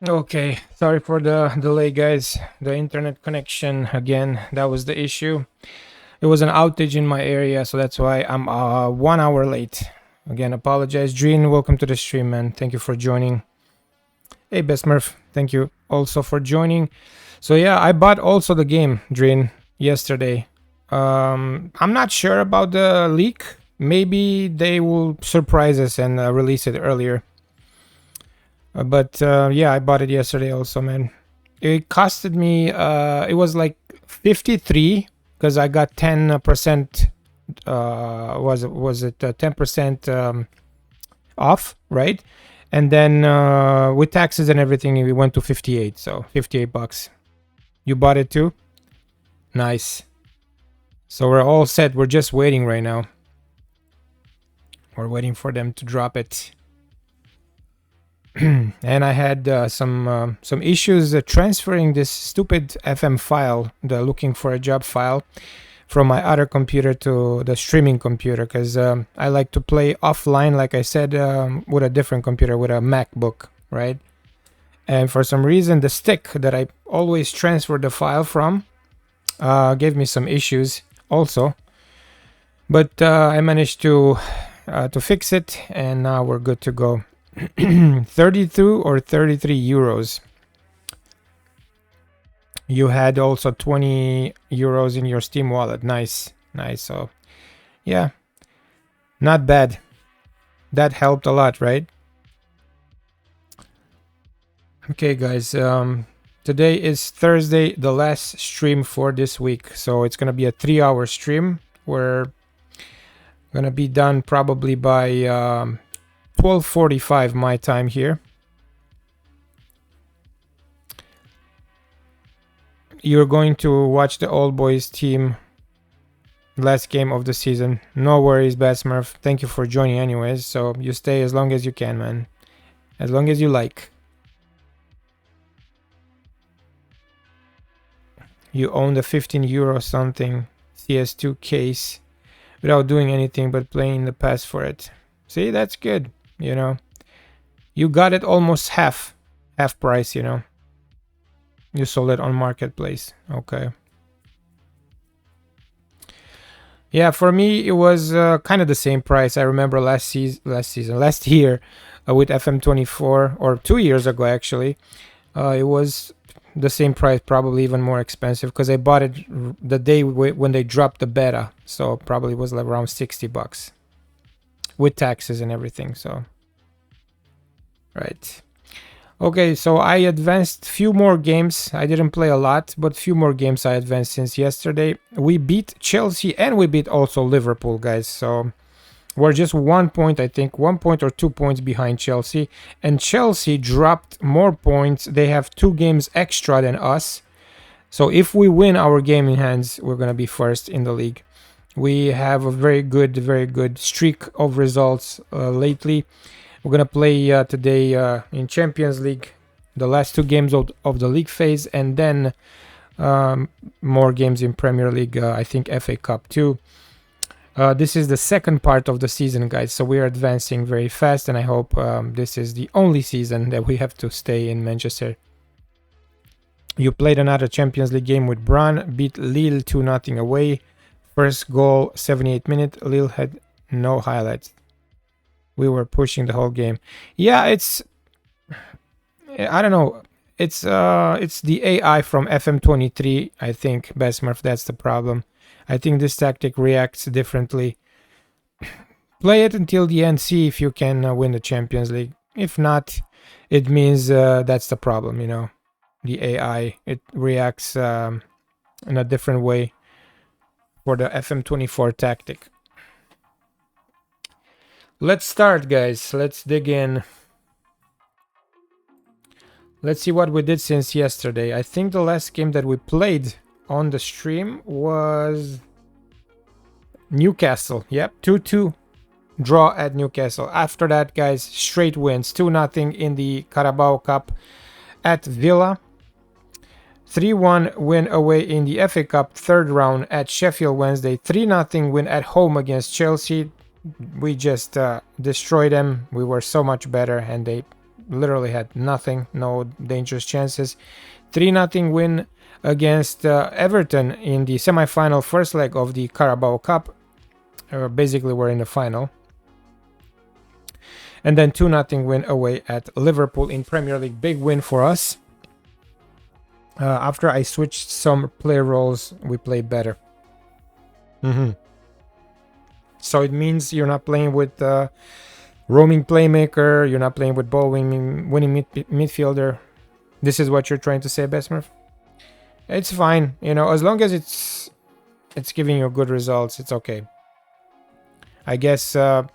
Okay, sorry for the delay, guys. The internet connection again, that was the issue. It was an outage in my area, so that's why I'm 1 hour late. Again, apologize. Dreen, welcome to the stream, man. Thank you for joining. Hey, Besmurf, thank you also for joining. So yeah, I bought also the game, Dreen, yesterday. I'm not sure about the leak. Maybe they will surprise us and release it earlier. But yeah, I bought it yesterday also, man. It costed me. It was like 53 because I got 10%. Was it 10% off, right? And then with taxes and everything, we went to 58. So 58 bucks. You bought it too? Nice. So we're all set. We're just waiting right now. We're waiting for them to drop it. And I had some issues transferring this stupid FM file, the looking for a job file, from my other computer to the streaming computer, because I like to play offline, like I said, with a different computer, with a MacBook, right? And for some reason, the stick that I always transfer the file from gave me some issues also. But I managed to fix it, and now we're good to go. 32 or 33 euros. You had also 20 euros in your Steam wallet. Nice. So yeah, not bad. That helped a lot, right? Okay, guys, today is Thursday, the last stream for this week, so it's gonna be a 3-hour stream. We're gonna be done probably by 12:45 my time here. You're going to watch the Old Boys team last game of the season. No worries, Batsmurf. Thank you for joining anyways. So you stay as long as you can, man. As long as you like. You own the 15 euro something CS2 case without doing anything but playing the pass for it. See, that's good, you know. You got it almost half price, you know. You sold it on marketplace. Okay. Yeah, for me it was kind of the same price. I remember last year with FM24, or 2 years ago actually. It was the same price, probably even more expensive, because I bought it the day when they dropped the beta, so probably was like around 60 bucks with taxes and everything. So right. Okay, so I advanced few more games. I didn't play a lot, but few more games I advanced since yesterday. We beat Chelsea and we beat also Liverpool, guys. So we're just 1 point, I think, 1 point or 2 points behind Chelsea. And Chelsea dropped more points. They have 2 games extra than us. So if we win our game in hands, we're going to be first in the league. We have a very good streak of results lately. We're going to play today in Champions League, the last 2 games of the league phase, and then more games in Premier League, I think FA Cup too. This is the second part of the season, guys, so we're advancing very fast, and I hope this is the only season that we have to stay in Manchester. You played another Champions League game with Brann, beat Lille 2-0 away. First goal, 78 minutes. Lille had no highlights. We were pushing the whole game. Yeah, I don't know. It's the AI from FM23, I think, Besmurf. That's the problem. I think this tactic reacts differently. Play it until the end. See if you can win the Champions League. If not, it means that's the problem, you know. The AI, it reacts in a different way for the FM24 tactic. Let's start, guys. Let's dig in. Let's see what we did since yesterday. I think the last game that we played on the stream was Newcastle. Yep, 2-2 draw at Newcastle. After that, guys, straight wins. 2-0 in the Carabao Cup at Villa. 3-1 win away in the FA Cup third round at Sheffield Wednesday. 3-0 win at home against Chelsea. We just destroyed them. We were so much better, and they literally had nothing, no dangerous chances. 3-0 win against Everton in the semi-final first leg of the Carabao Cup. Basically, we're in the final. And then 2-0 win away at Liverpool in Premier League. Big win for us. After I switched some player roles, we play better. So it means you're not playing with roaming playmaker, you're not playing with ball winning midfielder. This is what you're trying to say, Besmurf? It's fine, you know, as long as it's giving you good results, it's okay. I guess the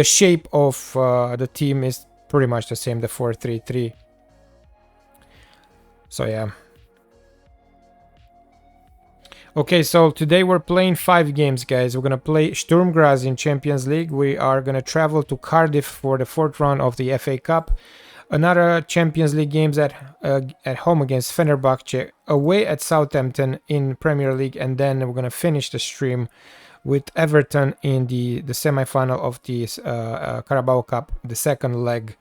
shape of the team is pretty much the same, the 4-3-3. So yeah. Okay, so today we're playing 5 games, guys. We're gonna play Sturm Graz in Champions League. We are gonna travel to Cardiff for the 4th round of the FA Cup. Another Champions League games at home against Fenerbahce, away at Southampton in Premier League, and then we're gonna finish the stream with Everton in the semi-final of the Carabao Cup, the second leg.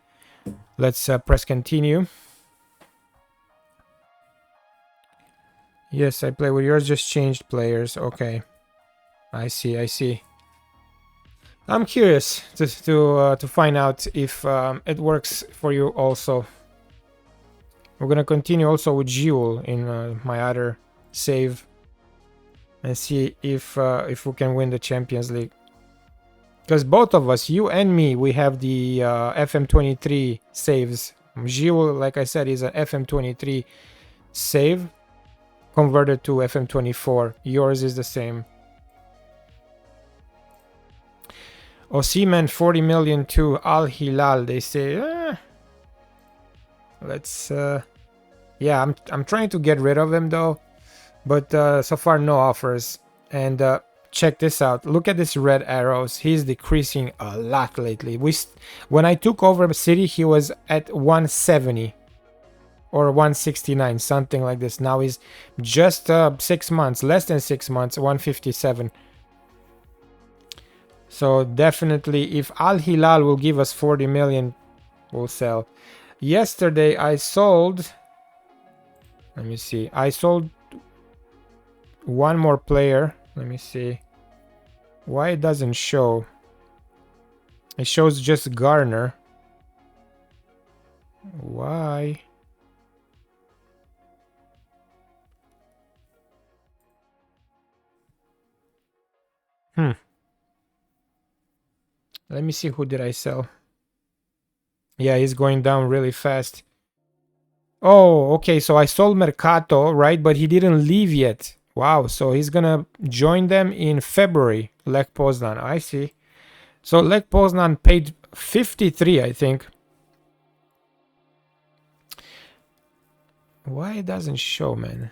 Let's press continue. Yes, I play with yours, just changed players. Okay. I see. I'm curious to find out if it works for you also. We're gonna continue also with Giul in my other save and see if we can win the Champions League. Because both of us, you and me, we have the FM23 saves. Giul, like I said, is an FM23 save converted to FM24. Yours is the same. Osimhen 40 million to Al Hilal. They say, let's. Yeah, I'm trying to get rid of him though, but so far no offers. And check this out. Look at this red arrows. He's decreasing a lot lately. When I took over City, he was at 170. Or 169, something like this. Now he's just 6 months, less than 6 months, 157. So definitely, if Al Hilal will give us 40 million, we'll sell. Yesterday I sold, let me see, I sold one more player. Let me see why it doesn't show. It shows just Garner. Why? Let me see, who did I sell? Yeah, he's going down really fast. Oh, okay, so I sold Mercato, right? But he didn't leave yet. Wow, so he's gonna join them in February, Lech Poznan. I see. So Lech Poznan paid 53, I think. Why it doesn't show, man?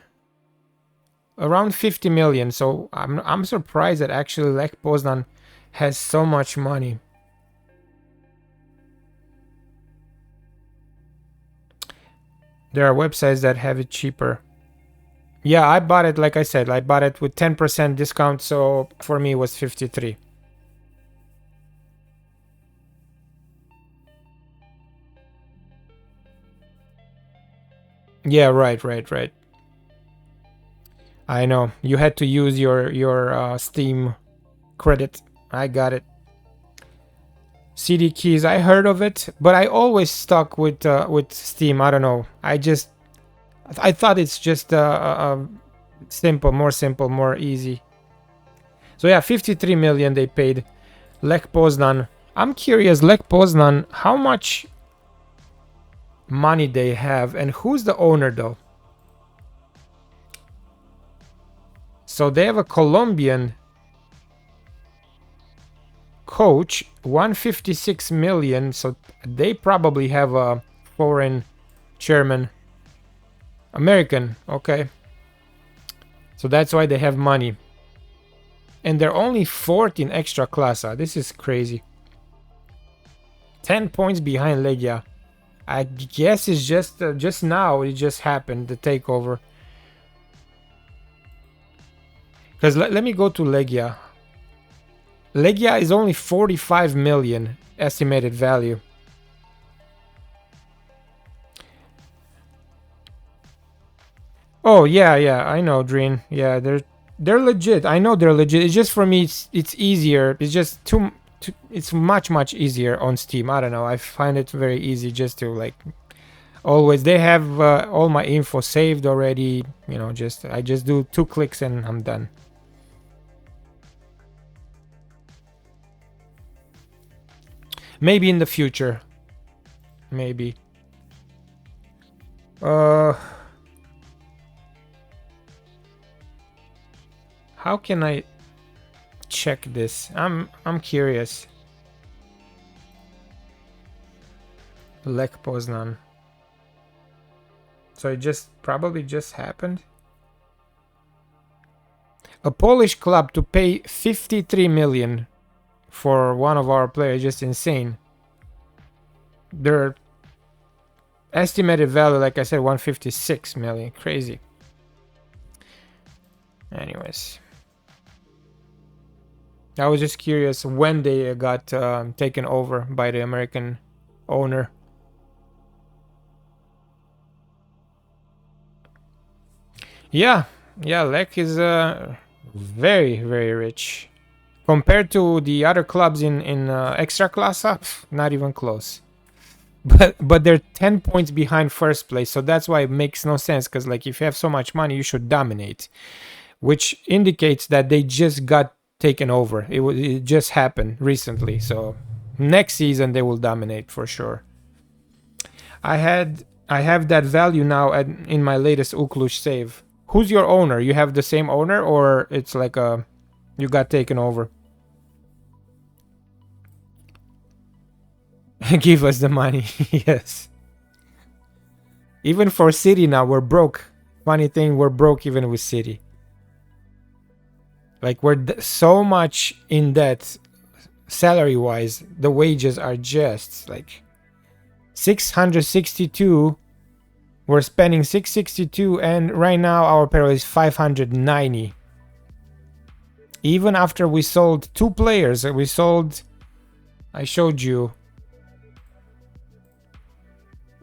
Around 50 million. So I'm surprised that actually Lech Poznan has so much money. There are websites that have it cheaper. Yeah, I bought it, like I said, I bought it with 10% discount, so for me it was 53. Yeah, right. I know. You had to use your Steam credit. I got it. CD keys, I heard of it, but I always stuck with Steam. I don't know. I thought it's just simple, more easy. So yeah, 53 million they paid Lech Poznan. I'm curious, Lech Poznan, how much money they have and who's the owner though? So they have a Colombian coach, 156 million, so they probably have a foreign chairman. American, okay. So that's why they have money. And they're only 4th in Ekstraklasa. This is crazy. 10 points behind Legia. I guess it's just now, it just happened, the takeover. Because let me go to Legia. Legia is only 45 million estimated value. Oh yeah, yeah, I know, Dreen. Yeah, they're legit. I know they're legit. It's just for me, it's easier. It's just too. It's much easier on Steam. I don't know. I find it very easy just to like always. They have all my info saved already. You know, just I just do 2 clicks and I'm done. Maybe in the future. Maybe. Uh, how can I check this? I'm curious. Lech Poznan. So it just probably just happened. A Polish club to pay 53 million for one of our players, just insane. Their estimated value, like I said, 156 million. Crazy. Anyways, I was just curious when they got taken over by the American owner. Yeah, yeah, Lech is very rich compared to the other clubs in Ekstraklasa. Not even close. But they're 10 points behind first place, so that's why it makes no sense. Because like if you have so much money, you should dominate, which indicates that they just got taken over. It just happened recently, so next season they will dominate for sure. I have that value now in my latest Uklush save. Who's your owner? You have the same owner, or it's like a you got taken over? Give us the money. Yes. Even for City now, we're broke. Funny thing, we're broke even with City. Like we're so much in debt, salary wise. The wages are just like 662. We're spending 662, and right now our payroll is 590. Even after we sold 2 players, we sold. I showed you.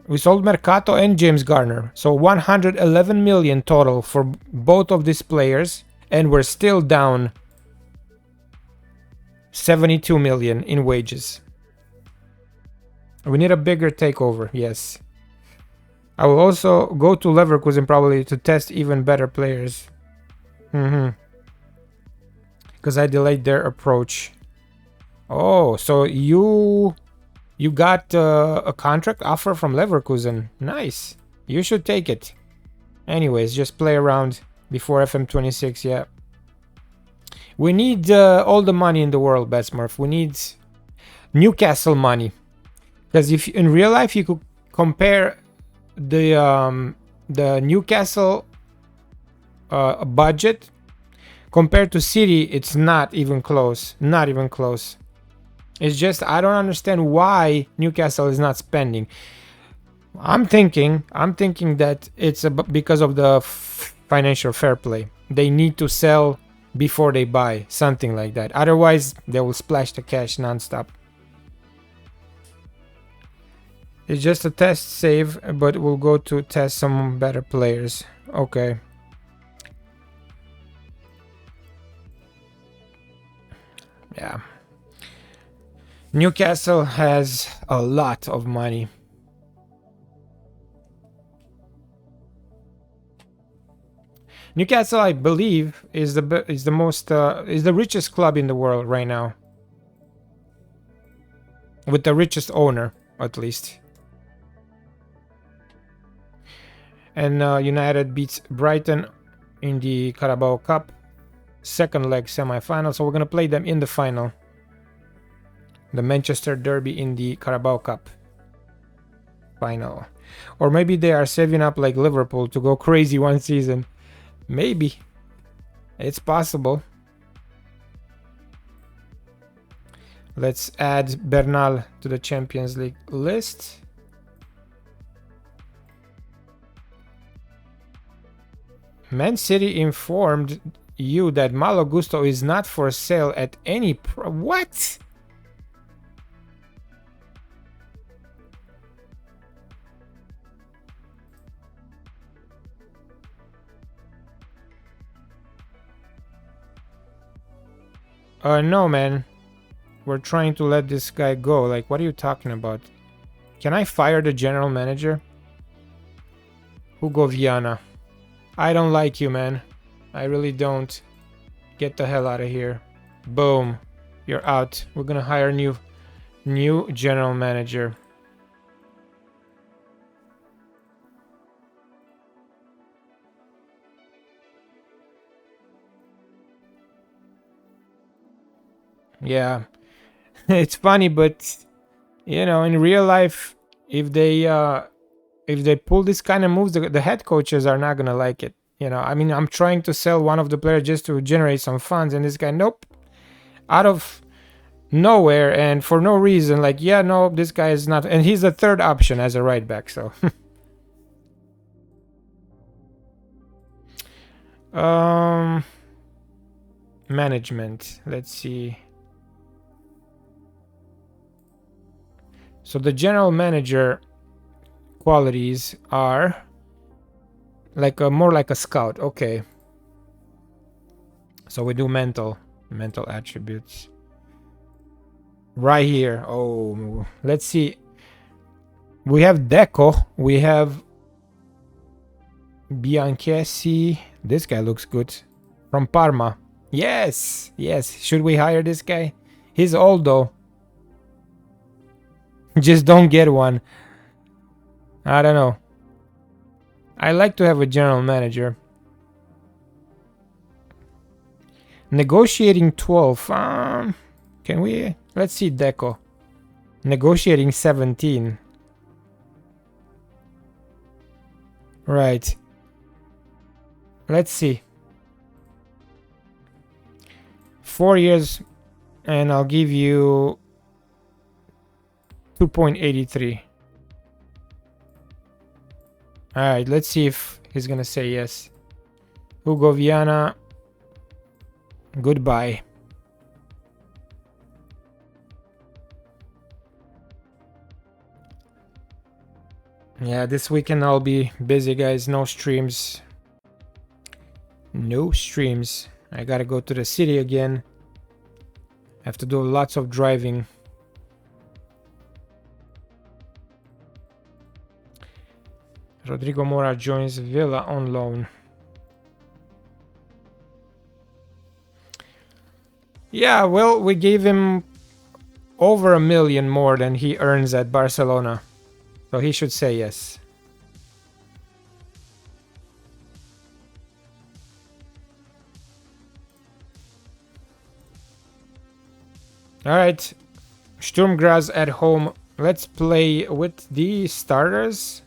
We sold Mercato and James Garner. So 111 million total for both of these players. And we're still down 72 million in wages. We need a bigger takeover, yes. I will also go to Leverkusen probably to test even better players. Because I delayed their approach. Oh, so you got a contract offer from Leverkusen. Nice. You should take it. Anyways, just play around before FM26, yeah. We need all the money in the world, Betsmurf. We need Newcastle money. Because if in real life you could compare the Newcastle budget compared to City, it's not even close. Not even close. It's just I don't understand why Newcastle is not spending. I'm thinking that it's because of the financial fair play. They need to sell before they buy, something like that. Otherwise, they will splash the cash nonstop. It's just a test save, but we'll go to test some better players. Okay. Yeah. Newcastle has a lot of money. Newcastle, I believe, is the richest club in the world right now, with the richest owner, at least. And United beats Brighton in the Carabao Cup, second leg semi-final. So we're gonna play them in the final, the Manchester Derby in the Carabao Cup final. Or maybe they are saving up like Liverpool to go crazy one season. Maybe. It's possible. Let's add Bernal to the Champions League list. Man City informed you that Malo Gusto is not for sale at any what? No, man. We're trying to let this guy go. Like, what are you talking about? Can I fire the general manager? Hugo Viana. I don't like you, man. I really don't. Get the hell out of here. Boom. You're out. We're gonna hire new general manager. Yeah. It's funny, but you know, in real life, if they pull this kind of moves, the head coaches are not gonna like it. You know, I mean, I'm trying to sell one of the players just to generate some funds, and this guy, nope, out of nowhere and for no reason. Like, yeah, no, this guy is not, and he's the third option as a right back. So, management. Let's see. So the general manager qualities are like more like a scout. Okay. So we do mental attributes. Right here. Oh, let's see. We have Deco. We have Bianchesi. This guy looks good. From Parma. Yes. Yes. Should we hire this guy? He's old though. Just don't get one. I don't know. I like to have a general manager. Negotiating 12. Can we? Let's see Deco. Negotiating 17. Right. Let's see. 4 years and I'll give you 2.83. Alright, let's see if he's gonna say yes. Hugo Viana. Goodbye. Yeah, this weekend I'll be busy, guys. No streams. No streams. I gotta go to the city again. I have to do lots of driving. Rodrigo Mora joins Villa on loan. Yeah, well, we gave him over 1 million more than he earns at Barcelona. So he should say yes. Alright. Sturm Graz at home. Let's play with the starters.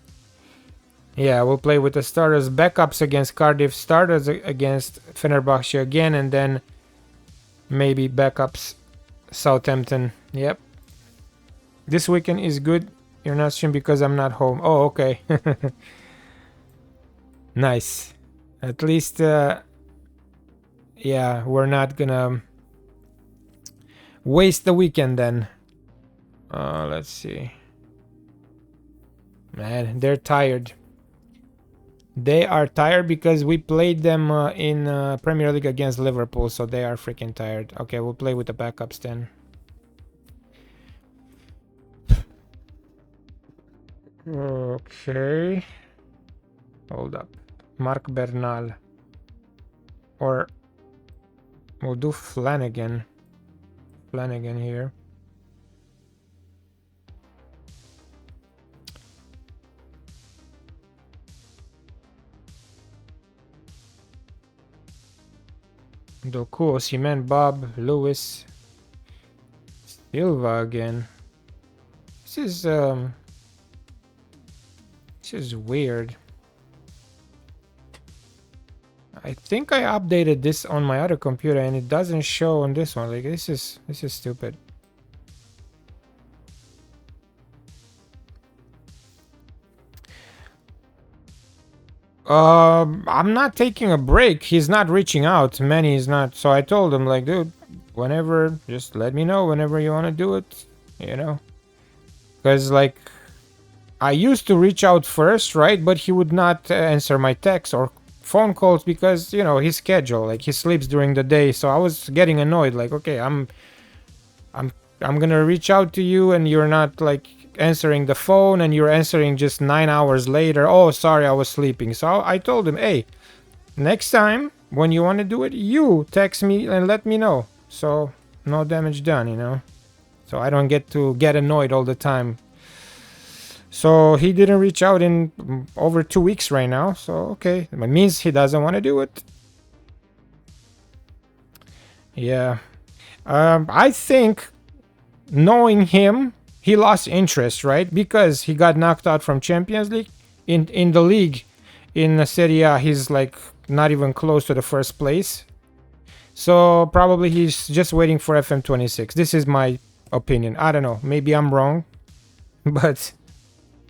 Yeah, we'll play with the starters. Backups against Cardiff. Starters against Fenerbahce again. And then maybe backups Southampton. Yep. This weekend is good. You're not streaming because I'm not home. Oh, okay. Nice. At least, yeah, we're not gonna waste the weekend then. Let's see. Man, they're tired. They are tired because we played them in Premier League against Liverpool, so they are freaking tired. Okay, we'll play with the backups then. Okay. Hold up. Mark Bernal. Or we'll do Flanagan. Flanagan here. Doku, Osimhen, Bob, Lewis, Silva again. This is weird. I think I updated this on my other computer and it doesn't show on this one. Like this is stupid. I'm not taking a break. He's not reaching out. Manny is not. So I told him like, dude, whenever, just let me know whenever you want to do it, you know? Because like I used to reach out first, right? But he would not answer my text or phone calls because, you know, his schedule, like he sleeps during the day. So I was getting annoyed, like, okay, I'm I'm gonna reach out to you and you're not like answering the phone, and you're answering just 9 hours later. Oh, sorry, I was sleeping. So I told him, hey, next time when you want to do it, you text me and let me know. So no damage done, you know. So I don't get to get annoyed all the time. So he didn't reach out in over 2 weeks right now. So okay, it means he doesn't want to do it. Yeah. I think knowing him, he lost interest, right? Because he got knocked out from Champions League. In the league, in Serie A, he's like not even close to the first place. So probably he's just waiting for FM26. This is my opinion. I don't know. Maybe I'm wrong, but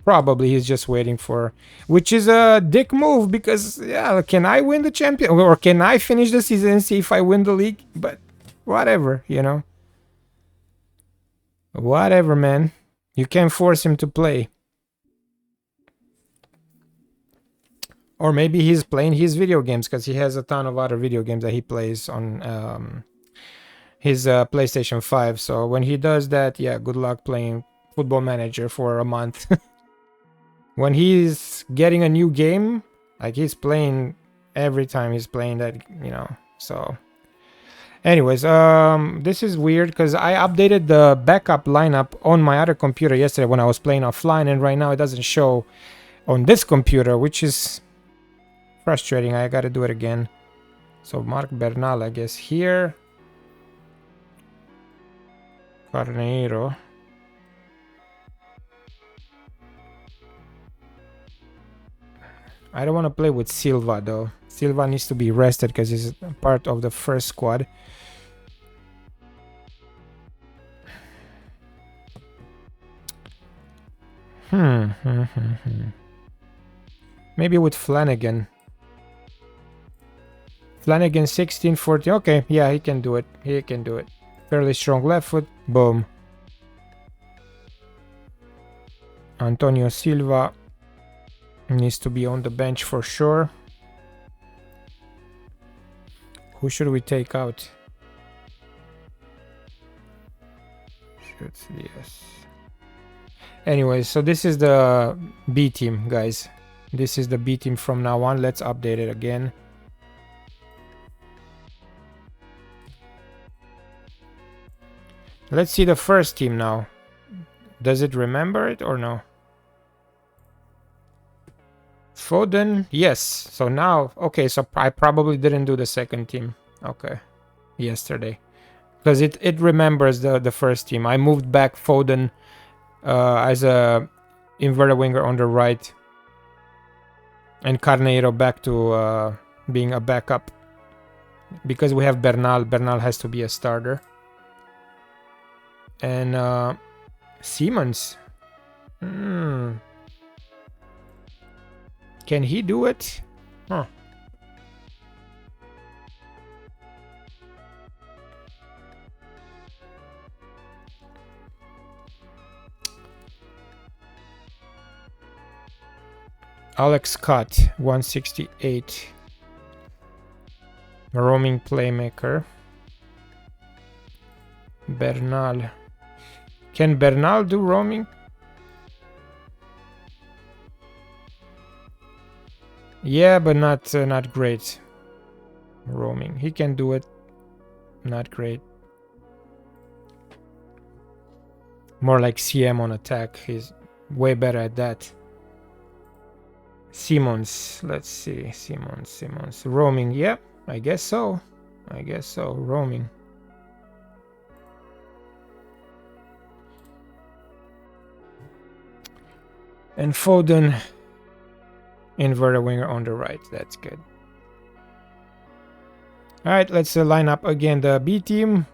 probably he's just waiting for, which is a dick move because yeah, can I win the champion or can I finish the season and see if I win the league? But whatever, you know. Whatever, man. You can't force him to play. Or maybe he's playing his video games because he has a ton of other video games that he plays on his PlayStation 5. So when he does that, yeah, good luck playing Football Manager for a month. When he's getting a new game, like he's playing every time he's playing that, you know. So anyways, this is weird because I updated the backup lineup on my other computer yesterday when I was playing offline, and right now it doesn't show on this computer, which is frustrating. I gotta do it again. So Marc Bernal, I guess here. Carneiro. I don't want to play with Silva though. Silva needs to be rested because he's part of the first squad. Maybe with Flanagan. Flanagan 16, 14. Okay, yeah, he can do it. He can do it. Fairly strong left foot. Boom. Antonio Silva needs to be on the bench for sure. Who should we take out? Yes. Anyways, so this is the B team, guys. This is the B team from now on. Let's update it again. Let's see the first team now. Does it remember it or no? Foden, yes. So now, okay, so I probably didn't do the second team. Okay, yesterday. Because it remembers the first team. I moved back Foden as a inverted winger on the right. And Carneiro back to being a backup. Because we have Bernal. Bernal has to be a starter. And Siemens. Can he do it? Huh. Alex Scott, 168. Roaming playmaker. Bernal. Can Bernal do roaming? Yeah, but not great. Roaming. He can do it. Not great. More like CM on attack. He's way better at that. Simons. Let's see. Simons. Roaming. Yep. I guess so. Roaming. And Foden. Inverted winger on the right. That's good. Alright, let's line up again the B team.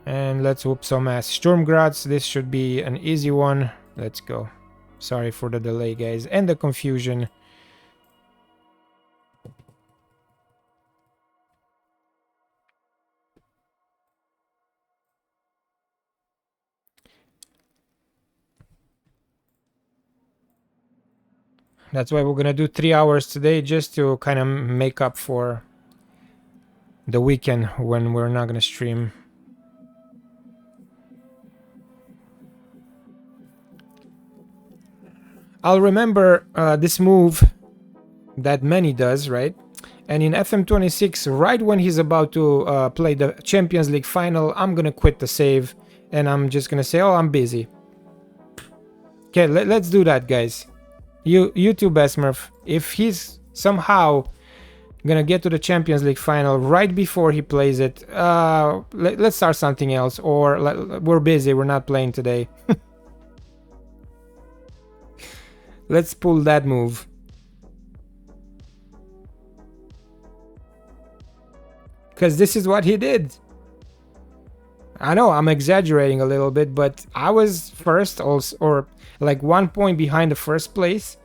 And let's whoop some ass. Sturm Graz. This should be an easy one. Let's go. Sorry for the delay, guys, and the confusion. That's why we're gonna do 3 hours today, just to kind of make up for the weekend when we're not gonna stream. I'll remember this move that Manny does, right? And in FM26, right when he's about to play the Champions League final, I'm gonna quit the save and I'm just gonna say, oh, I'm busy. Okay, let's do that, guys. You too, Besmurf. If he's somehow gonna get to the Champions League final right before he plays it, let's start something else. Or we're busy, we're not playing today. Let's pull that move. Because this is what he did. I know I'm exaggerating a little bit, but I was first also, or like 1 point behind the first place.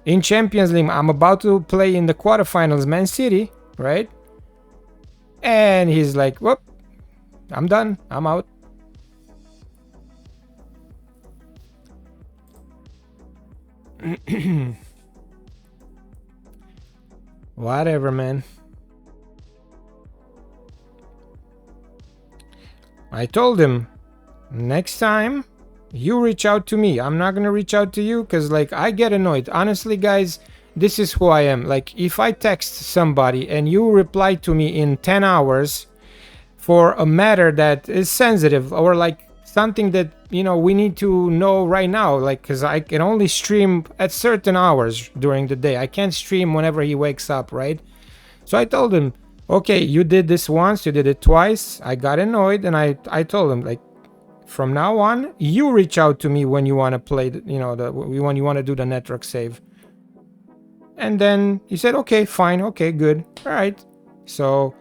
In Champions League, I'm about to play in the quarterfinals Man City, right? And he's like, whoop, I'm done, I'm out. Whatever, man. I told him, next time you reach out to me. I'm not gonna reach out to you because, like, I get annoyed. Honestly, guys, this is who I am. Like, if I text somebody and you reply to me in 10 hours for a matter that is sensitive or like something that, you know, we need to know right now, like, because I can only stream at certain hours during the day. I can't stream whenever he wakes up, right? So I told him, okay, you did this once, you did it twice. I got annoyed and I told him, like, from now on, you reach out to me when you want to play, you know, when you want to do the network save. And then he said, okay, fine, okay, good, all right. So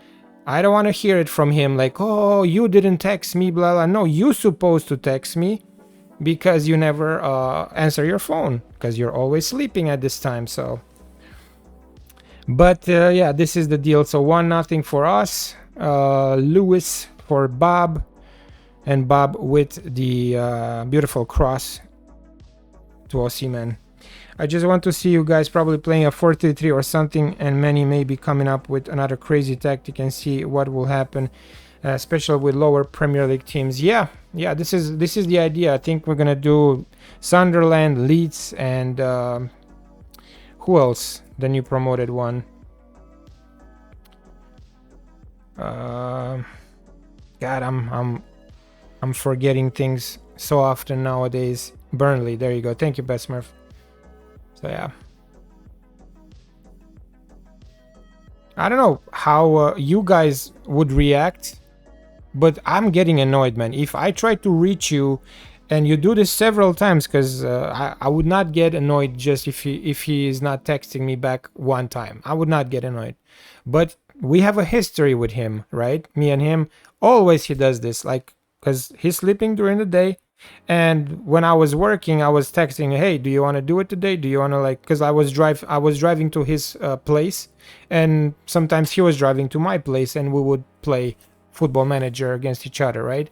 I don't want to hear it from him like, oh, you didn't text me, blah, blah. No, you're supposed to text me because you never answer your phone because you're always sleeping at this time, so. But yeah, this is the deal. So 1-0 for us. Lewis for Bob. And Bob with the beautiful cross to Osimhen. I just want to see you guys probably playing a 4-3-3 or something, and many may be coming up with another crazy tactic and see what will happen, especially with lower Premier League teams. Yeah, this is the idea. I think we're gonna do Sunderland, Leeds, and who else? The new promoted one. God, I'm forgetting things so often nowadays. Burnley, there you go. Thank you, Besmurf. So yeah. I don't know how you guys would react, but I'm getting annoyed, man. If I try to reach you and you do this several times, because I would not get annoyed just if he is not texting me back one time. I would not get annoyed. But we have a history with him, right? Me and him. Always he does this, like, because he's sleeping during the day, and when I was working I was texting, hey, do you want to do it today? Do you want to, like, because I was driving to his place, and sometimes he was driving to my place, and we would play Football Manager against each other, right?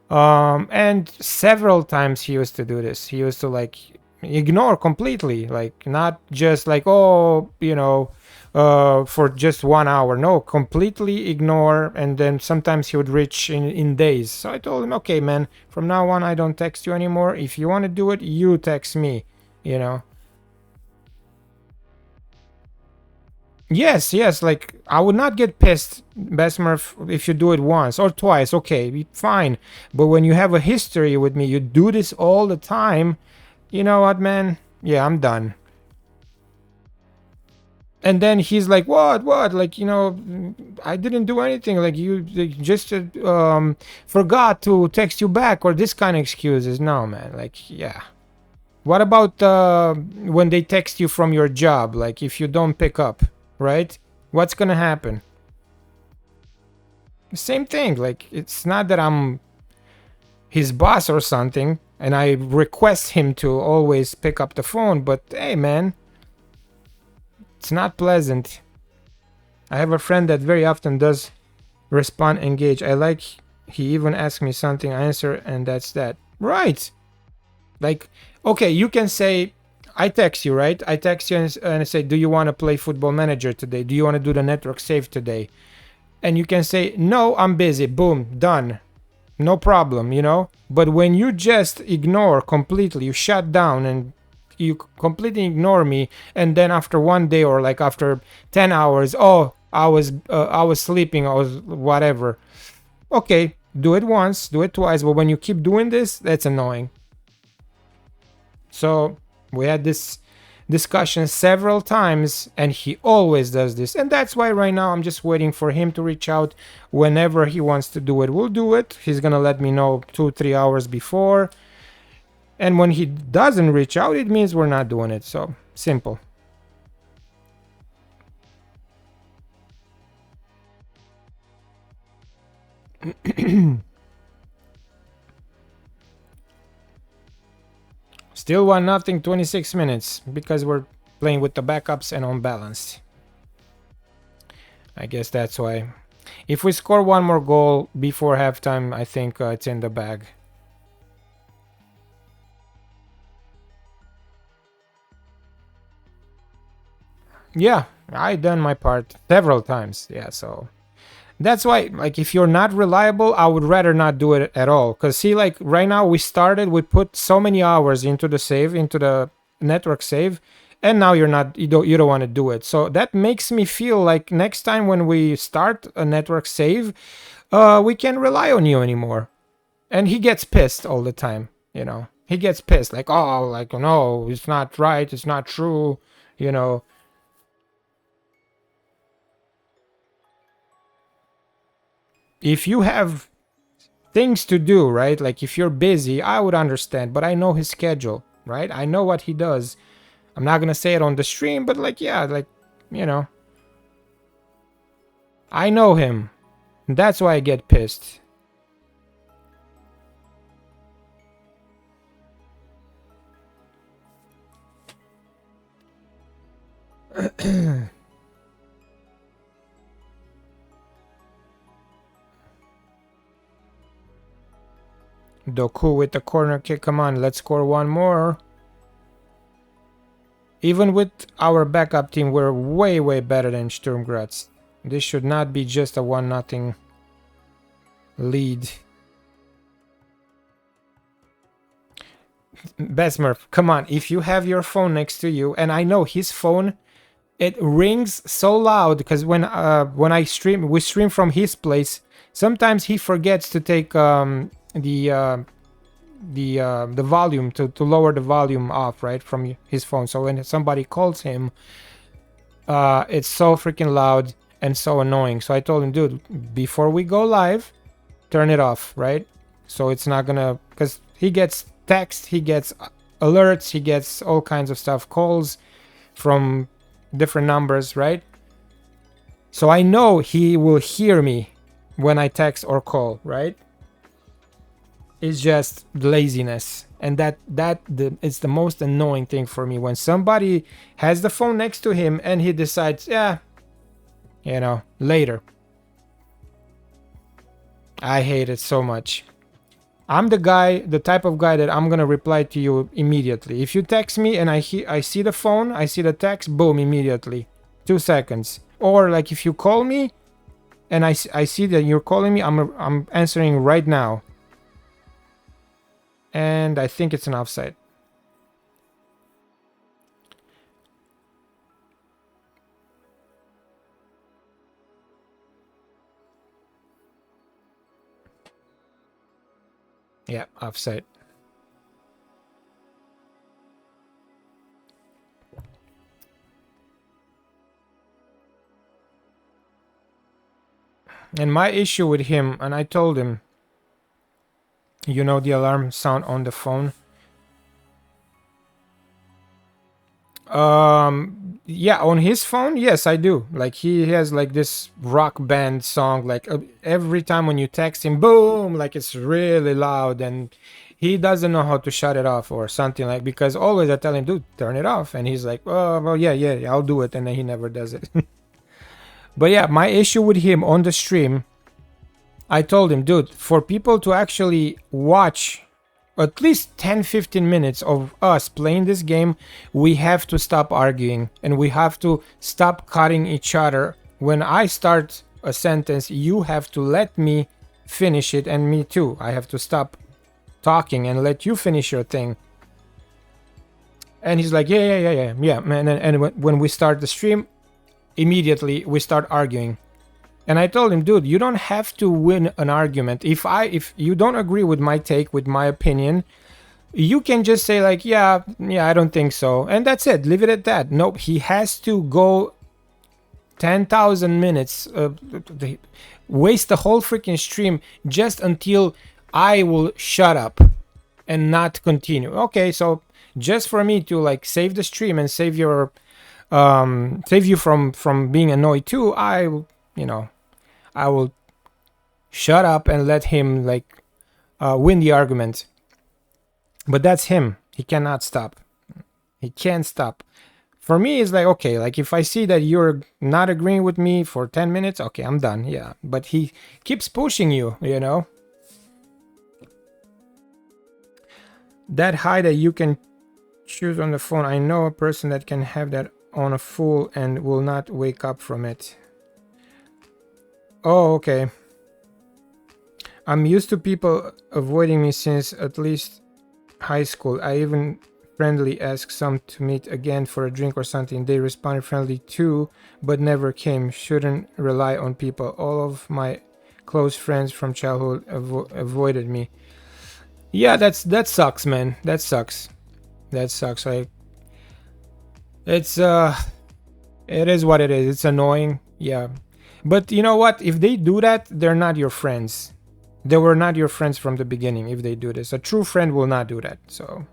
And several times he used to do this. He used to, like, ignore completely, like, not just like, oh, you know, for just 1 hour. No, completely ignore. And then sometimes he would reach in days. So I told him, okay, man, from now on I don't text you anymore. If you want to do it, you text me, you know. Yes, like, I would not get pissed, Besmurf, if you do it once or twice, okay, fine. But when you have a history with me, you do this all the time, you know what, man? Yeah, I'm done. And then he's like, what, like, you know, I didn't do anything, like, you just forgot to text you back, or this kind of excuses. No, man, like, yeah. What about when they text you from your job, like, if you don't pick up, right? What's gonna happen? Same thing, like, it's not that I'm his boss or something and I request him to always pick up the phone, but hey, man, it's not pleasant. I have a friend that very often does respond engage. I like he even asks me something, I answer, and that's that. Right. Like, okay, you can say I text you, right? I text you and I say, do you want to play Football Manager today? Do you want to do the network save today? And you can say, no, I'm busy. Boom, done. No problem, you know? But when you just ignore completely, you shut down and you completely ignore me, and then after one day or like after 10 hours, oh, I was sleeping, I was whatever. Okay, do it once, do it twice, but when you keep doing this, that's annoying. So we had this discussion several times, and he always does this, and that's why right now I'm just waiting for him to reach out. Whenever he wants to do it, we'll do it. He's gonna let me know 2-3 hours before, and when he doesn't reach out, it means we're not doing it. So simple. Still 1-0, 26 minutes, because we're playing with the backups and unbalanced. I guess that's why. If we score one more goal before halftime, I think it's in the bag. Yeah, I done my part several times. Yeah, so that's why, like, if you're not reliable, I would rather not do it at all. Because see, like, right now we put so many hours into the save, into the network save, and now you don't want to do it. So that makes me feel like next time when we start a network save, we can't rely on you anymore. And he gets pissed all the time, you know. He gets pissed, like, oh, like, no, it's not right, it's not true, you know. If you have things to do, right? Like if you're busy, I would understand, but I know his schedule, right? I know what he does. I'm not gonna say it on the stream, but like, yeah, like, you know, I know him. That's why I get pissed. Doku with the corner kick. Come on, let's score one more. Even with our backup team, we're way, way better than Sturm Graz. This should not be just a 1-0 lead. Besmurf, come on. If you have your phone next to you, and I know his phone, it rings so loud because when I stream, we stream from his place. Sometimes he forgets to take the volume to lower the volume off, right, from his phone. So when somebody calls him, it's so freaking loud and so annoying. So I told him, dude, before we go live, turn it off, right? So it's not gonna, because he gets text, he gets alerts, he gets all kinds of stuff, calls from different numbers, right? So I know he will hear me when I text or call, right? It's just laziness, and it's the most annoying thing for me when somebody has the phone next to him and he decides, yeah, you know, later. I hate it so much. I'm the type of guy that I'm gonna reply to you immediately. If you text me and I see the phone, I see the text, boom, immediately, 2 seconds. Or like if you call me and I see that you're calling me, I'm answering right now. And I think it's an offside. Yeah, offside. And my issue with him, and I told him, you know, the alarm sound on the phone. Yeah, on his phone, yes, I do. Like he has like this rock band song, like every time when you text him, boom, like it's really loud, and he doesn't know how to shut it off or something, like, because always I tell him, dude, turn it off, and he's like, oh, well, yeah, I'll do it, and then he never does it. But yeah, my issue with him on the stream, I told him, dude, for people to actually watch at least 10-15 minutes of us playing this game, we have to stop arguing and we have to stop cutting each other. When I start a sentence, you have to let me finish it, and me too. I have to stop talking and let you finish your thing. And he's like, yeah, man. And when we start the stream, immediately we start arguing. And I told him, dude, you don't have to win an argument. If you don't agree with my take, with my opinion, you can just say like, yeah, I don't think so, and that's it. Leave it at that. Nope, he has to go 10,000 minutes, waste the whole freaking stream just until I will shut up and not continue. Okay, so just for me to like save the stream and save your save you from being annoyed too, I will shut up and let him like win the argument. But that's him. He cannot stop. He can't stop. For me, it's like, okay, like if I see that you're not agreeing with me for 10 minutes, okay, I'm done. Yeah. But he keeps pushing you, you know? That high that you can choose on the phone. I know a person that can have that on a full and will not wake up from it. Oh, okay. I'm used to people avoiding me since at least high school. I even friendly asked some to meet again for a drink or something. They responded friendly too, but never came. Shouldn't rely on people. All of my close friends from childhood avoided me. Yeah, that sucks, man. That sucks. That sucks. It's it is what it is. It's annoying. Yeah. But you know what? If they do that, they're not your friends. They were not your friends from the beginning if they do this. A true friend will not do that. So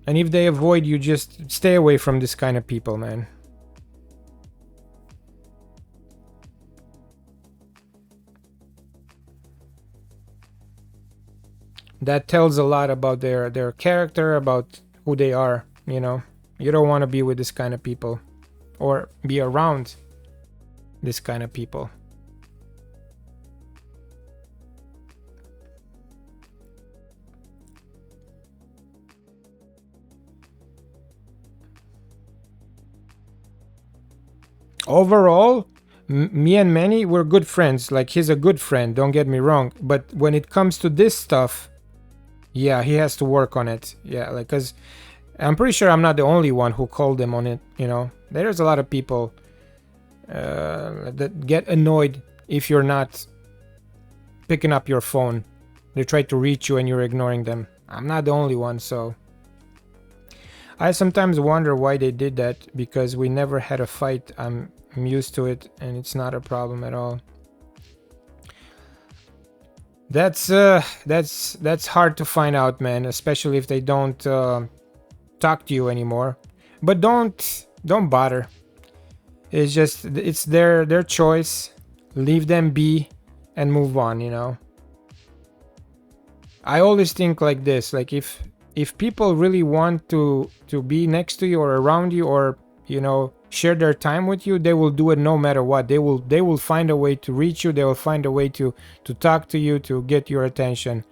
and if they avoid you, just stay away from this kind of people, man. That tells a lot about their character, about who they are, you know. You don't want to be with this kind of people or be around this kind of people. Overall, me and Manny, we're good friends. Like, he's a good friend, don't get me wrong. But when it comes to this stuff, yeah, he has to work on it. Yeah, like, because I'm pretty sure I'm not the only one who called him on it, you know. There's a lot of people that get annoyed if you're not picking up your phone. They try to reach you and you're ignoring them. I'm not the only one, so I sometimes wonder why they did that, because we never had a fight. I'm used to it and it's not a problem at all. That's hard to find out, man, especially if they don't talk to you anymore. But don't bother. It's just, it's their choice. Leave them be and move on, you know. I always think like this, like if people really want to be next to you or around you, or you know, share their time with you, they will do it no matter what. They will find a way to reach you. They will find a way to talk to you, to get your attention.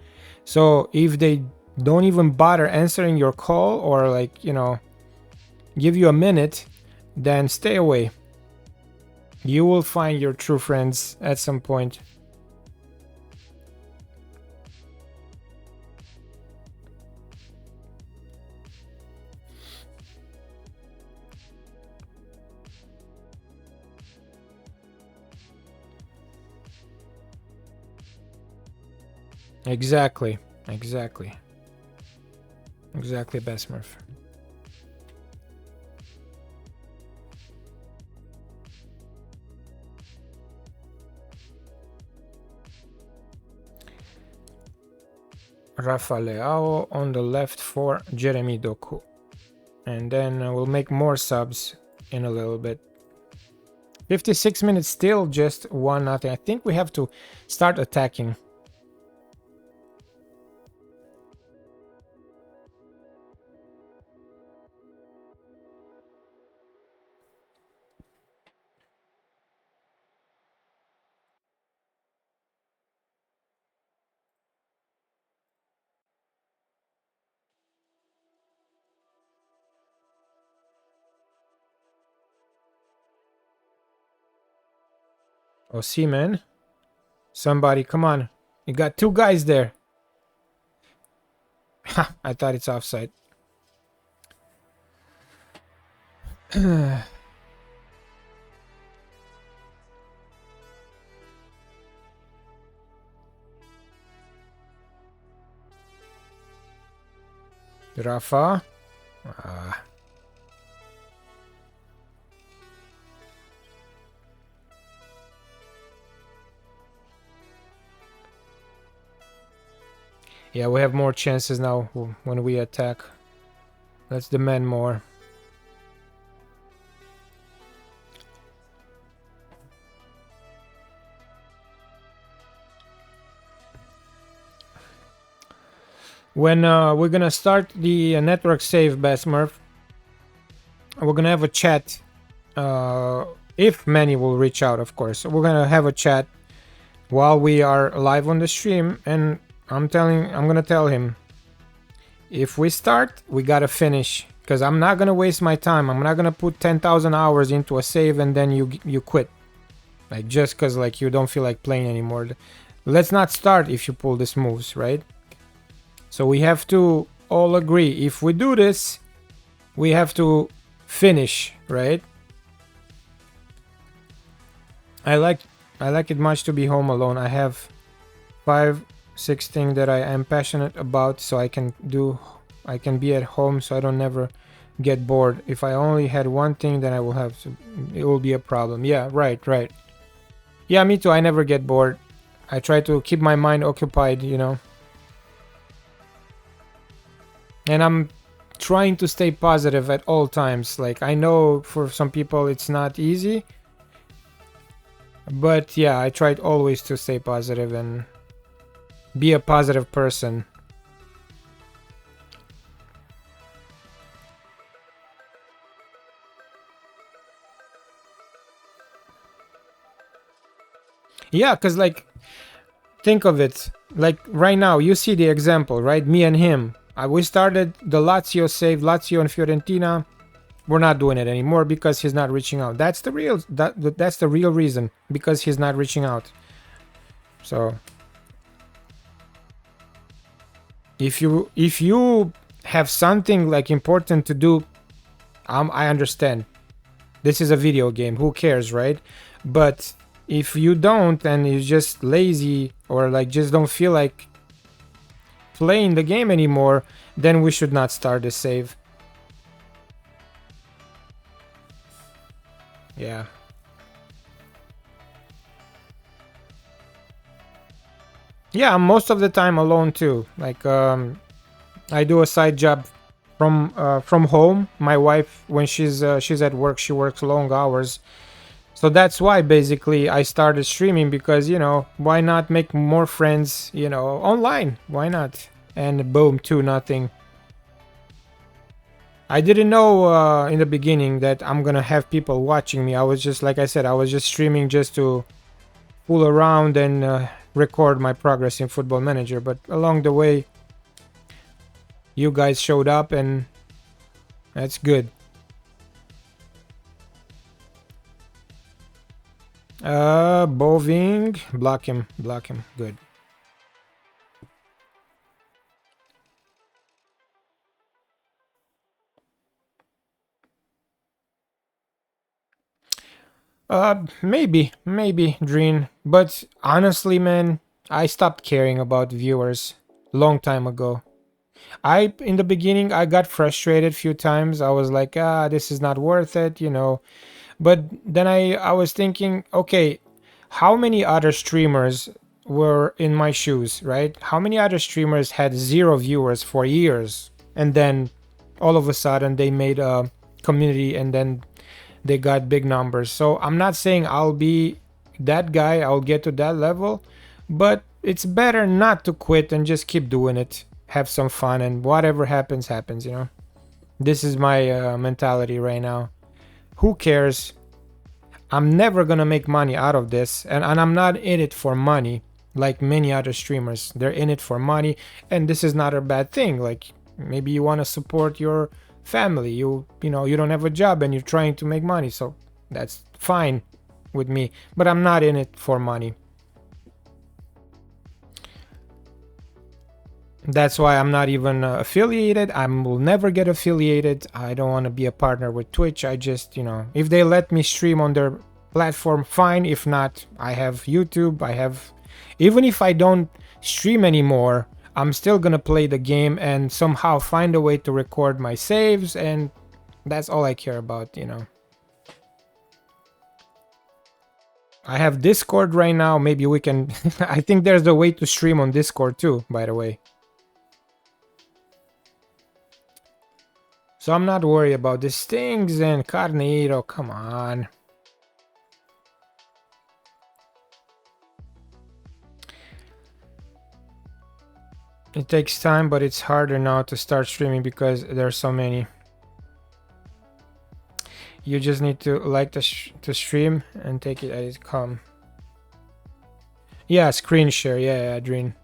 So if they don't even bother answering your call or, like, you know, give you a minute, then stay away. You will find your true friends at some point. Exactly, Besmurf. Rafa Leao on the left for Jeremy Doku. And then we'll make more subs in a little bit. 56 minutes still, just 1-0. I think we have to start attacking. Oh, see, man. Somebody, come on. You got two guys there. Ha, I thought it's offside. Rafa. Ah. Yeah, we have more chances now when we attack. Let's demand more. When we're gonna start the network save, Smurf, we're gonna have a chat. If Manny will reach out, of course. We're gonna have a chat while we are live on the stream, and I'm gonna tell him, if we start, we gotta finish, because I'm not gonna waste my time. I'm not gonna put 10,000 hours into a save and then you quit, like just because like you don't feel like playing anymore. Let's not start if you pull these moves, right? So we have to all agree, if we do this, we have to finish, right? I like it much to be home alone. I have 5-6 things that I am passionate about, so I can be at home, so I don't never get bored. If I only had one thing, then it will be a problem. Yeah, right. Yeah, me too. I never get bored. I try to keep my mind occupied, you know. And I'm trying to stay positive at all times. Like, I know for some people it's not easy, but yeah, I tried always to stay positive and be a positive person. Yeah, because like, think of it. Like right now, you see the example, right? Me and him. We started the Lazio save, Lazio and Fiorentina. We're not doing it anymore because he's not reaching out. That's the real reason, because he's not reaching out. So if you have something like important to do, I understand. This is a video game. Who cares, right? But if you don't and you're just lazy or like just don't feel like playing the game anymore, then we should not start the save. Yeah. Yeah, most of the time alone too. Like I do a side job from home. My wife, when she's at work, she works long hours. So that's why basically I started streaming, because, you know, why not make more friends, you know, online? Why not? And boom, 2-0. I didn't know in the beginning that I'm gonna have people watching me. I was just, like I said, I was just streaming just to fool around and record my progress in Football Manager. But along the way, you guys showed up, and that's good. Boving, block him, good. Maybe, Dreen. But honestly, man, I stopped caring about viewers long time ago. In the beginning, I got frustrated a few times. I was like, this is not worth it, you know. But then I was thinking, okay, how many other streamers were in my shoes, right? How many other streamers had 0 viewers for years, and then all of a sudden they made a community, and then they got big numbers. So I'm not saying I'll be that guy, I'll get to that level, but it's better not to quit and just keep doing it. Have some fun, and whatever happens, happens, you know? This is my mentality right now. Who cares? I'm never gonna make money out of this, and I'm not in it for money like many other streamers. They're in it for money, and this is not a bad thing. Like, maybe you want to support your family, you know, you don't have a job and you're trying to make money, so that's fine. with me, but I'm not in it for money. That's why I'm not even affiliated. I will never get affiliated. I don't want to be a partner with Twitch. I just, you know, if they let me stream on their platform, fine. If not, I have YouTube. I have, even if I don't stream anymore, I'm still gonna play the game and somehow find a way to record my saves, and that's all I care about, you know. I have Discord right now. Maybe we can I think there's a way to stream on Discord too, by the way. So I'm not worried about these things. And Carneiro, come on. It takes time, but it's harder now to start streaming because there's so many. You just need to like to stream and take it as it comes. Yeah, screen share. Yeah, Adrian.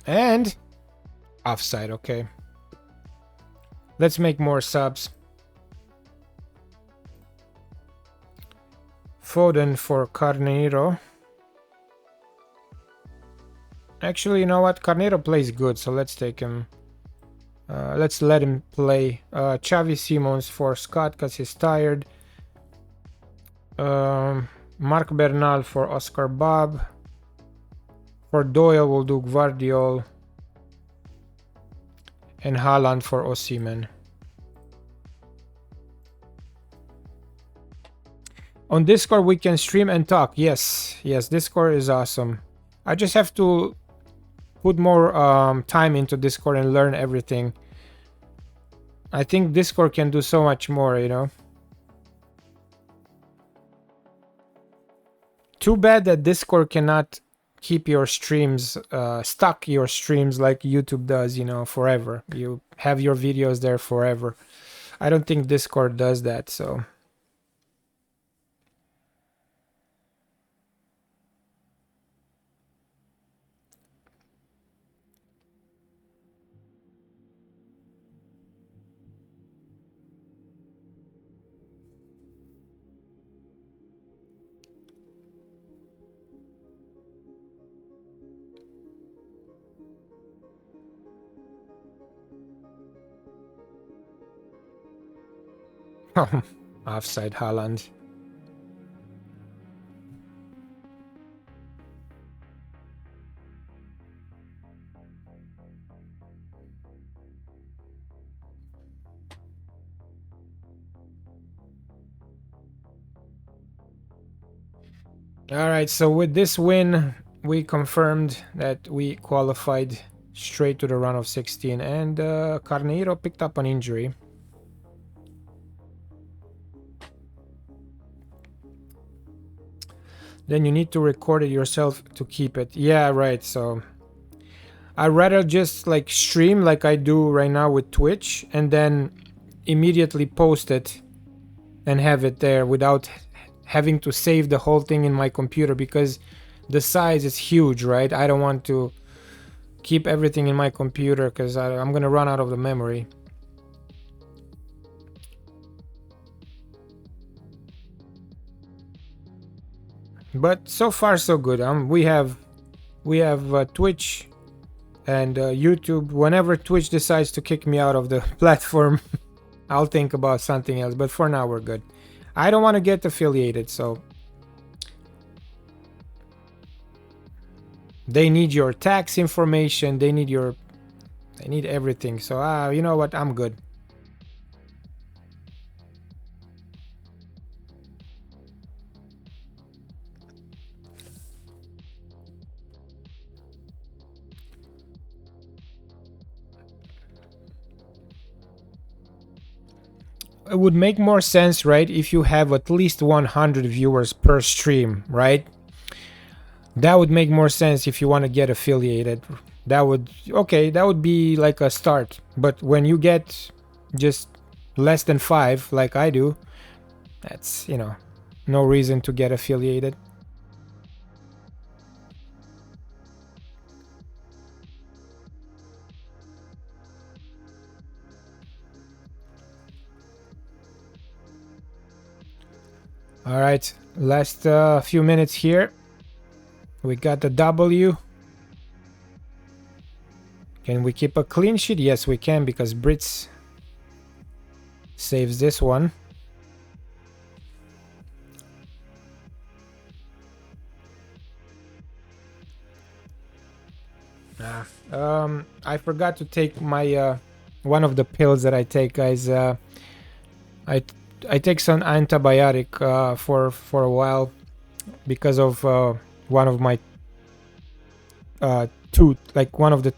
And offside, okay. Let's make more subs. Foden for Carneiro. Actually, you know what? Carneiro plays good, so let's take him. Let's let him play. Xavi Simons for Scott because he's tired. Mark Bernal for Oscar Bob. For Doyle, we'll do Gvardiol. And Haaland for Osimhen. On Discord, we can stream and talk. Yes, Discord is awesome. I just have to put more time into Discord and learn everything. I think Discord can do so much more, you know. Too bad that Discord cannot keep your streams, stock your streams like YouTube does, you know, forever. You have your videos there forever. I don't think Discord does that, so... Offside Haaland. Alright, so with this win, we confirmed that we qualified straight to the round of 16, and Carneiro picked up an injury. Then you need to record it yourself to keep it. Yeah, right, so... I'd rather just like stream like I do right now with Twitch and then immediately post it and have it there without having to save the whole thing in my computer, because the size is huge, right? I don't want to keep everything in my computer because I'm gonna run out of the memory. But so far so good. We have Twitch and YouTube. Whenever Twitch decides to kick me out of the platform, I'll think about something else. But for now, we're good. I don't want to get affiliated, so they need your tax information. They need everything. So you know what? I'm good. It would make more sense, right, if you have at least 100 viewers per stream, right? That would make more sense if you want to get affiliated. That would be like a start. But when you get just less than 5, like I do, that's, you know, no reason to get affiliated. All right, last few minutes here. We got the W. Can we keep a clean sheet? Yes, we can, because Brits saves this one. I forgot to take my one of the pills that I take, guys. I take some antibiotic for a while because of one of my tooth, like one of the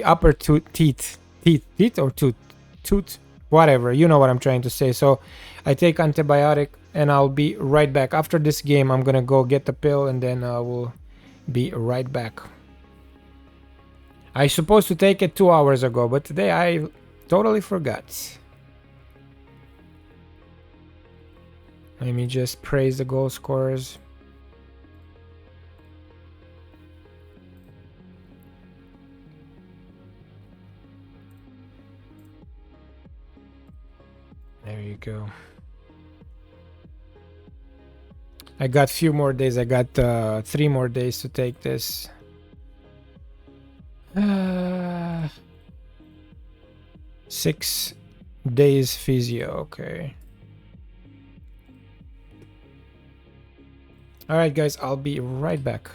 upper teeth or tooth, whatever. You know what I'm trying to say. So I take antibiotic, and I'll be right back after this game. I'm gonna go get the pill, and then we'll be right back. I supposed to take it 2 hours ago, but today I totally forgot. Let me just praise the goal scorers. There you go. I got few more days. I got 3 more days to take this. 6 days physio. Okay. All right, guys. I'll be right back.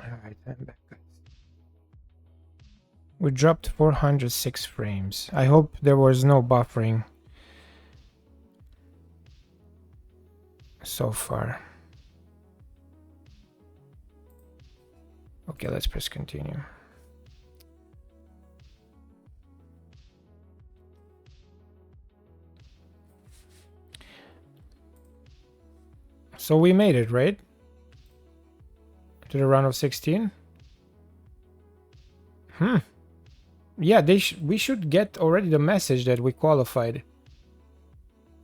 Alright, I'm back, guys. We dropped 406 frames. I hope there was no buffering so far. Okay, let's press continue. So we made it, right? To the round of 16? Yeah, we should get already the message that we qualified.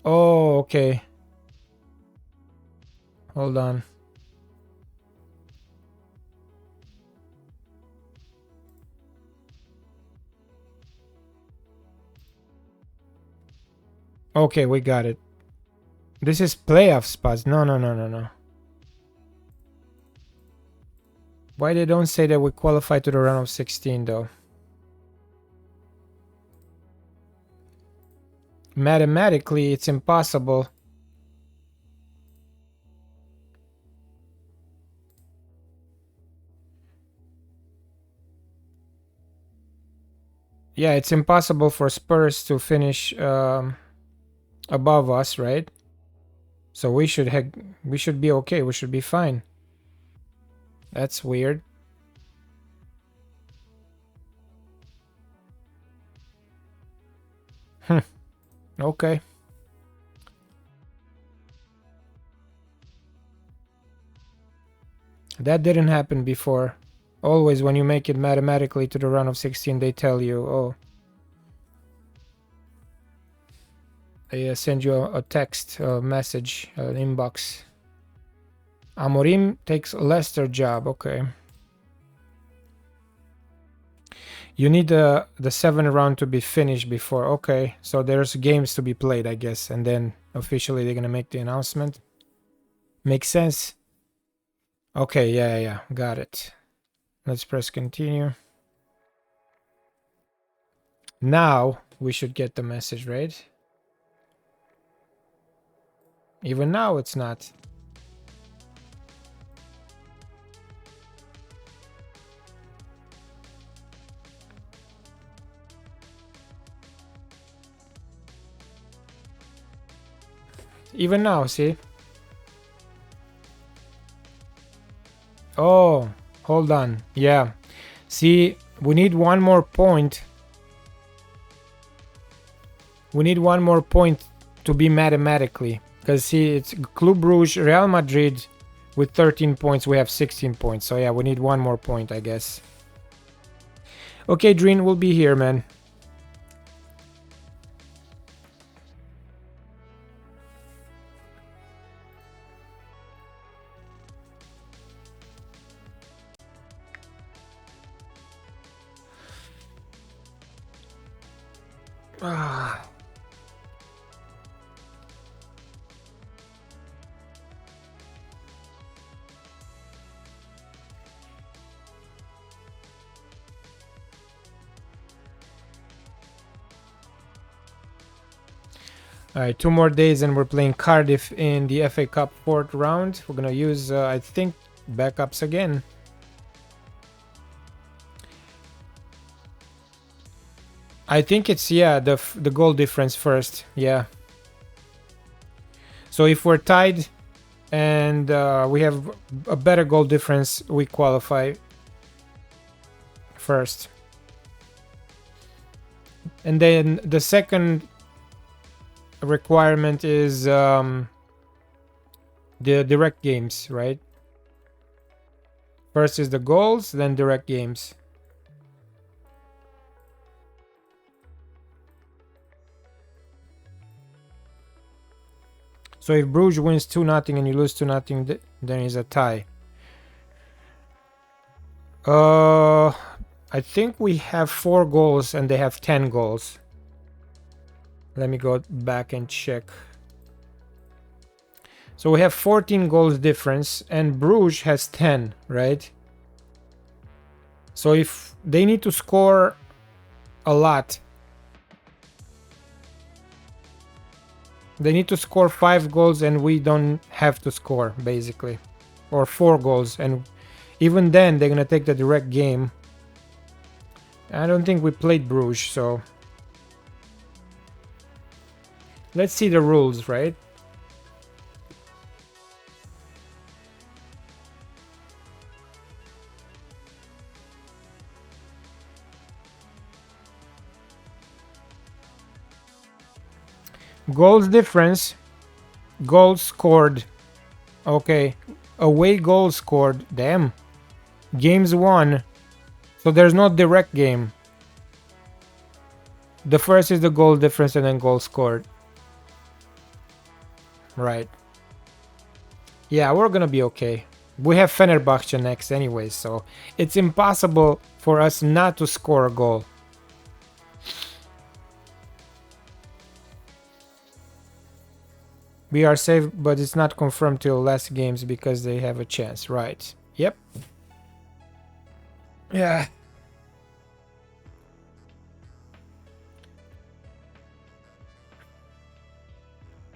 Oh, okay. Hold on. Okay, we got it. This is playoff spots. No. Why they don't say that we qualified to the round of 16 though? Mathematically, it's impossible. Yeah, it's impossible for Spurs to finish above us, right? So we should be okay. We should be fine. That's weird. Okay. That didn't happen before. Always when you make it mathematically to the round of 16, they tell you, oh. They send you a text, a message, an inbox. Amorim takes Leicester job, okay. You need the 7th round to be finished before, okay. So there's games to be played, I guess, and then officially they're gonna make the announcement. Makes sense. Okay, yeah, got it. Let's press continue. Now we should get the message, right? Even now it's not. Even now, see? Oh, hold on. Yeah. See, we need one more point. We need one more point to be mathematically. Because, see, it's Club Brugge, Real Madrid with 13 points. We have 16 points. So, yeah, we need one more point, I guess. Okay, Dreen will be here, man. Ah. Alright, 2 more days and we're playing Cardiff in the FA Cup 4th round. We're gonna use, I think, backups again. I think it's, yeah, the goal difference first, yeah. So if we're tied and we have a better goal difference, we qualify first. And then the second requirement is the direct games, right? First is the goals, then direct games. So if Bruges wins 2-0 and you lose 2-0, then it's a tie. I think we have 4 goals and they have 10 goals. Let me go back and check. So we have 14 goals difference and Bruges has 10, right? So if they need to score a lot, they need to score 5 goals and we don't have to score, basically. Or 4 goals, and even then they're gonna take the direct game. I don't think we played Bruges, so let's see the rules, right? Goals difference, goals scored. Okay, away goals scored. Damn. Games won. So there's no direct game. The first is the goal difference and then goal scored. Right. Yeah, we're gonna be okay. We have Fenerbahce next anyway, so it's impossible for us not to score a goal. We are safe, but it's not confirmed till last games because they have a chance. Right. Yep. Yeah.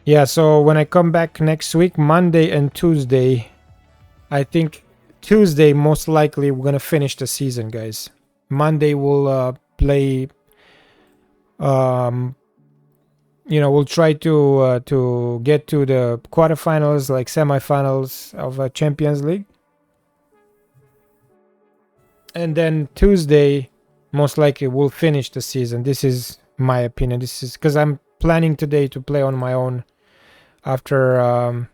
Yeah, so when I come back next week, Monday and Tuesday, I think Tuesday most likely we're gonna finish the season, guys. Monday we'll play we'll try to get to the quarterfinals, like semifinals of Champions League. And then Tuesday, most likely, we'll finish the season. This is my opinion. This is because I'm planning today to play on my own. After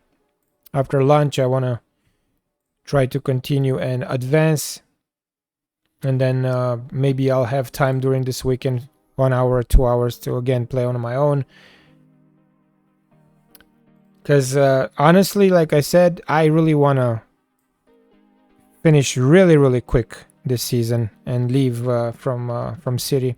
lunch, I want to try to continue and advance. And then maybe I'll have time during this weekend, 1 hour or 2 hours, to again play on my own. Because honestly, like I said, I really want to finish really, really quick this season and leave from City.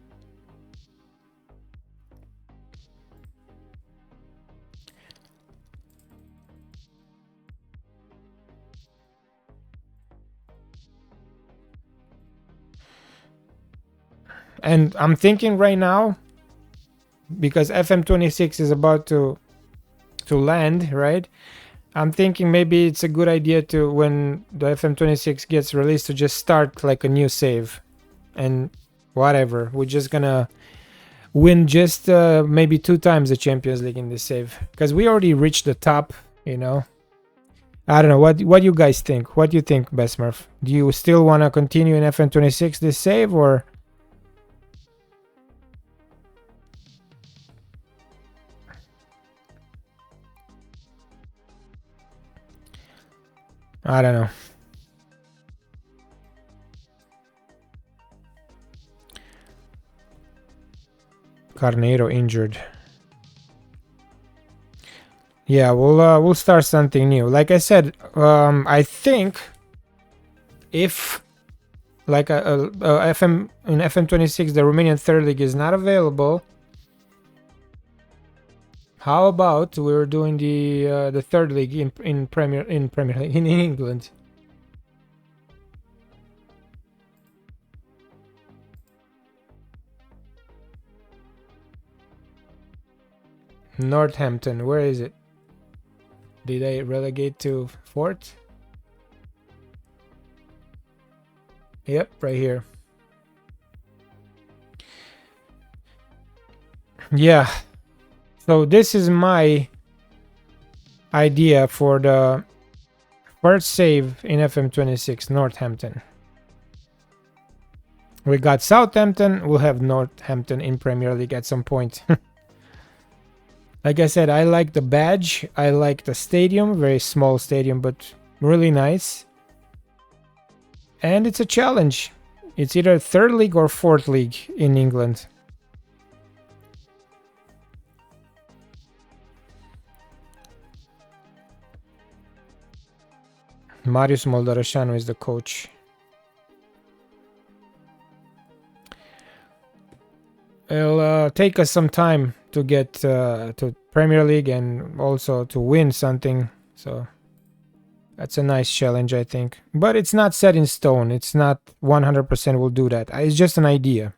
And I'm thinking right now, because FM26 is about to land, right? I'm thinking maybe it's a good idea to, when the FM26 gets released, to just start like a new save. And whatever, we're just gonna win just maybe 2 times the Champions League in this save. Because we already reached the top, I don't know, what do you guys think? What do you think, Besmurf? Do you still want to continue in FM26 this save, or... I don't know. Carneiro injured. Yeah, we'll start something new. Like I said, I think if like a FM in FM26 the Romanian third league is not available, how about we're doing the third league in Premier League in England? Northampton, where is it? Did they relegate to fourth? Yep, right here. Yeah. So this is my idea for the first save in FM26, Northampton. We got Southampton, we'll have Northampton in Premier League at some point. Like I said, I like the badge, I like the stadium, very small stadium, but really nice. And it's a challenge. It's either third league or fourth league in England. Marius Moldoreșanu is the coach. It'll take us some time to get to Premier League and also to win something. So that's a nice challenge, I think. But it's not set in stone. It's not 100% will do that. It's just an idea.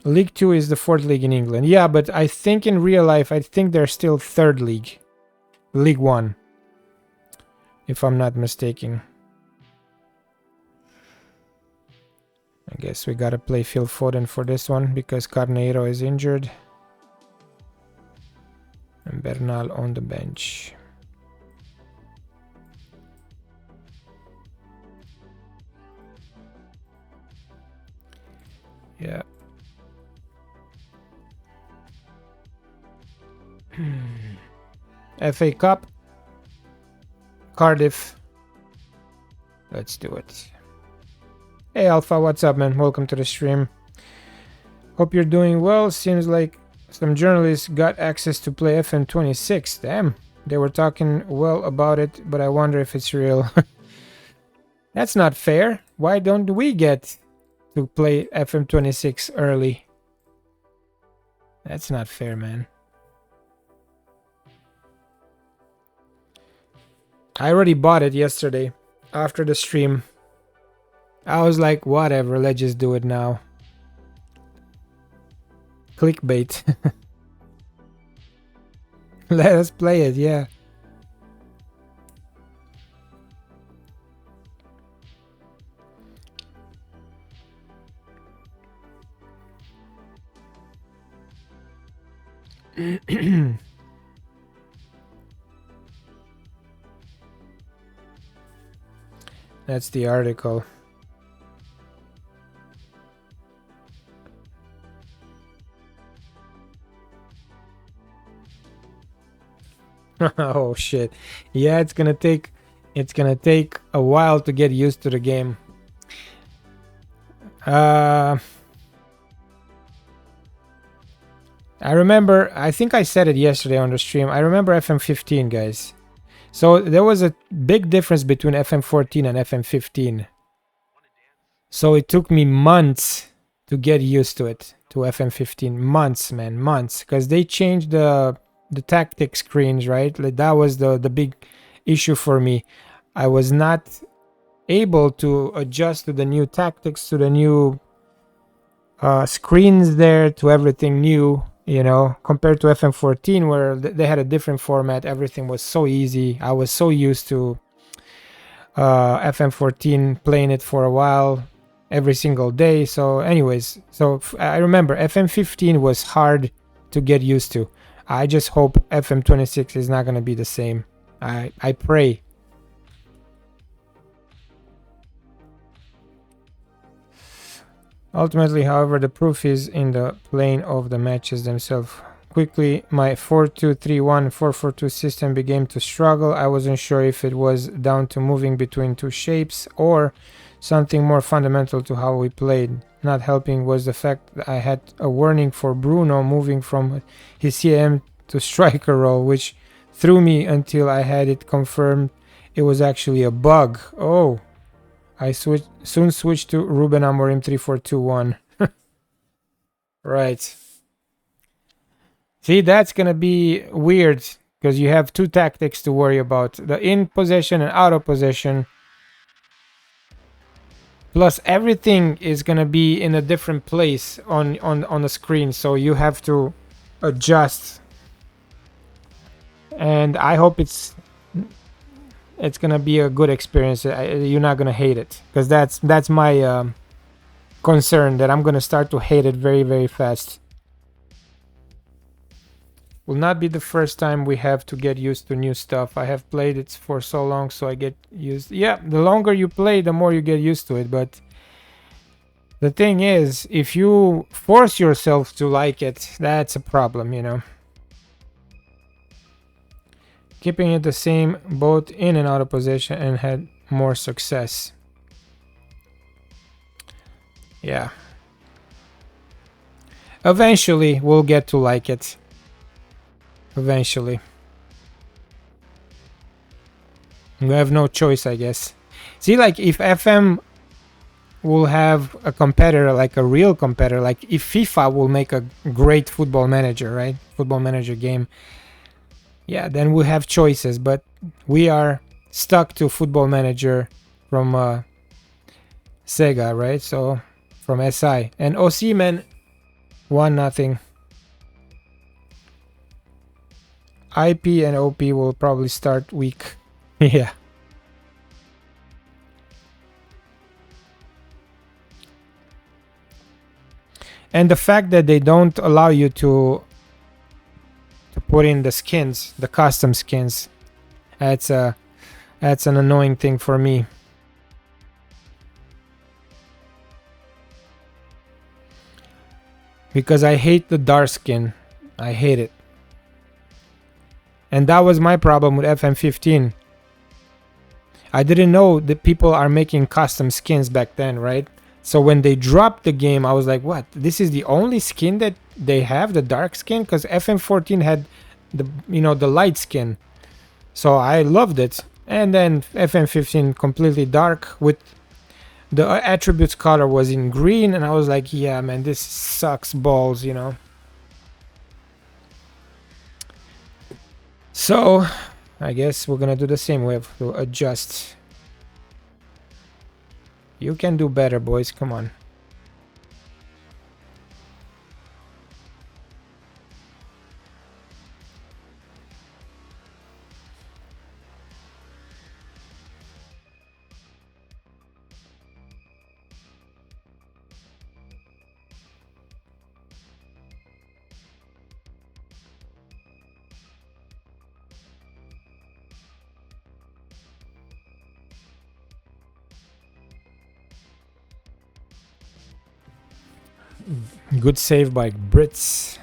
League 2 is the fourth league in England. Yeah, but I think in real life, I think they're still third league. League 1. If I'm not mistaken. I guess we gotta play Phil Foden for this one because Carneiro is injured. And Bernal on the bench. Yeah. FA Cup. Cardiff. Let's do it. Hey Alpha, what's up, man? Welcome to the stream. Hope you're doing well. Seems like some journalists got access to play FM26. Damn, they were talking well about it, but I wonder if it's real. That's not fair. Why don't we get to play FM26 early? That's not fair, man. I already bought it yesterday after the stream. I was like, whatever, let's just do it now. Clickbait. Let us play it, yeah. That's the article. Oh shit. Yeah, it's gonna take a while to get used to the game. Uh I remember, I think I said it yesterday on the stream. I remember FM15, guys. So there was a big difference between FM14 and FM15. So it took me months to get used to it, to FM15. Months, man, months, because they changed the tactic screens, right? Like that was the big issue for me. I was not able to adjust to the new tactics, to the new screens there, to everything new, compared to FM14, where they had a different format. Everything was so easy. I was so used to FM14, playing it for a while every single day. So anyways, I remember FM15 was hard to get used to. I just hope FM26 is not going to be the same. I pray. Ultimately, however, the proof is in the playing of the matches themselves. Quickly, my 4-2-3-1, 4-4-2 system began to struggle. I wasn't sure if it was down to moving between two shapes or something more fundamental to how we played. Not helping was the fact that I had a warning for Bruno moving from his CM to striker role, which threw me until I had it confirmed it was actually a bug. Oh, I soon switched to Ruben Amorim 3-4-2-1. Right. See, that's gonna be weird because you have two tactics to worry about: the in possession and out of possession. Plus, everything is gonna be in a different place on the screen, so you have to adjust. And I hope it's gonna be a good experience. You're not gonna hate it, because that's my concern, that I'm gonna start to hate it very, very fast. Will not be the first time we have to get used to new stuff. I have played it for so long, so I get used. Yeah, the longer you play, the more you get used to it. But the thing is, if you force yourself to like it, that's a problem. Keeping it the same both in and out of position and had more success. Yeah. Eventually, we'll get to like it. Eventually. We have no choice, I guess. See, like, if FM will have a competitor, like a real competitor, like if FIFA will make a great football manager, right? Football manager game. Yeah, then we'll have choices, but we are stuck to football manager from Sega, right? So, from SI. And Osimhen, 1-0. IP and OP will probably start weak. Yeah. And the fact that they don't allow you to put in the skins, the custom skins, that's an annoying thing for me. Because I hate the dark skin. I hate it. And that was my problem with FM15. I didn't know that people are making custom skins back then, right? So when they dropped the game, I was like, what? This is the only skin that they have, the dark skin? Because FM14 had the light skin. So I loved it. And then FM15 completely dark with the attributes color was in green, and I was like, yeah, man, this sucks balls. So I guess we're gonna do the same. We have to adjust. You can do better, boys. Come on. Good save by Brits.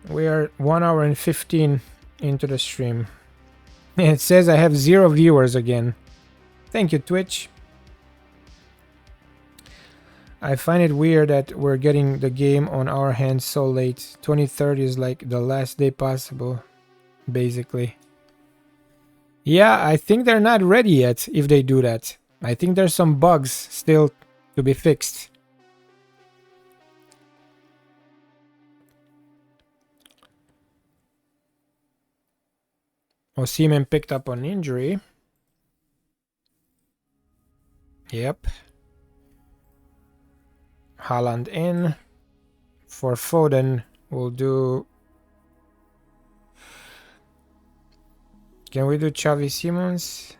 We are 1 hour and 15 into the stream. It says I have 0 viewers again. Thank you, Twitch. I find it weird that we're getting the game on our hands so late. 2030 is like the last day possible, basically. Yeah, I think they're not ready yet if they do that. I think there's some bugs still to be fixed. Osimhen picked up an injury. Yep. Haaland in. For Foden, we'll do... Can we do Xavi Simons?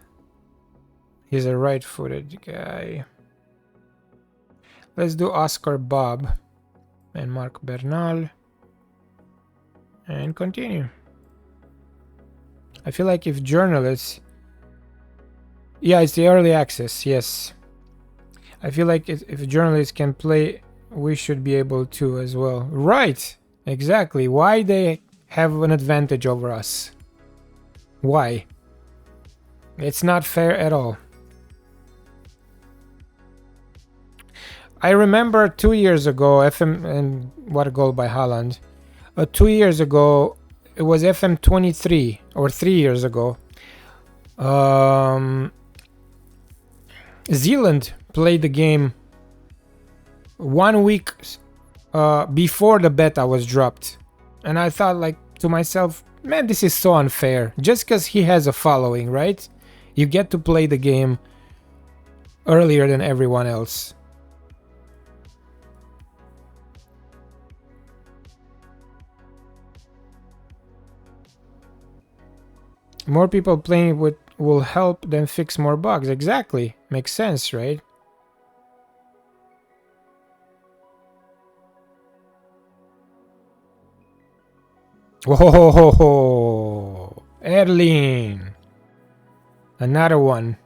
He's a right-footed guy. Let's do Oscar Bob and Marc Bernal. And continue. I feel like if journalists... Yeah, it's the early access, yes. I feel like if journalists can play, we should be able to as well. Right, exactly. Why they have an advantage over us? Why? It's not fair at all. I remember 2 years ago, FM, and what a goal by Haaland. 2 years ago, it was FM23, or 3 years ago. Zealand played the game 1 week before the beta was dropped. And I thought like to myself, man, this is so unfair. Just because he has a following, right? You get to play the game earlier than everyone else. More people playing with will help them fix more bugs. Exactly. Makes sense, right? Whoa, Erling. Another one.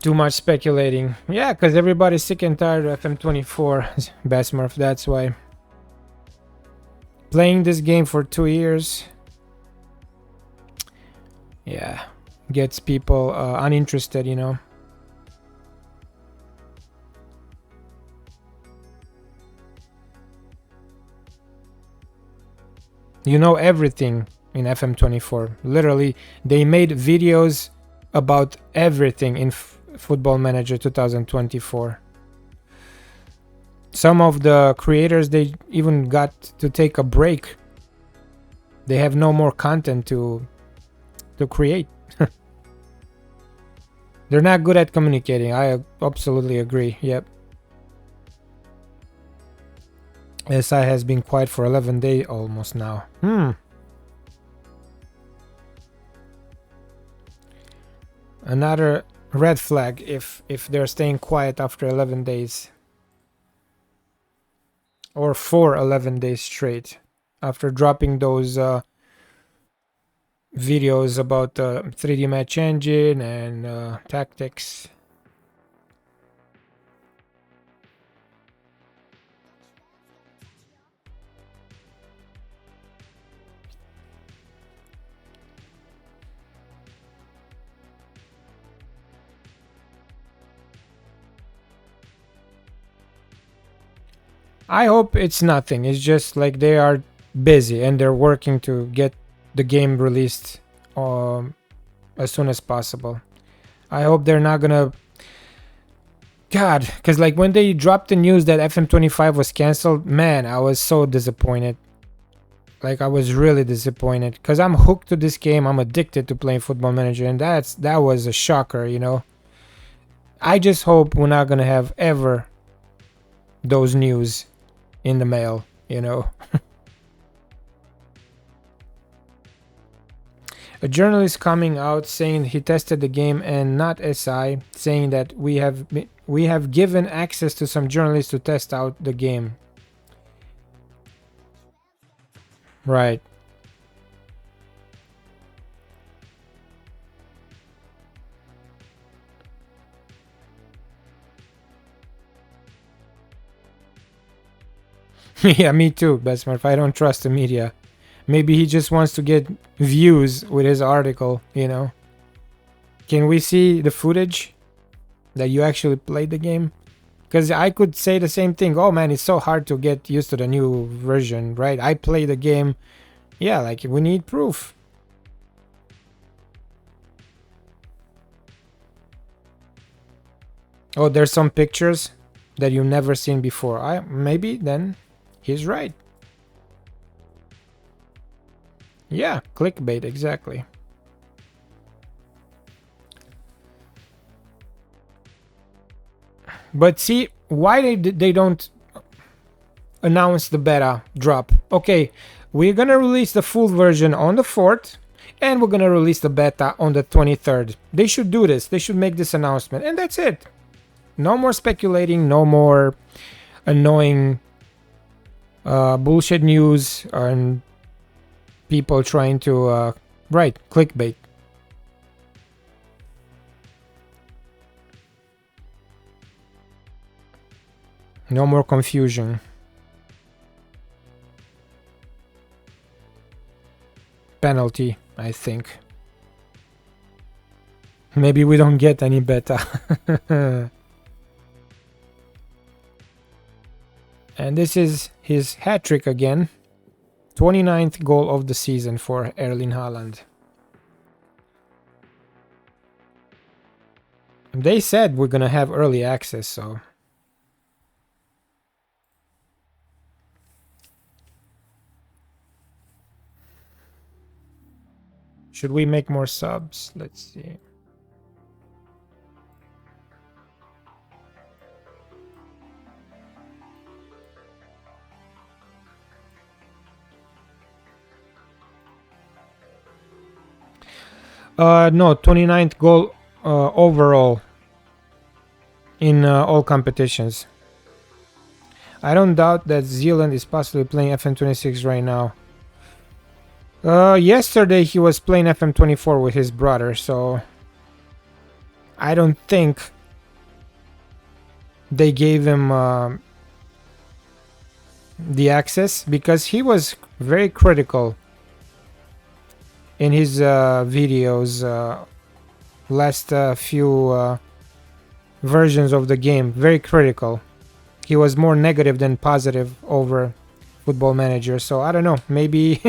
Too much speculating. Yeah, because everybody's sick and tired of FM24. Bassmurph, that's why. Playing this game for 2 years. Yeah, gets people uninterested, you know. You know everything in FM24. Literally, they made videos about everything in Football Manager 2024. Some of the creators, they even got to take a break. They have no more content to create. They're not good at communicating. I absolutely agree. Yep. SI has been quiet for 11 days almost now. Another red flag if they're staying quiet after 11 days. Or for 11 days straight. After dropping those videos about 3D match engine and tactics. I hope it's nothing. It's just like they are busy and they're working to get the game released as soon as possible. I hope they're not gonna... God, because like when they dropped the news that FM25 was cancelled, man, I was so disappointed. Like I was really disappointed because I'm hooked to this game. I'm addicted to playing Football Manager, and that was a shocker, you know. I just hope we're not gonna have ever those news in the mail, you know. A journalist coming out saying he tested the game and not SI, saying that we have given access to some journalists to test out the game. Right. Yeah, me too, Besmurf. I don't trust the media. Maybe he just wants to get views with his article, you know. Can we see the footage that you actually played the game? Because I could say the same thing. Oh man, it's so hard to get used to the new version, right? I play the game. Yeah, like we need proof. Oh, there's some pictures that you've never seen before. Maybe then he's right. Yeah, clickbait, exactly. But see, why they don't announce the beta drop? Okay, we're gonna release the full version on the 4th, and we're gonna release the beta on the 23rd. They should do this. They should make this announcement, and that's it. No more speculating. No more annoying bullshit news and people trying to right, clickbait. No more confusion. Penalty, I think. Maybe we don't get any beta. And this is his hat trick again. 29th goal of the season for Erling Haaland. They said we're gonna have early access, so... Should we make more subs? Let's see. No, 29th goal overall in all competitions. I don't doubt that Zealand is possibly playing FM26 right now. Yesterday he was playing FM24 with his brother, so I don't think they gave him the access because he was very critical in his videos last few versions of the game. Very critical. He was more negative than positive over Football Manager, so I don't know, maybe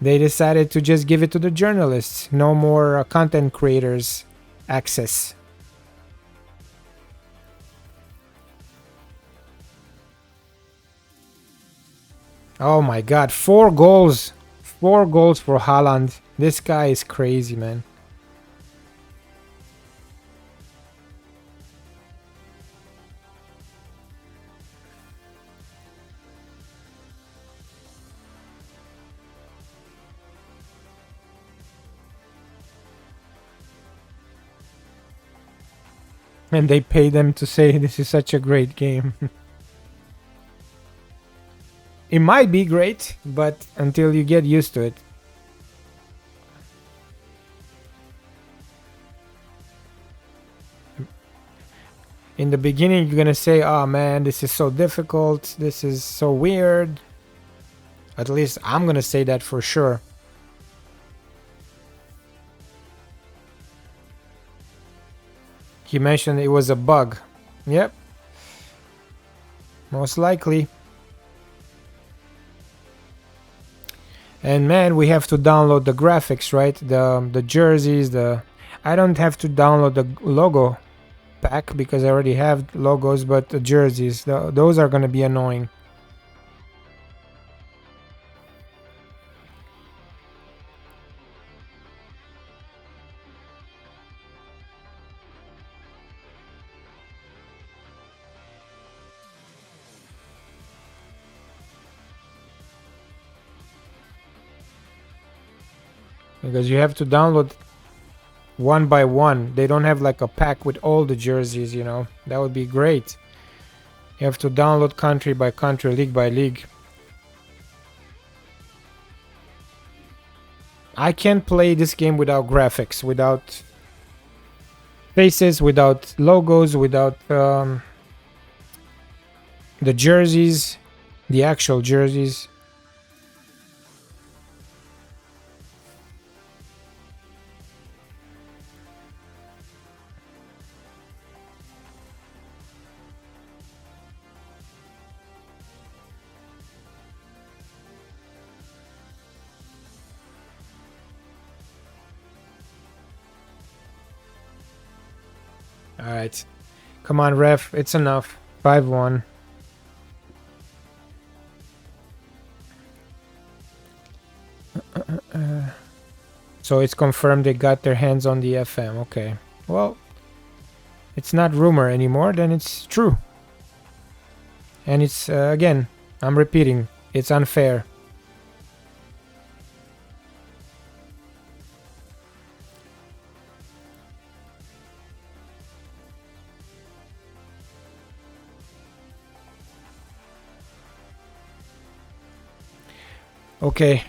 they decided to just give it to the journalists. No more content creators access. Oh my god, 4 goals. 4 goals for Haaland. This guy is crazy, man. And they pay them to say this is such a great game. It might be great, but until you get used to it. In the beginning, you're gonna say, oh man, this is so difficult, this is so weird. At least I'm gonna say that for sure. He mentioned it was a bug. Yep. Most likely. And man, we have to download the graphics, right? The jerseys, I don't have to download the logo pack because I already have logos, but the jerseys, those are gonna be annoying. because you have to download one by one. They don't have like a pack with all the jerseys, you know. That would be great. You have to download country by country, league by league. I can't play this game without graphics, without faces, without logos, without the jerseys, the actual jerseys. Alright. Come on, ref. It's enough. 5-1. So it's confirmed they got their hands on the FM. Okay. Well, it's not rumor anymore, then it's true. And it's, again, I'm repeating, it's unfair. Okay.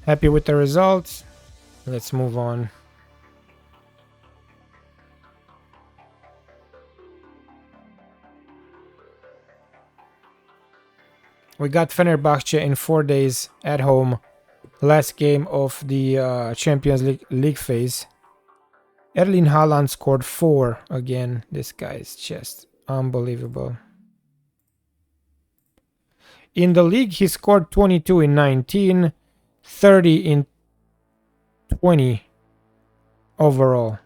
Happy with the results. Let's move on. We got Fenerbahce in 4 days at home. Last game of the Champions League phase. Erling Haaland scored 4 again. This guy is just unbelievable. In the league, he scored 22 in 19, 30 in 20 overall.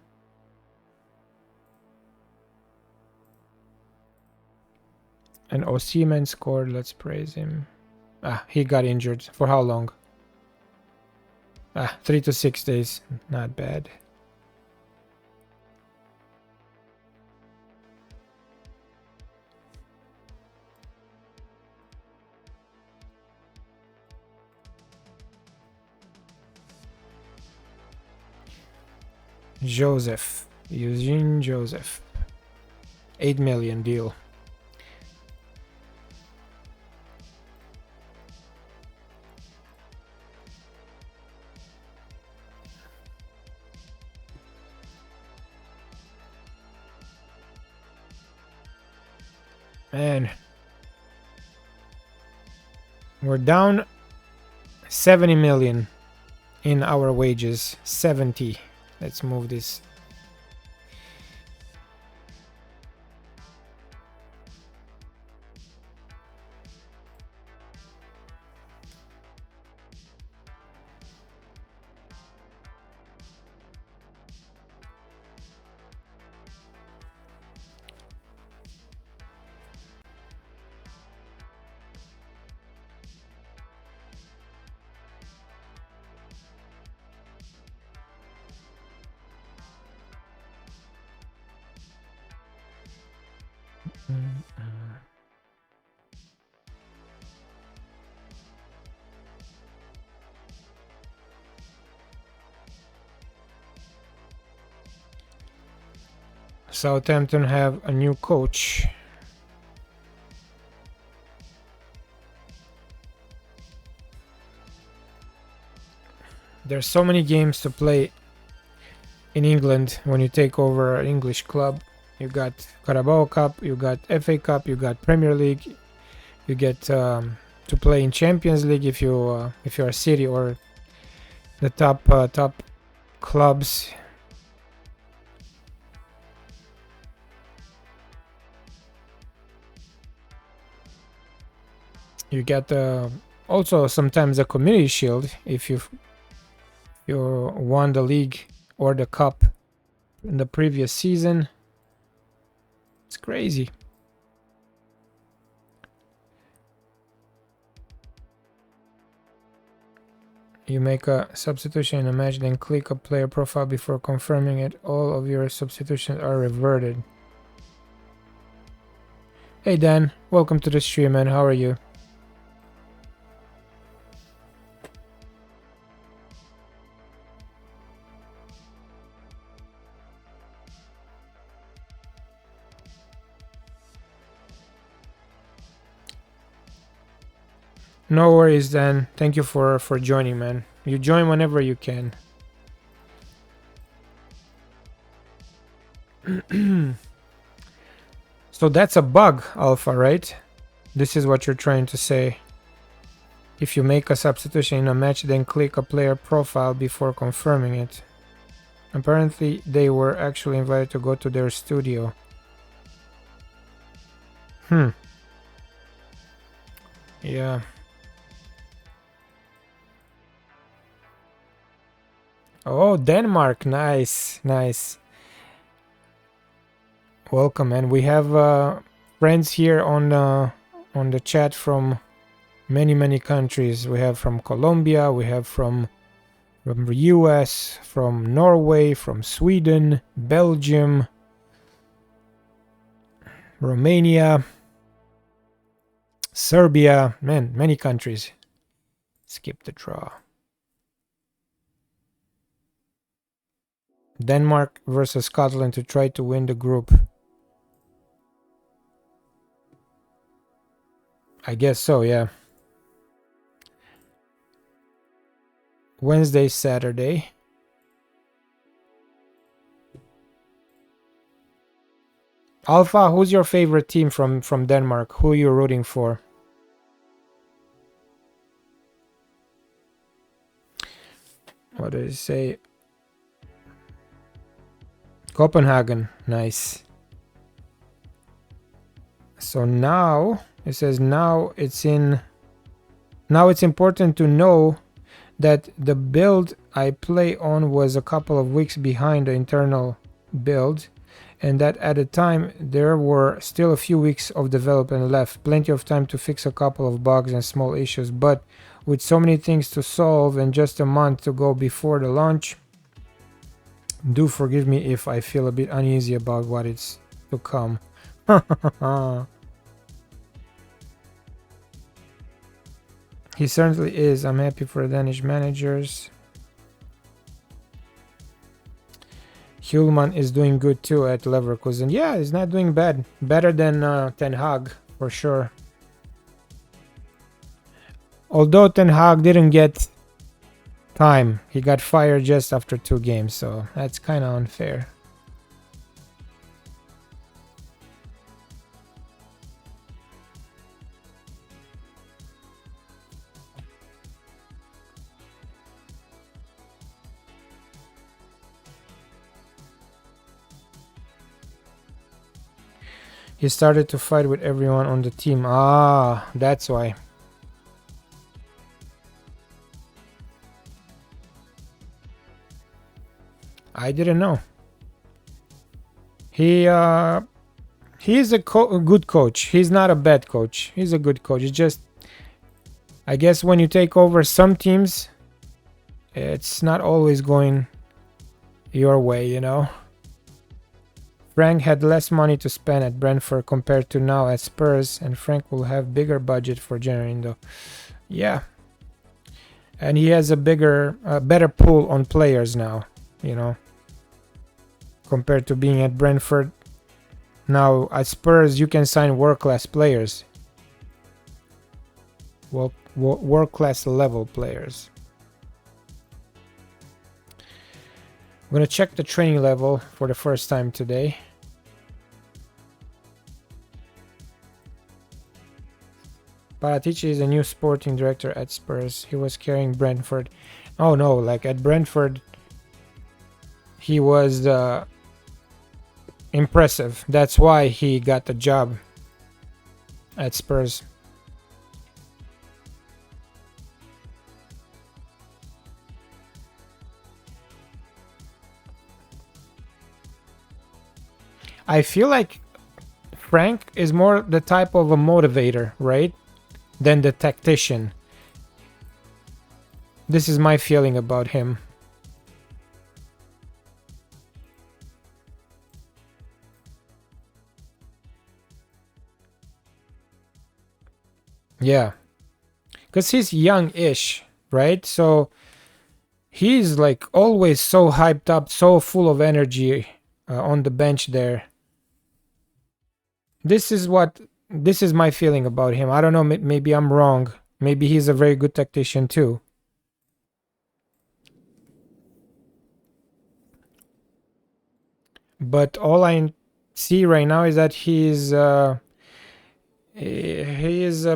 And Osimhen scored. Let's praise him. He got injured. For how long? 3 to 6 days. Not bad. Joseph. Eugene Joseph. 8 million deal. Man, we're down 70 million in our wages. 70. Let's move this. Southampton have a new coach. There's so many games to play in England when you take over an English club. You got Carabao Cup, you got FA Cup, you got Premier League. You get to play in Champions League if you're a City or the top clubs. You get also sometimes a Community Shield if you won the league or the cup in the previous season. It's crazy. You make a substitution in a match, then click a player profile before confirming it. All of your substitutions are reverted. Hey Dan, welcome to the stream, man. How are you? No worries, Dan. Thank you for joining, man. You join whenever you can. So that's a bug, Alpha, right? This is what you're trying to say. If you make a substitution in a match, then click a player profile before confirming it. Apparently, they were actually invited to go to their studio. Yeah. Oh, Denmark. Nice. Nice. Welcome, and we have friends here on the chat from many countries. We have from Colombia, we have from the US, from Norway, from Sweden, Belgium, Romania, Serbia, man, many countries. Skip the draw. Denmark versus Scotland to try to win the group. I guess so, yeah. Wednesday, Saturday. Alpha, who's your favorite team from Denmark? Who are you rooting for? What did it say? Copenhagen. Nice. So now it says now it's important to know that the build I play on was a couple of weeks behind the internal build, and that at the time there were still a few weeks of development left, plenty of time to fix a couple of bugs and small issues, but with so many things to solve and just a month to go before the launch, do forgive me if I feel a bit uneasy about what is to come. He certainly is. I'm happy for the Danish managers. Hjulman is doing good too at Leverkusen. Yeah, he's not doing bad. Better than Ten Hag, for sure. Although Ten Hag didn't get time. He got fired just after 2 games, so that's kind of unfair. He started to fight with everyone on the team. Ah, that's why. I didn't know. He is a good coach. He's not a bad coach. He's a good coach. It's just, I guess when you take over some teams, it's not always going your way, you know. Frank had less money to spend at Brentford compared to now at Spurs, and Frank will have bigger budget for generating though. Yeah. And he has a better pool on players now, you know. Compared to being at Brentford. Now at Spurs you can sign world-class players. Well, world-class level players. I'm gonna check the training level for the first time today. Paratici is a new sporting director at Spurs. He was carrying Brentford. Oh no, like at Brentford he was impressive. That's why he got the job at Spurs. I feel like Frank is more the type of a motivator, right? Than the tactician. This is my feeling about him. Yeah. Because he's young-ish, right? So he's like always so hyped up, so full of energy on the bench there. This is my feeling about him. I don't know, maybe I'm wrong. Maybe he's a very good tactician too. But all I see right now is that he is a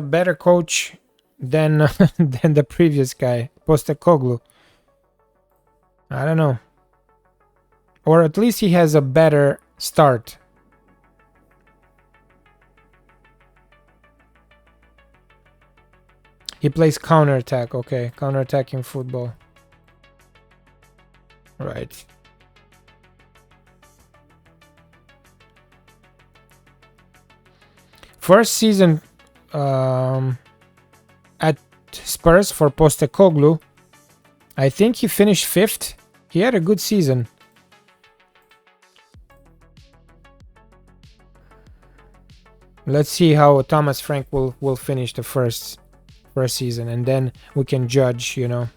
better coach than than the previous guy, Postecoglou. I don't know. Or at least he has a better start. He plays counterattack. Okay, counterattacking football. Right. First season at Spurs for Postecoglou, I think he finished 5th. He had a good season. Let's see how Thomas Frank will finish the first season, and then we can judge, you know.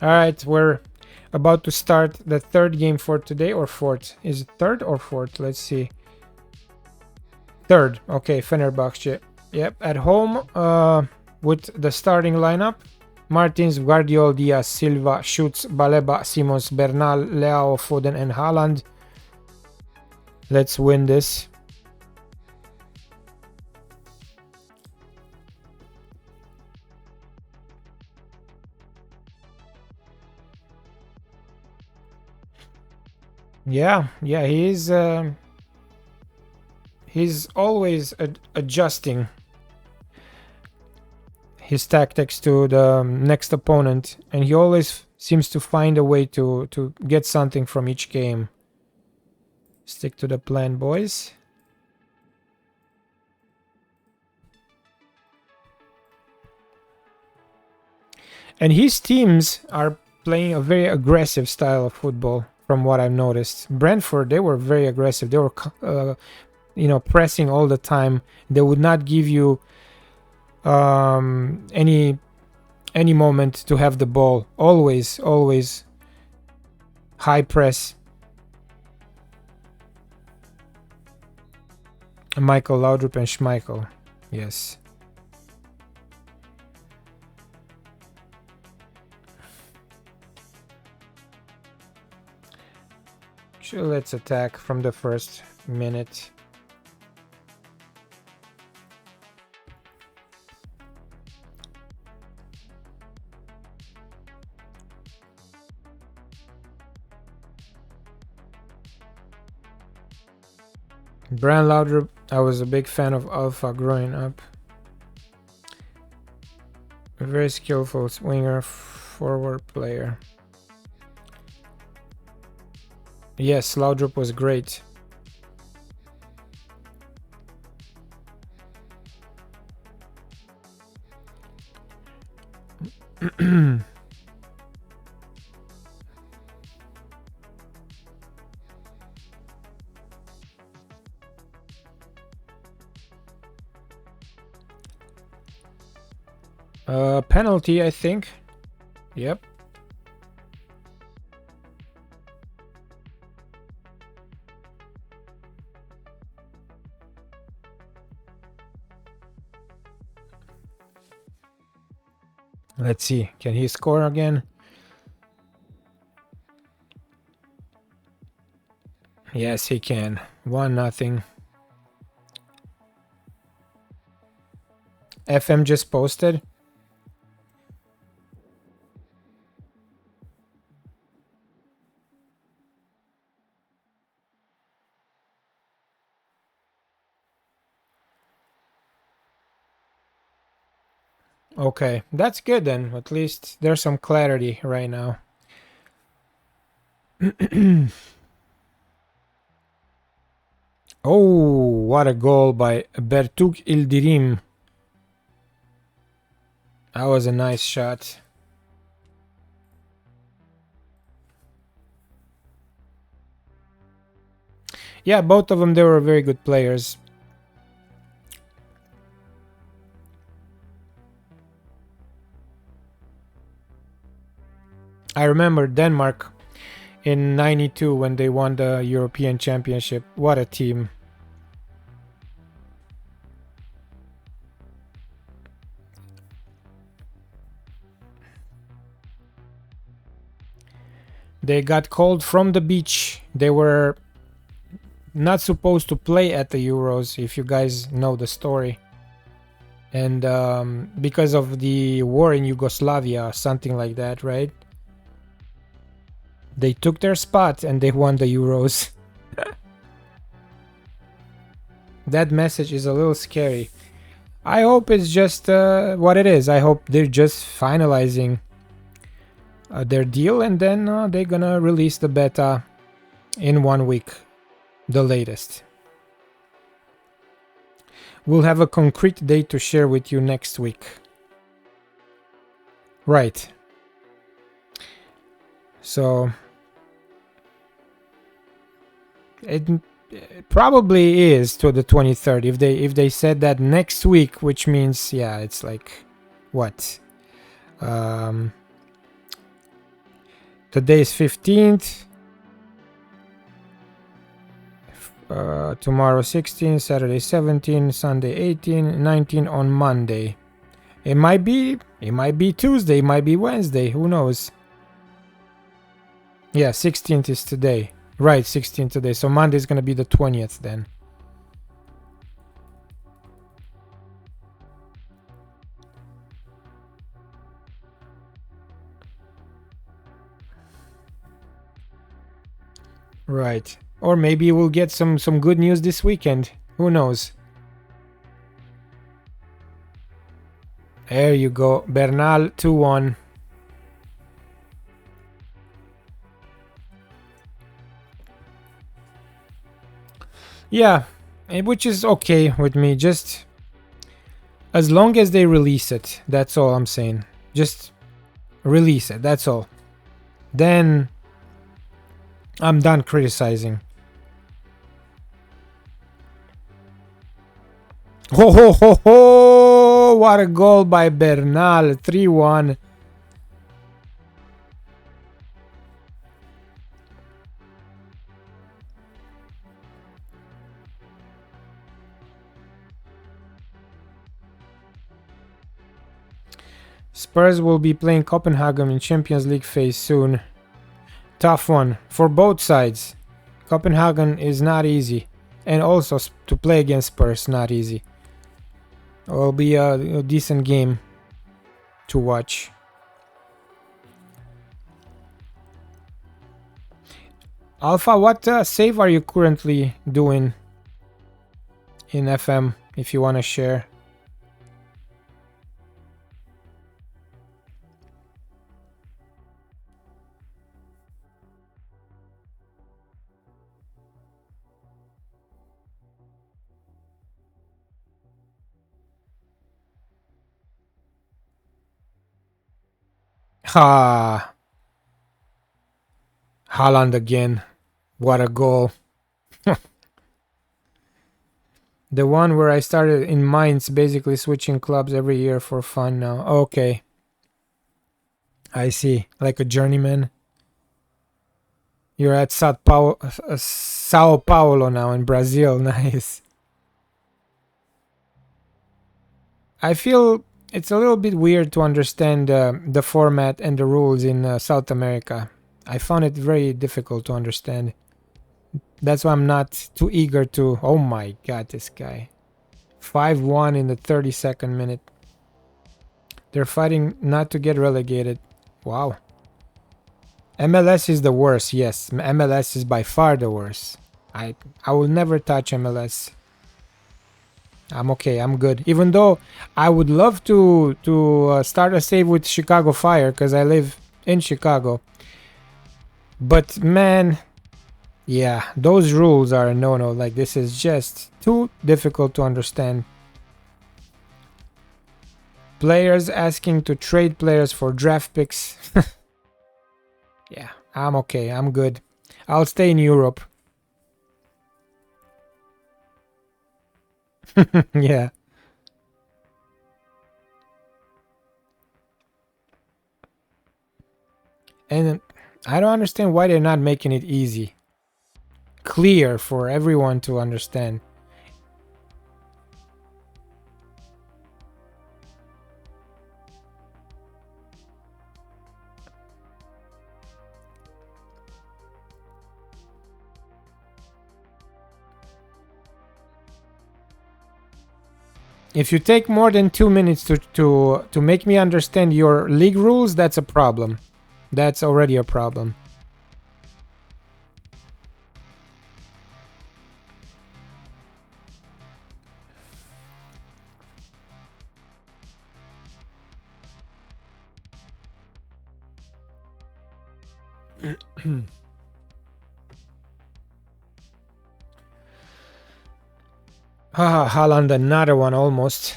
All right, we're about to start the third game for today, or fourth. Is it third or fourth? Let's see. Third. Okay, Fenerbahce. Yep, at home with the starting lineup. Martins, Guardiol, Diaz, Silva, Schutz, Baleba, Simons, Bernal, Leao, Foden, and Haaland. Let's win this. Yeah, he's always adjusting his tactics to the next opponent, and he always seems to find a way to get something from each game. Stick to the plan, boys. And his teams are playing a very aggressive style of football, from what I've noticed. Brentford, they were very aggressive. They were, pressing all the time. They would not give you any moment to have the ball. Always high press. Michael Laudrup and Schmeichel. Yes. Sure, let's attack from the first minute. Brian Laudrup, I was a big fan of Alpha growing up. A very skillful winger, forward player. Yes, Laudrup was great. Penalty, I think. Yep. Let's see. Can he score again? Yes, he can. 1-0. FM just posted. Okay, that's good then. At least there's some clarity right now. Oh, what a goal by Bertuk Ildirim. That was a nice shot. Yeah, both of them, they were very good players. I remember Denmark in '92 when they won the European Championship. What a team. They got called from the beach. They were not supposed to play at the Euros, if you guys know the story. And because of the war in Yugoslavia, something like that, right? They took their spot and they won the Euros. That message is a little scary. I hope it's just what it is. I hope they're just finalizing their deal, and then they're gonna release the beta in 1 week, the latest. We'll have a concrete date to share with you next week. Right. So it probably is to the 23rd. If they said that next week, which means yeah, it's like what? Today is 15th. Tomorrow 16, Saturday 17, Sunday 18, 19 on Monday. It might be Tuesday, it might be Wednesday, who knows? Yeah, 16th is today. Right, 16th today. So Monday is gonna be the 20th then. Right. Or maybe we'll get some good news this weekend. Who knows? There you go. Bernal 2-1. Yeah, which is okay with me. Just as long as they release it. That's all I'm saying. Just release it. That's all. Then I'm done criticizing. Ho ho ho ho! What a goal by Bernal. 3-1. Spurs will be playing Copenhagen in Champions League phase soon. Tough one for both sides. Copenhagen is not easy. And also to play against Spurs, not easy. It will be a decent game to watch. Alpha, what save are you currently doing in FM, if you want to share? Ha! Haaland again. What a goal. The one where I started in Mainz, basically switching clubs every year for fun now. Okay. I see. Like a journeyman. You're at Sao Paulo now in Brazil. Nice. I feel it's a little bit weird to understand the format and the rules in South America. I found it very difficult to understand. That's why I'm not too eager to... Oh my god, this guy. 5-1 in the 32nd minute. They're fighting not to get relegated. Wow. MLS is the worst, yes. MLS is by far the worst. I will never touch MLS. I'm okay, I'm good. Even though I would love to start a save with Chicago Fire because I live in Chicago. But man, yeah, those rules are a no-no. Like, this is just too difficult to understand. Players asking to trade players for draft picks. Yeah, I'm okay, I'm good. I'll stay in Europe. Yeah. And I don't understand why they're not making it easy. Clear for everyone to understand. If you take more than 2 minutes to make me understand your league rules, that's a problem. That's already a problem. Haaland, another one almost.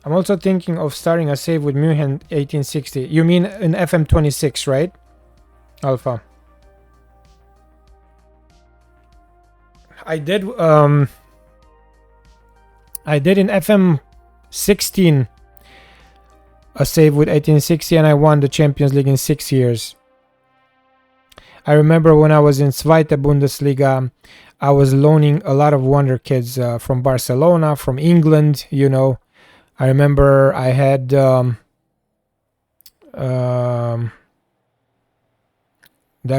I'm also thinking of starting a save with München 1860. You mean in FM26, right? Alpha. I did in FM16 a save with 1860 and I won the Champions League in 6 years. I remember when I was in Zweite Bundesliga, I was loaning a lot of wonder kids from Barcelona, from England, you know. I remember I had that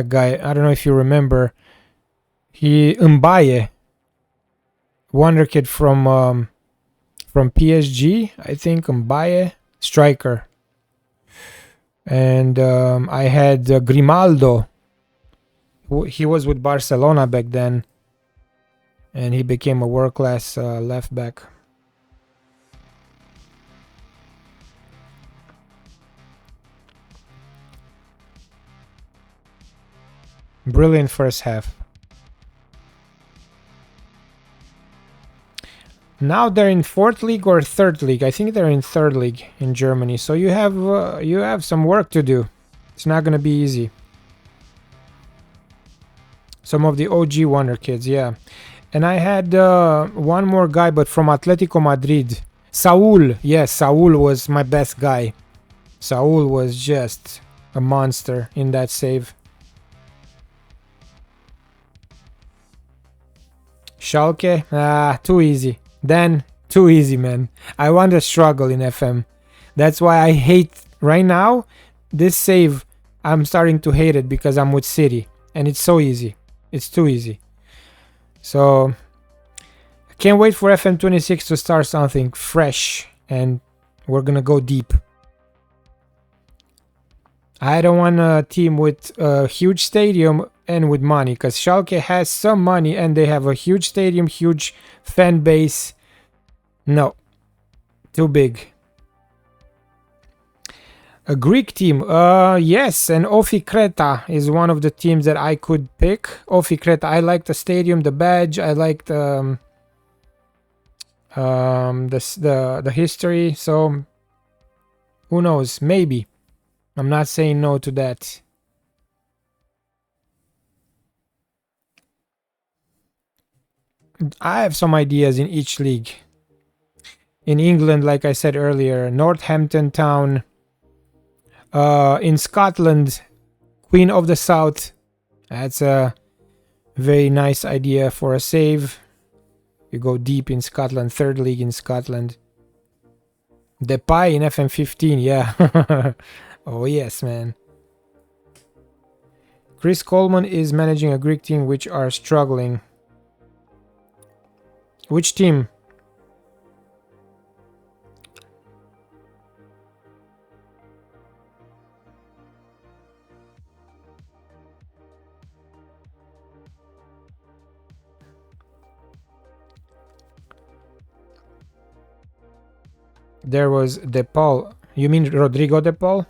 guy, I don't know if you remember, Mbaye, wonder kid from PSG, I think, Mbaye, striker. And I had Grimaldo. He was with Barcelona back then, and he became a world-class left back. Brilliant first half. Now they're in 4th league or 3rd league. I think they're in 3rd league in Germany. So you have some work to do. It's not gonna be easy. Some of the OG wonder kids, yeah. And I had one more guy, but from Atletico Madrid. Saul. Yes, Saul was my best guy. Saul was just a monster in that save. Schalke? Too easy. Dan, too easy, man. I want to struggle in FM. That's why I hate, right now, this save, I'm starting to hate it because I'm with City. And it's so easy. It's too easy. So, I can't wait for FM26 to start something fresh. And we're gonna go deep. I don't want a team with a huge stadium and with money, because Schalke has some money and they have a huge stadium, huge fan base. No, too big. A Greek team, yes, and Ofi Kreta is one of the teams that I could pick. Ofi Kreta, I like the stadium, the badge, I like the history. So who knows? Maybe. I'm not saying no to that. I have some ideas in each league. In England, like I said earlier, Northampton Town. In Scotland, Queen of the South. That's a very nice idea for a save. You go deep in Scotland, 3rd league in Scotland. Depay in FM15, yeah. Oh yes, man. Chris Coleman is managing a Greek team which are struggling. Which team? There was De Paul. You mean Rodrigo De Paul?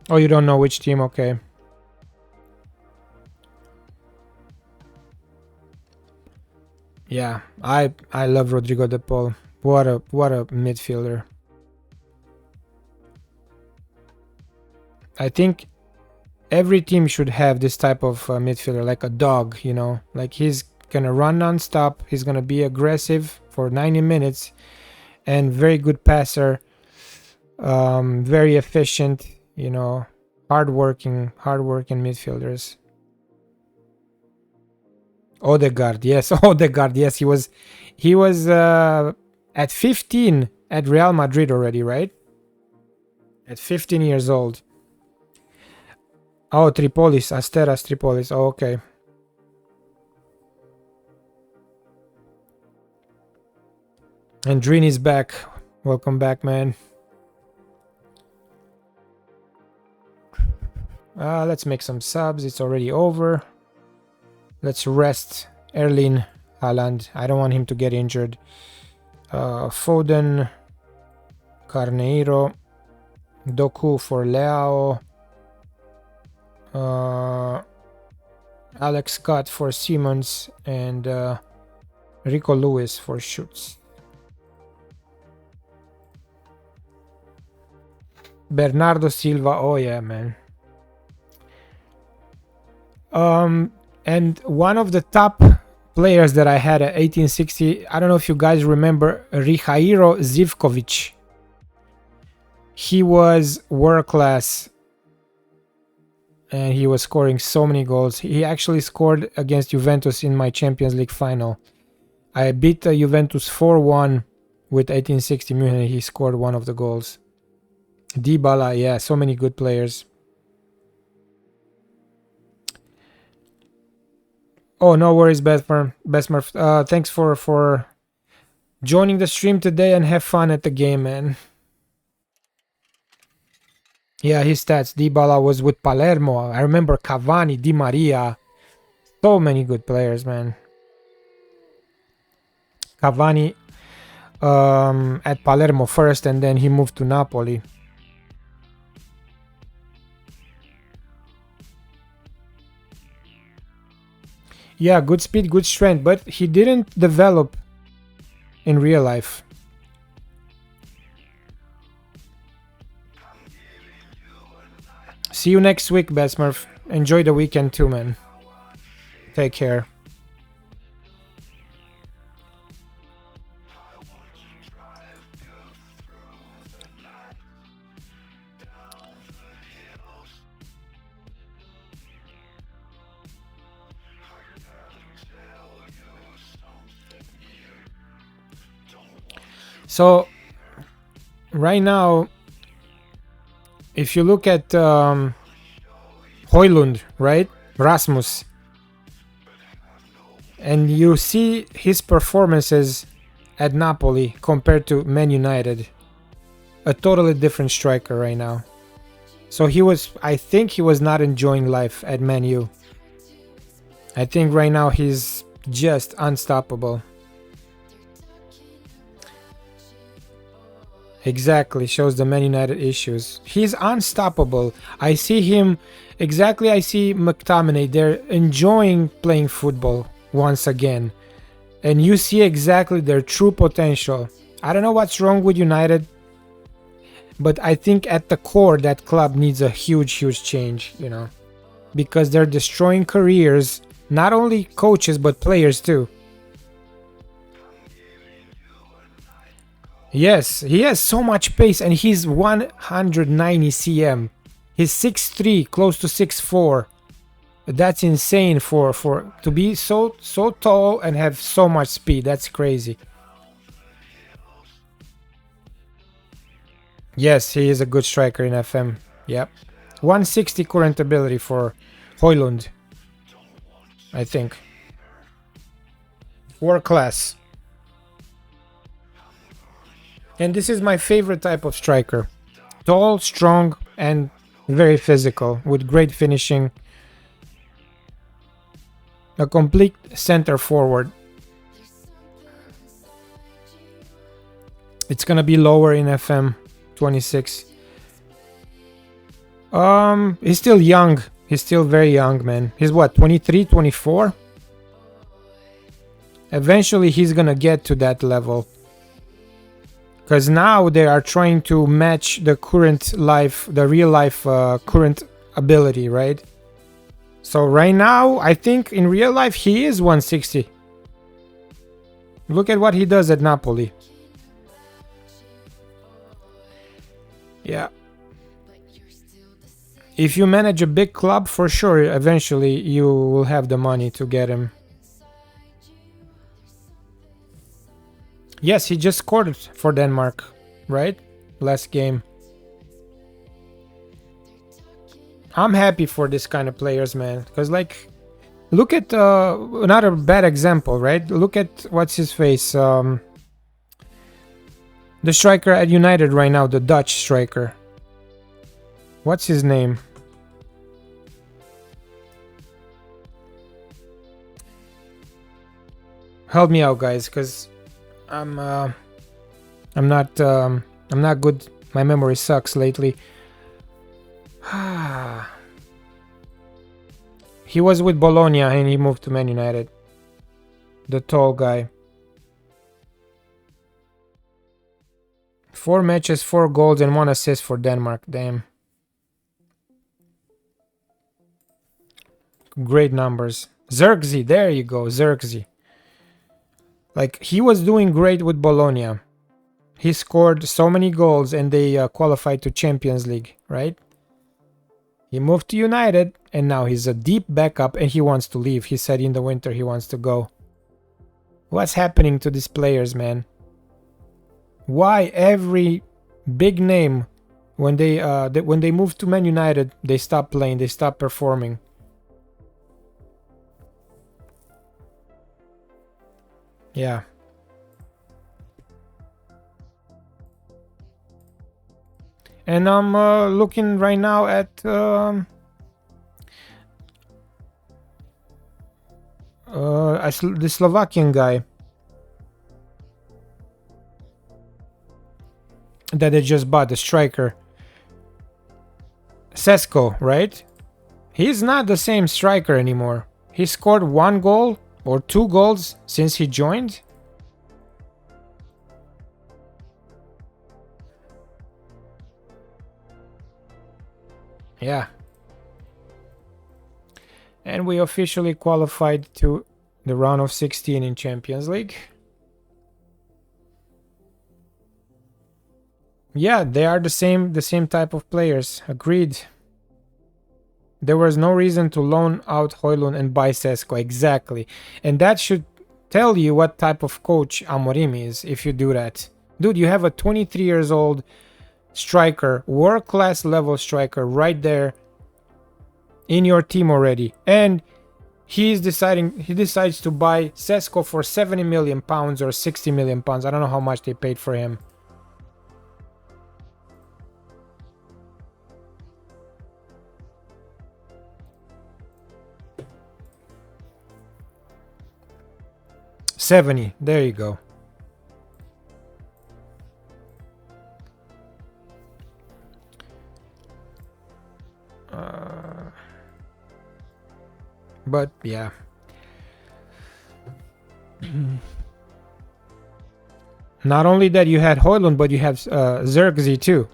Oh, you don't know which team? Okay. Yeah, I love Rodrigo De Paul. What a midfielder. I think every team should have this type of midfielder, like a dog, you know, like he's gonna run non-stop, he's gonna be aggressive for 90 minutes, and very good passer, very efficient, you know, hardworking midfielders. Odegaard, yes, Odegaard, yes, he was at 15 at Real Madrid already, right? At 15 years old. Oh, Tripolis, Asteras Tripolis. Oh, okay. And Drin is back. Welcome back, man. Let's make some subs. It's already over. Let's rest Erling Haaland. I don't want him to get injured. Foden, Carneiro, Doku for Leao, Alex Scott for Simmons, and Rico Lewis for Schutz. Bernardo Silva, oh yeah, man. And one of the top players that I had at 1860, I don't know if you guys remember, Rihairo Zivkovic. He was world class and he was scoring so many goals. He actually scored against Juventus in my Champions League final. I beat Juventus 4-1 with 1860 Munich. He scored one of the goals. Dybala, yeah, so many good players. Oh, no worries, Besmer. Thanks for joining the stream today and have fun at the game, man. Yeah, his stats. Dybala was with Palermo. I remember Cavani, Di Maria. So many good players, man. Cavani at Palermo first, and then he moved to Napoli. Yeah, good speed, good strength, but he didn't develop in real life. See you next week, Besmurf. Enjoy the weekend too, man. Take care. So, right now, if you look at Højlund, right? Rasmus. And you see his performances at Napoli compared to Man United. A totally different striker right now. So I think he was not enjoying life at Man U. I think right now he's just unstoppable. Exactly, shows the Man United issues. He's unstoppable. I see him, I see McTominay. They're enjoying playing football once again. And you see exactly their true potential. I don't know what's wrong with United, but I think at the core that club needs a huge change, you know. Because they're destroying careers, not only coaches, but players too. Yes, he has so much pace and he's 190 cm. He's 6'3", close to 6'4". That's insane for to be so tall and have so much speed. That's crazy. Yes, he is a good striker in FM. Yep. 160 current ability for Højlund, I think. World class. And this is my favorite type of striker. Tall, strong, and very physical, with great finishing. A complete center forward. It's gonna be lower in FM 26. He's still young. He's still very young, man. He's what, 23, 24? Eventually he's gonna get to that level. Because now they are trying to match the current life, the real life current ability, right? So right now, I think in real life he is 160. Look at what he does at Napoli. Yeah. If you manage a big club, for sure, eventually you will have the money to get him. Yes, he just scored for Denmark, right? Last game. I'm happy for this kind of players, man. Because, like, look at another bad example, right? Look at what's his face. The striker at United right now, the Dutch striker. What's his name? Help me out, guys, because I'm not good. My memory sucks lately. He was with Bologna and he moved to Man United. The tall guy. 4 matches, 4 goals, and 1 assist for Denmark. Damn. Great numbers. Zirkzee, there you go, Zirkzee. Like, he was doing great with Bologna. He scored so many goals and they qualified to Champions League, right? He moved to United and now he's a deep backup and he wants to leave. He said in the winter he wants to go. What's happening to these players, man? Why every big name, when they move to Man United, they stop playing, they stop performing? Yeah. And I'm looking right now at the Slovakian guy that they just bought, the striker. Sesko, right? He's not the same striker anymore. He scored 1 goal or 2 goals since he joined. Yeah. And we officially qualified to the round of 16 in Champions League. Yeah, they are the same type of players. Agreed. There was no reason to loan out Højlund and buy Sesko. Exactly. And that should tell you what type of coach Amorim is if you do that. Dude, you have a 23 years old striker, world-class level striker right there in your team already. And he decides to buy Sesko for 70 million pounds or 60 million pounds. I don't know how much they paid for him. $70. There you go. But yeah. Not only that, you had Højlund, but you have Zirkzee too.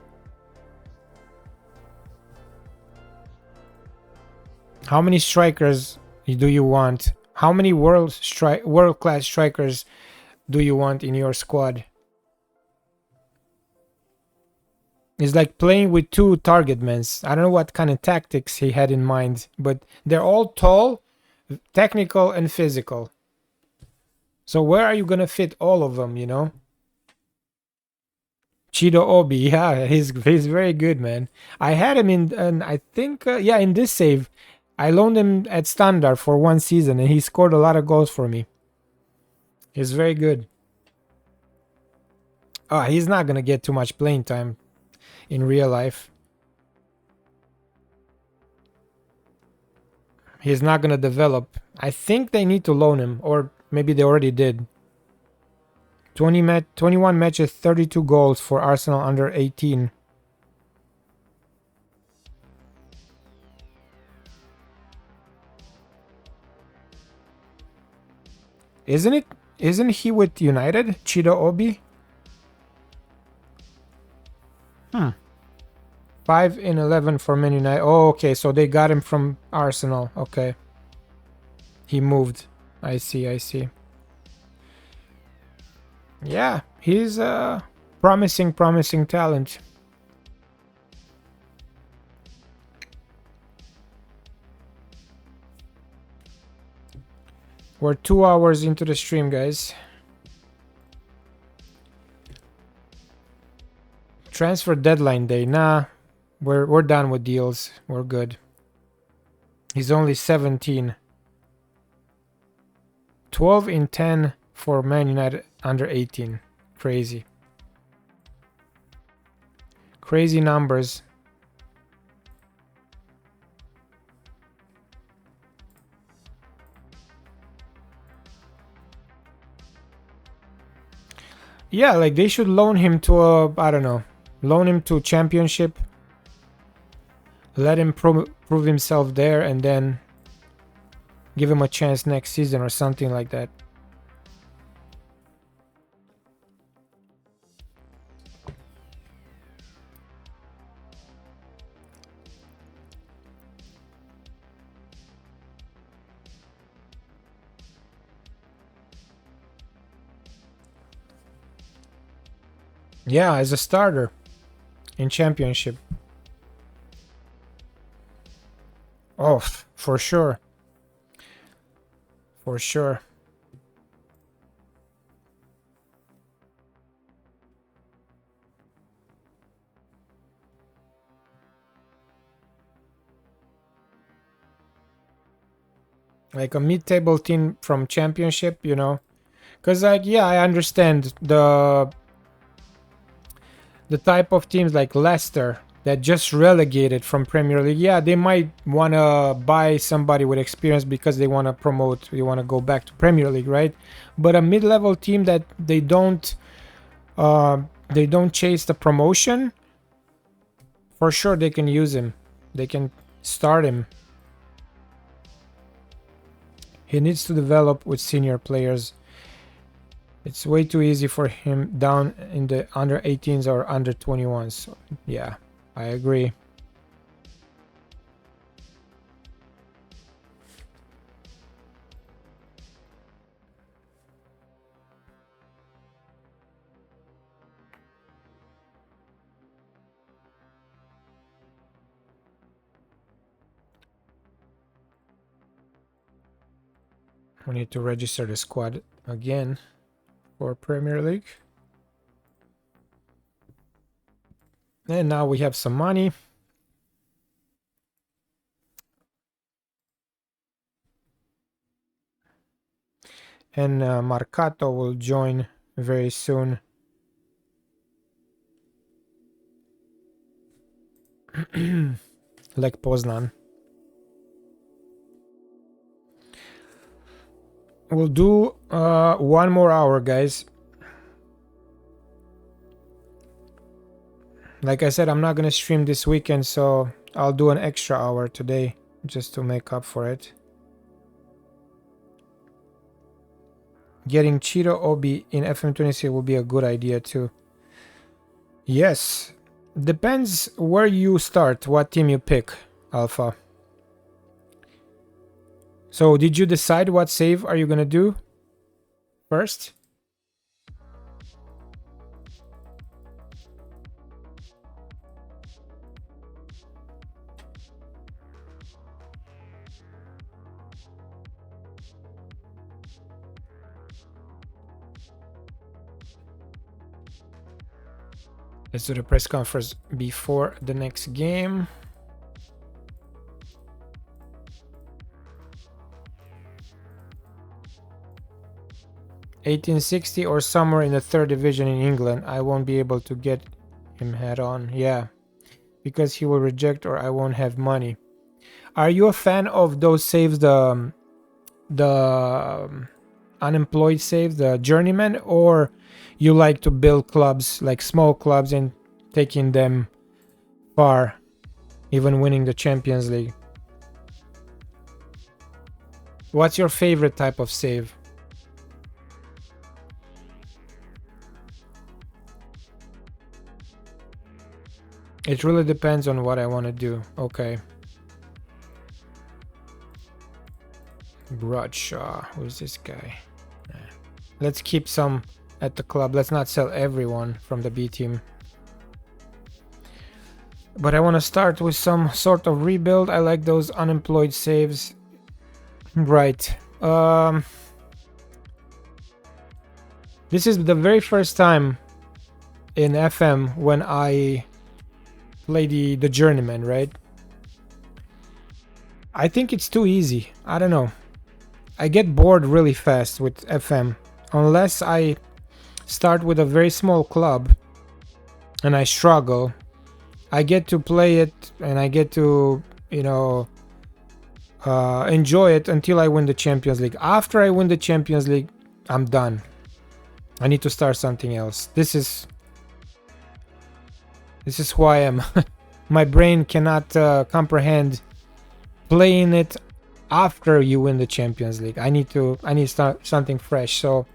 How many strikers do you want? How many world-class strikers do you want in your squad? It's like playing with 2 target men. I don't know what kind of tactics he had in mind, but they're all tall, technical, and physical. So where are you gonna fit all of them, you know? Chido Obi, yeah, he's very good, man. I had him in I think, yeah, in this save. I loaned him at Standard for 1 season, and he scored a lot of goals for me. He's very good. Oh, he's not gonna get too much playing time in real life. He's not gonna develop. I think they need to loan him, or maybe they already did. 21 matches, 32 goals for Arsenal under 18. Isn't he with United, Chido Obi? 5 in 11 for Man United. Oh, okay, so they got him from Arsenal. Okay. He moved. I see. Yeah, he's a promising talent. We're 2 hours into the stream, guys. Transfer deadline day. Nah, we're done with deals. We're good. He's only 17. 12 in 10 for Man United under 18. Crazy. Crazy numbers. Yeah, like they should loan him to a, I don't know, loan him to Championship. Let him prove himself there and then give him a chance next season or something like that. Yeah, as a starter in Championship. Oh, for sure. For sure. Like a mid-table team from Championship, you know. Because, like, yeah, I understand the type of teams like Leicester that just relegated from Premier League. Yeah, they might want to buy somebody with experience because they want to promote, they want to go back to Premier League, right? But a mid-level team that they don't chase the promotion, for sure they can use him. They can start him. He needs to develop with senior players. It's way too easy for him down in the under 18s or under 21s. So, yeah, I agree. We need to register the squad again for Premier League. And now we have some money. And Marcato will join very soon. Like Poznan. We'll do 1 more hour, guys. Like I said, I'm not gonna stream this weekend, so I'll do an extra hour today just to make up for it. Getting Cheeto Obi in FM26 will be a good idea too. Yes. Depends where you start, what team you pick, Alpha. So did you decide what save are you gonna do first? Let's do the press conference before the next game. $1860 or somewhere in the 3rd division in England. I won't be able to get him head on. Yeah, because he will reject or I won't have money. Are you a fan of those saves, the unemployed save, the journeyman, or you like to build clubs, like small clubs, and taking them far, even winning the Champions League? What's your favorite type of save? It really depends on what I want to do. Okay. Bradshaw, who's this guy? Let's keep some at the club. Let's not sell everyone from the B team. But I want to start with some sort of rebuild. I like those unemployed saves. Right. This is the very first time in FM when I play the journeyman, right? I think it's too easy. I don't know. I get bored really fast with FM. Unless I start with a very small club and I struggle, I get to play it and I get to, you know, enjoy it until I win the Champions League. After I win the Champions League, I'm done. I need to start something else. This is who I am. My brain cannot comprehend playing it after you win the Champions League. I need to start something fresh. So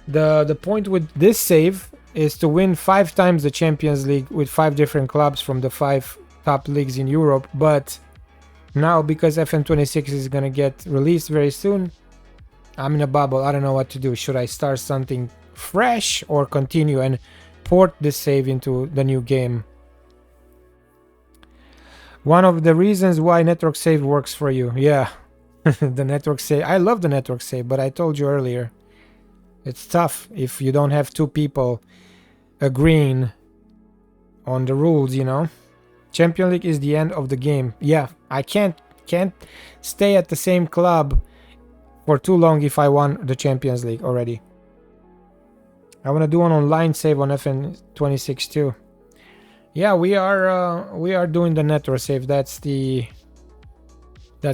the point with this save is to win 5 times the Champions League with 5 different clubs from the 5 top leagues in Europe. But now, because FM26 is gonna get released very soon, I'm in a bubble. I don't know what to do. Should I start something fresh or continue and port this save into the new game? One of the reasons why network save works for you. Yeah, the network save. I love the network save, but I told you earlier, it's tough if you don't have 2 people agreeing on the rules, you know. Champions League is the end of the game. Yeah, I can't stay at the same club for too long if I won the Champions League already. I want to do an online save on FN26 too. Yeah, we are doing the network save. That's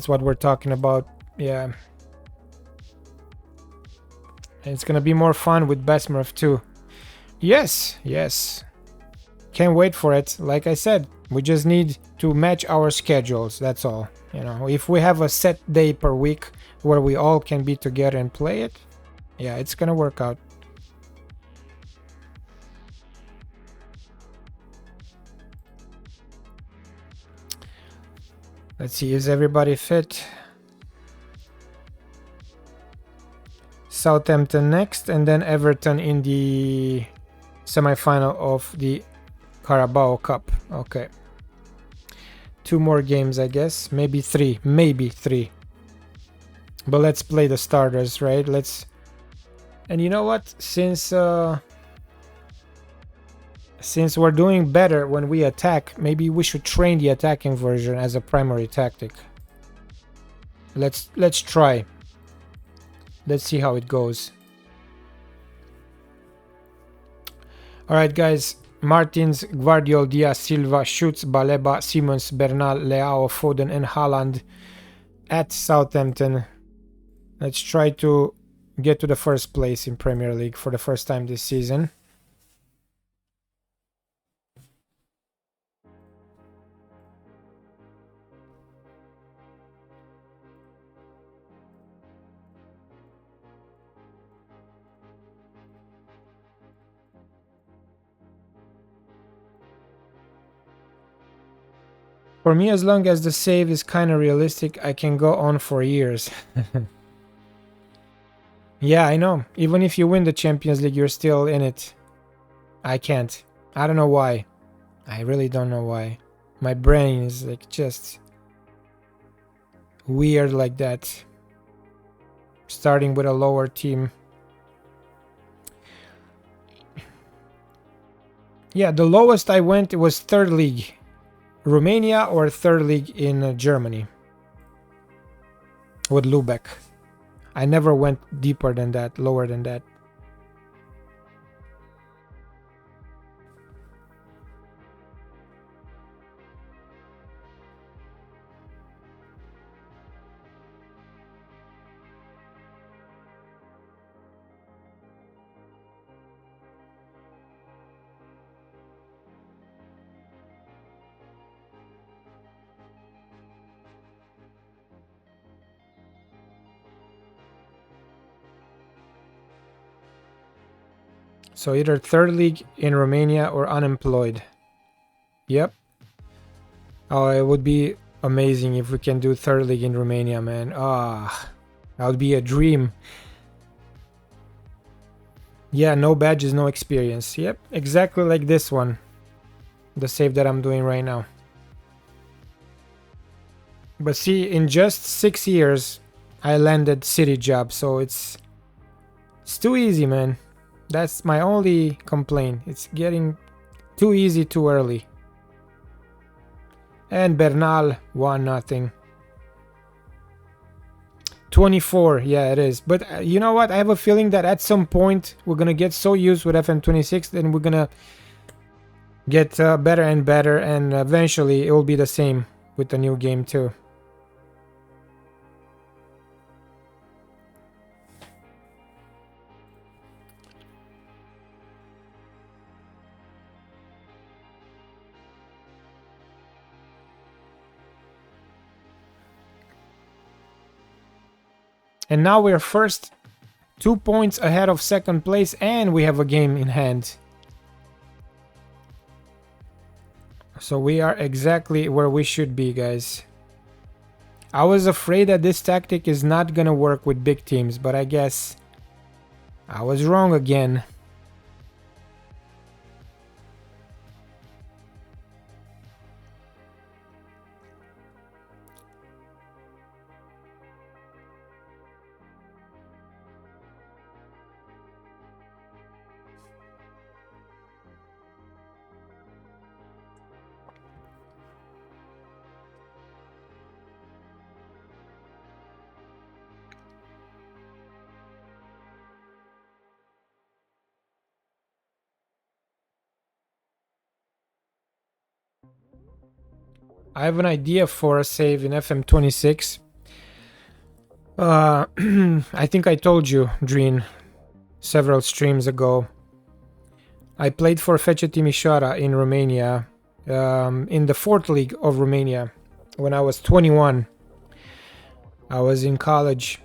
what we're talking about. Yeah. And it's gonna be more fun with Besmurf too. Yes. Can't wait for it. Like I said, we just need to match our schedules. That's all. You know, if we have a set day per week where we all can be together and play it, yeah, it's gonna work out. Let's see, is everybody fit? Southampton next, and then Everton in the semi-final of the Carabao Cup. Okay. 2 more games, I guess. Maybe 3. Maybe 3. But let's play the starters, right? And you know what? Since we're doing better when we attack, maybe we should train the attacking version as a primary tactic. Let's try. Let's see how it goes. Alright guys, Martins, Gvardiol, Diaz, Silva, Schutz, Baleba, Simons, Bernal, Leao, Foden and Haaland at Southampton. Let's try to get to the first place in Premier League for the first time this season. For me, as long as the save is kind of realistic, I can go on for years. Yeah, I know. Even if you win the Champions League, you're still in it. I can't. I don't know why. I really don't know why. My brain is like just weird like that. Starting with a lower team. Yeah, the lowest I went was 3rd league. Romania or 3rd league in Germany with Lübeck. I never went deeper than that, lower than that. So either 3rd league in Romania or unemployed. Yep. Oh, it would be amazing if we can do 3rd league in Romania, man. Ah, that would be a dream. Yeah, no badges, no experience. Yep, exactly like this one. The save that I'm doing right now. But see, in just 6 years, I landed city job, so it's too easy, man. That's my only complaint. It's getting too easy too early. And Bernal 1-0. 24, yeah, it is. But you know what? I have a feeling that at some point we're gonna get so used with FM26, then we're gonna get better and better, and eventually it will be the same with the new game too. And now we're first, 2 points ahead of second place, and we have a game in hand. So we are exactly where we should be, guys. I was afraid that this tactic is not gonna work with big teams, but I guess I was wrong again. I have an idea for a save in FM26. I think I told you, Dreen, several streams ago. I played for Fece Timișoara in Romania, in the 4th league of Romania, when I was 21. I was in college,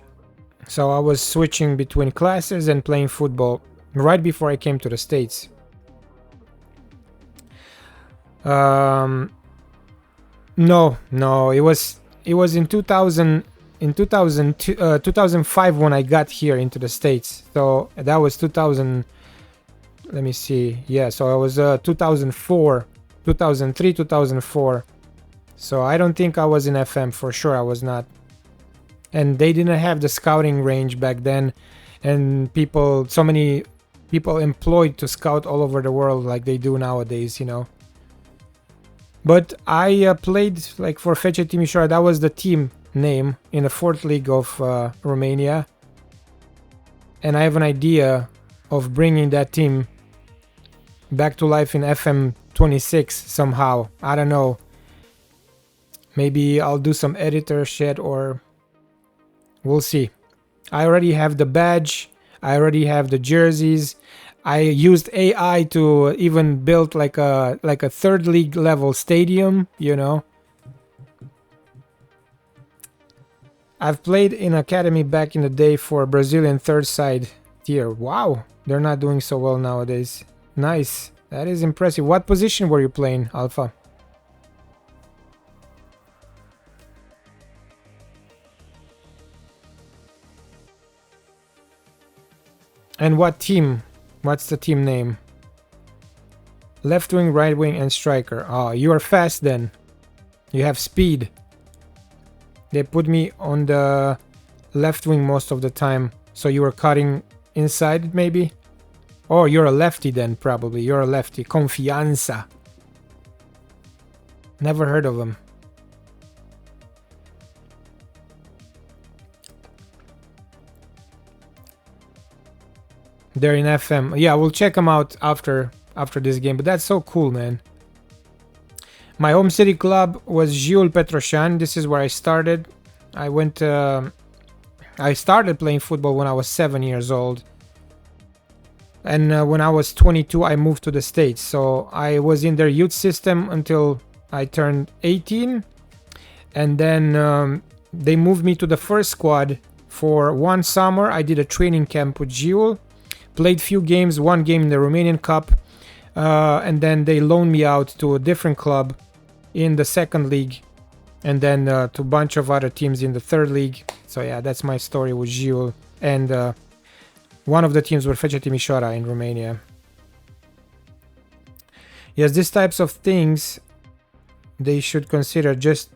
so I was switching between classes and playing football right before I came to the States. No, it was in 2005 when I got here into the States. So that was 2000. Let me see. Yeah, so I was 2004, 2003, 2004. So I don't think I was in FM, for sure I was not. And they didn't have the scouting range back then, and so many people employed to scout all over the world like they do nowadays, you know. But I played like for Fece Timișoara. That was the team name in the 4th league of Romania. And I have an idea of bringing that team back to life in FM26 somehow. I don't know. Maybe I'll do some editor shit, or we'll see. I already have the badge. I already have the jerseys. I used AI to even build like a 3rd league level stadium, you know. I've played in academy back in the day for Brazilian 3rd side tier. Wow, they're not doing so well nowadays. Nice, that is impressive. What position were you playing, Alpha? And what team? What's the team name? Left wing, right wing, and striker. Oh, you are fast then. You have speed. They put me on the left wing most of the time. So you were cutting inside, maybe? Oh, you're a lefty then, probably. You're a lefty. Confianza. Never heard of them. They're in FM. Yeah, we'll check them out after this game. But that's so cool, man. My home city club was Giul Petroșani. This is where I started. I started playing football when I was 7 years old. And when I was 22, I moved to the States. So I was in their youth system until I turned 18. And then they moved me to the first squad for one summer. I did a training camp with Giul. Played few games, one game in the Romanian Cup, and then they loaned me out to a different club in the 2nd league, and then to a bunch of other teams in the 3rd league. So yeah, that's my story with Giul, and one of the teams were Fece Timișoara in Romania. Yes, these types of things they should consider. Just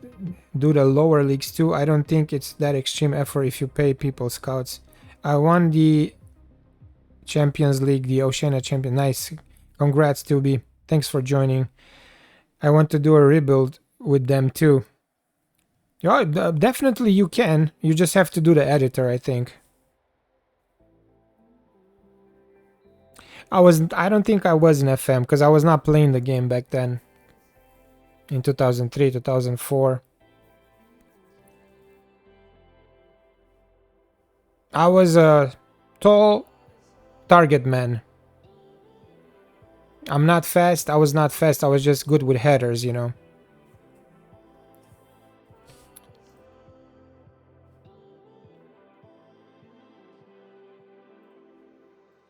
do the lower leagues too. I don't think it's that extreme effort if you pay people scouts. I won the Champions League, the Oceania Champion. Nice. Congrats, Tilby. Thanks for joining. I want to do a rebuild with them too. Yeah, definitely you can. You just have to do the editor, I think. I don't think I was in FM because I was not playing the game back then. In 2003, 2004. I was a tall target man. I'm not fast. I was not fast. I was just good with headers, you know.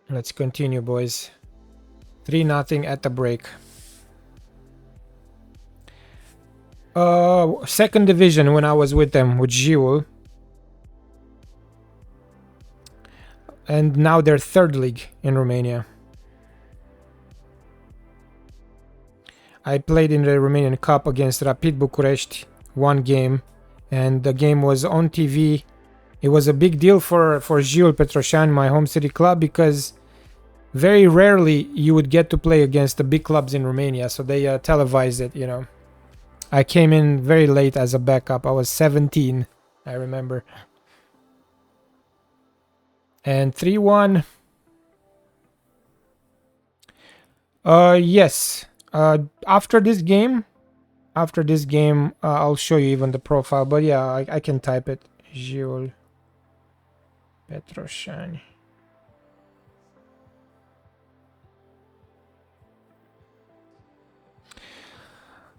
Let's continue, boys. 3-0 at the break. Second division when I was with them, with Giul. And now they're third league in Romania. I played in the Romanian Cup against Rapid Bucuresti, one game, and the game was on TV. It was a big deal for Giul Petroșani, my home city club, because very rarely you would get to play against the big clubs in Romania, so they televised it, you know. I came in very late as a backup. I was 17, I remember. And 3-1. Yes. After this game, I'll show you even the profile. But yeah, I can type it. Giul Petroșani.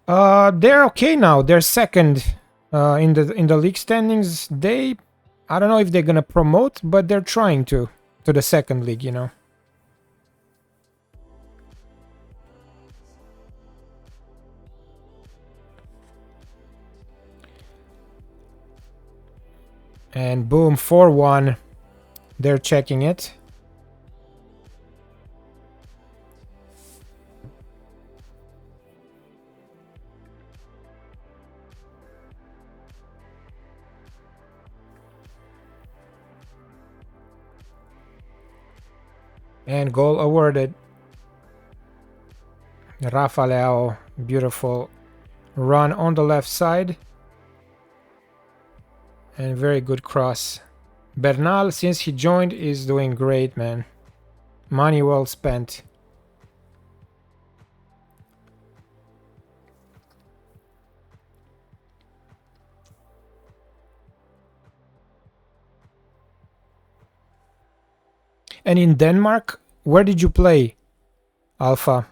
They're okay now. They're second in the league standings. I don't know if they're gonna promote, but they're trying to the second league, you know. And boom, 4-1. They're checking it. And goal awarded. Rafa Leao, beautiful run on the left side. And very good cross. Bernal, since he joined, is doing great, man. Money well spent. And in Denmark, where did you play, Alpha?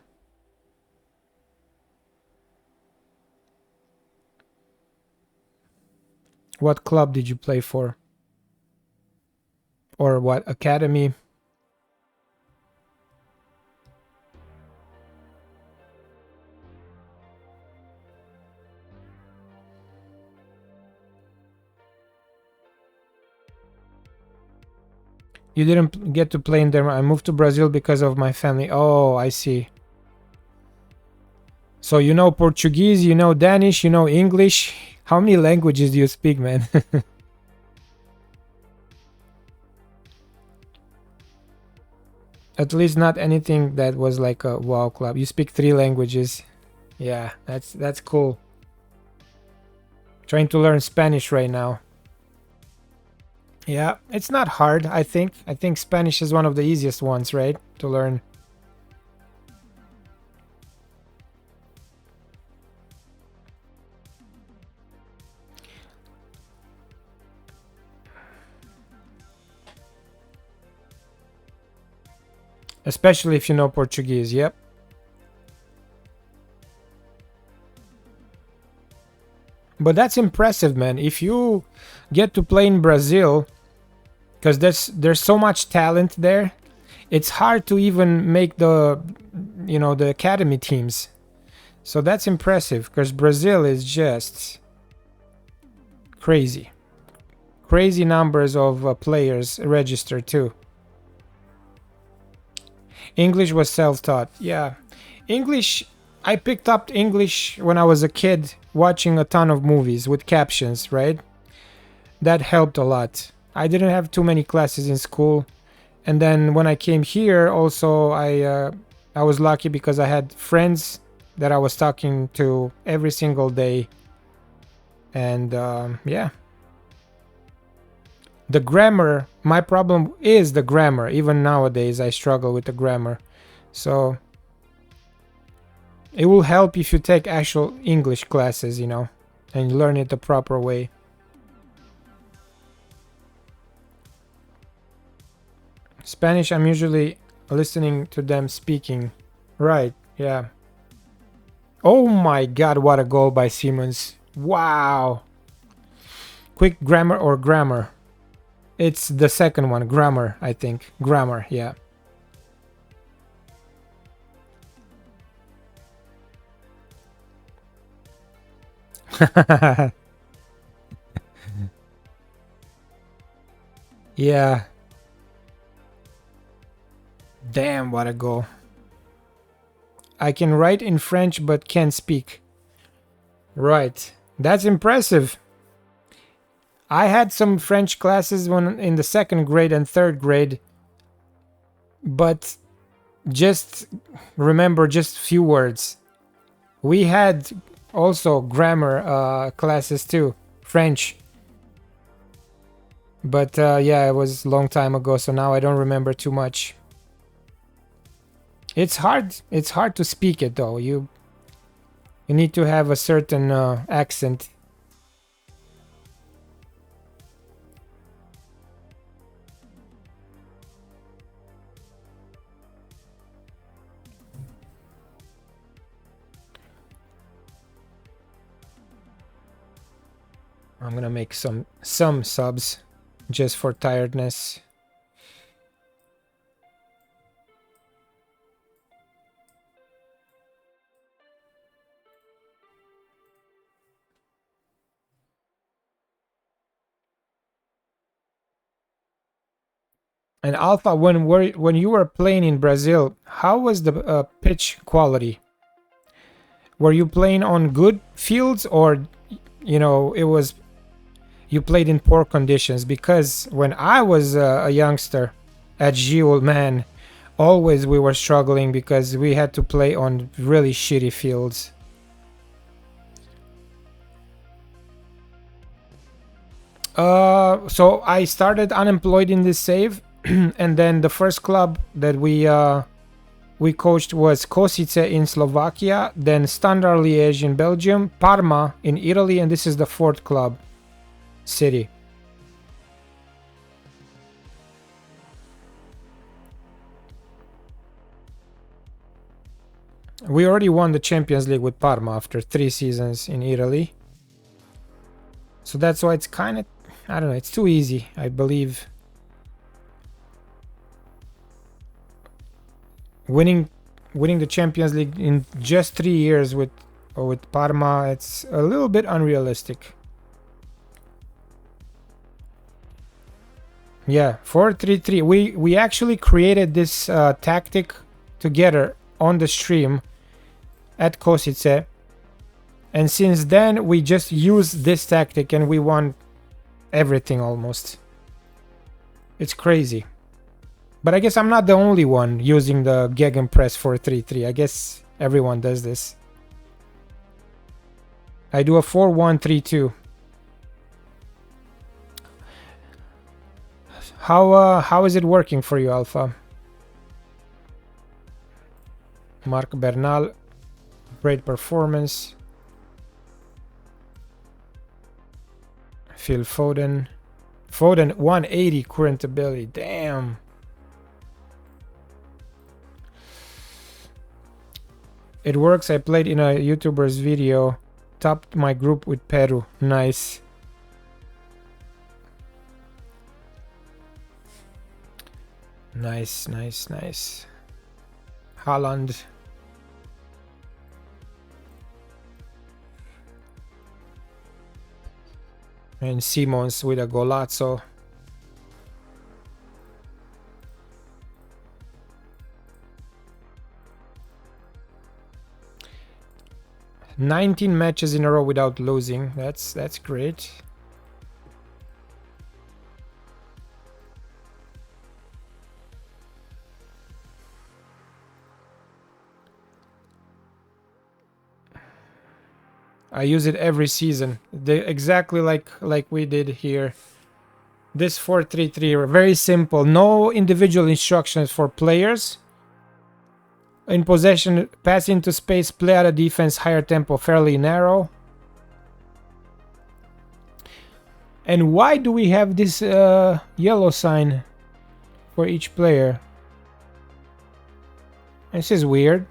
What club did you play for? Or what academy? You didn't get to play in Denmark. I moved to Brazil because of my family. Oh, I see. So you know Portuguese, you know Danish, you know English. How many languages do you speak, man? At least not anything that was like a wow club. You speak 3 languages. Yeah, that's cool. Trying to learn Spanish right now. Yeah, it's not hard, I think. I think Spanish is one of the easiest ones, right? To learn. Especially if you know Portuguese, yep. But that's impressive, man. If you get to play in Brazil, because there's so much talent there, it's hard to even make the academy teams. So that's impressive, because Brazil is just crazy. Crazy numbers of players registered too. English was self-taught. Yeah. English, I picked up English when I was a kid watching a ton of movies with captions, right? That helped a lot. I didn't have too many classes in school. And then when I came here also I was lucky because I had friends that I was talking to every single day. And yeah. The grammar, my problem is the grammar. Even nowadays, I struggle with the grammar. So it will help if you take actual English classes, you know, and learn it the proper way. Spanish, I'm usually listening to them speaking. Right, yeah. Oh my god, what a goal by Simmons. Wow. Quick grammar or grammar? It's the second one, grammar, I think. Grammar, yeah. Yeah. Damn, what a goal. I can write in French but can't speak. Right. That's impressive. I had some French classes when in the second grade and third grade, but just remember just few words. We had also grammar classes too, French. But yeah, it was a long time ago, so now I don't remember too much. It's hard. It's hard to speak it though. You need to have a certain accent. I'm gonna make some subs just for tiredness. And Alpha, when you were playing in Brazil, how was the pitch quality? Were you playing on good fields, or you know it was you played in poor conditions? Because when I was a youngster at Gio, man, always we were struggling because we had to play on really shitty fields. So I started unemployed in this save, and then the first club that we coached was Kosice in Slovakia, then Standard Liège in Belgium, Parma in Italy, and this is the fourth club, city. We already won the Champions League with Parma after 3 seasons in Italy. So that's why it's kind of, I don't know, it's too easy, I believe. Winning the Champions League in just 3 years with Parma, it's a little bit unrealistic. Yeah, 4-3-3. We actually created this tactic together on the stream at Kosice, and since then we just use this tactic and we won everything almost. It's crazy. But I guess I'm not the only one using the Gegenpress 4-3-3. I guess everyone does this. I do a 4-1-3-2. How is it working for you, Alpha? Marc Bernal, great performance. Phil Foden. Foden 180 current ability. Damn. It works. I played in a YouTuber's video. Topped my group with Peru. Nice. Nice, nice, nice. Haaland. And Simons with a golazo. "19 matches in a row without losing." That's great. I use it every season. exactly like we did here. This 4-3-3, very simple. No individual instructions for players. In possession, pass into space, play out of defense, higher tempo, fairly narrow. And why do we have this yellow sign for each player? This is weird.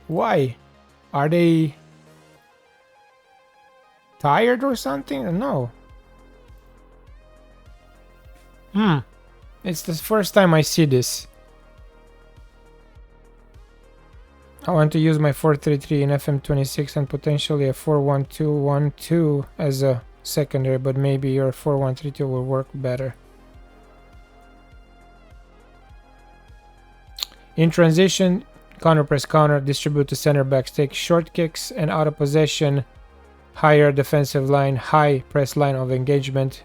Why? Are they tired or something? No. It's the first time I see this. I want to use my 4-3-3 in FM26 and potentially a 4-1-2-1-2 as a secondary, but maybe your 4-1-3-2 will work better. In transition, counter press counter, distribute to center backs, take short kicks, and out of possession, higher defensive line, high press line of engagement,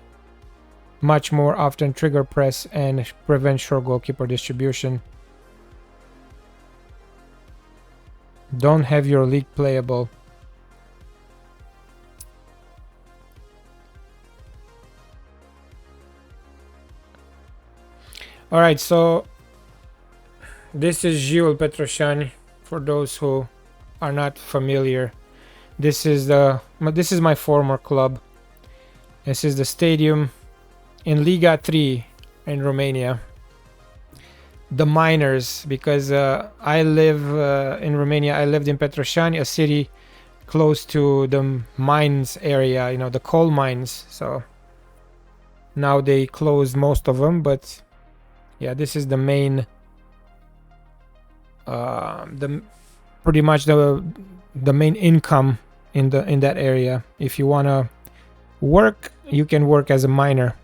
much more often trigger press and prevent short goalkeeper distribution. Don't have your league playable. Alright, so this is Gilles Petrosyan, for those who are not familiar. This is my former club. This is the stadium in Liga 3 in Romania. The miners, because I live in Romania. I lived in Petroșani, a city close to the mines area, you know, the coal mines. So now they closed most of them, but yeah, this is the main pretty much the main income in that area. If you want to work, you can work as a miner.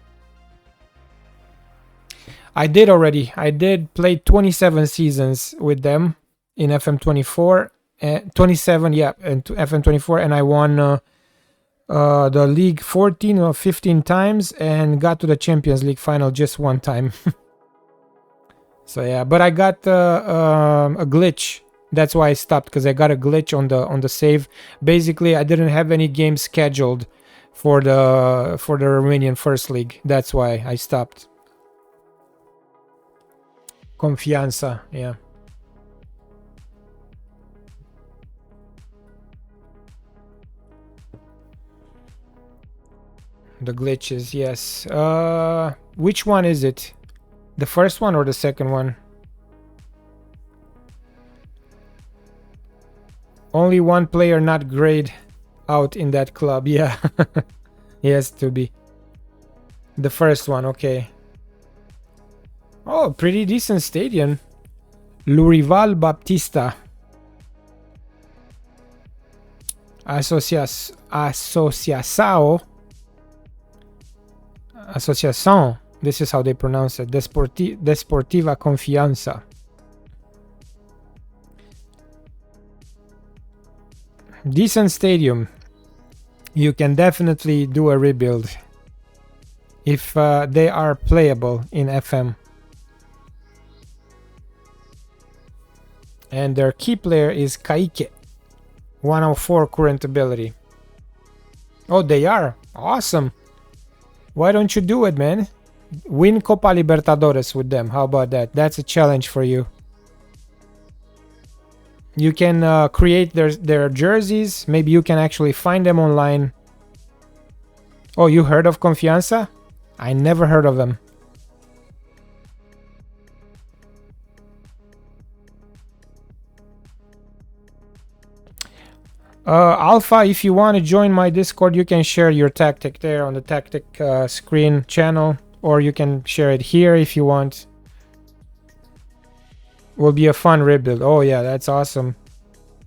I did play 27 seasons with them in FM24, 27, yeah, and FM24, and I won the league 14 or 15 times and got to the Champions League final just one time. So yeah, but I got a glitch. That's why I stopped, because I got a glitch on the save. Basically, I didn't have any games scheduled for the Romanian First League. That's why I stopped. Confianța, yeah. The glitches, yes. Which one is it? The first one or the second one? Only one player not grayed out in that club, yeah. He has to be. The first one, okay. Oh, pretty decent stadium. Lurival Baptista. Associação. This is how they pronounce it. Desportiva Confiança. Decent stadium. You can definitely do a rebuild if they are playable in FM. And their key player is Kaique. 104 current ability. Oh, they are? Awesome. Why don't you do it, man? Win Copa Libertadores with them. How about that? That's a challenge for you. You can create their jerseys. Maybe you can actually find them online. Oh, you heard of Confiança? I never heard of them. Alpha, if you want to join my Discord, you can share your tactic there on the tactic screen channel, or you can share it here if you want. Will be a fun rebuild. Oh yeah, that's awesome.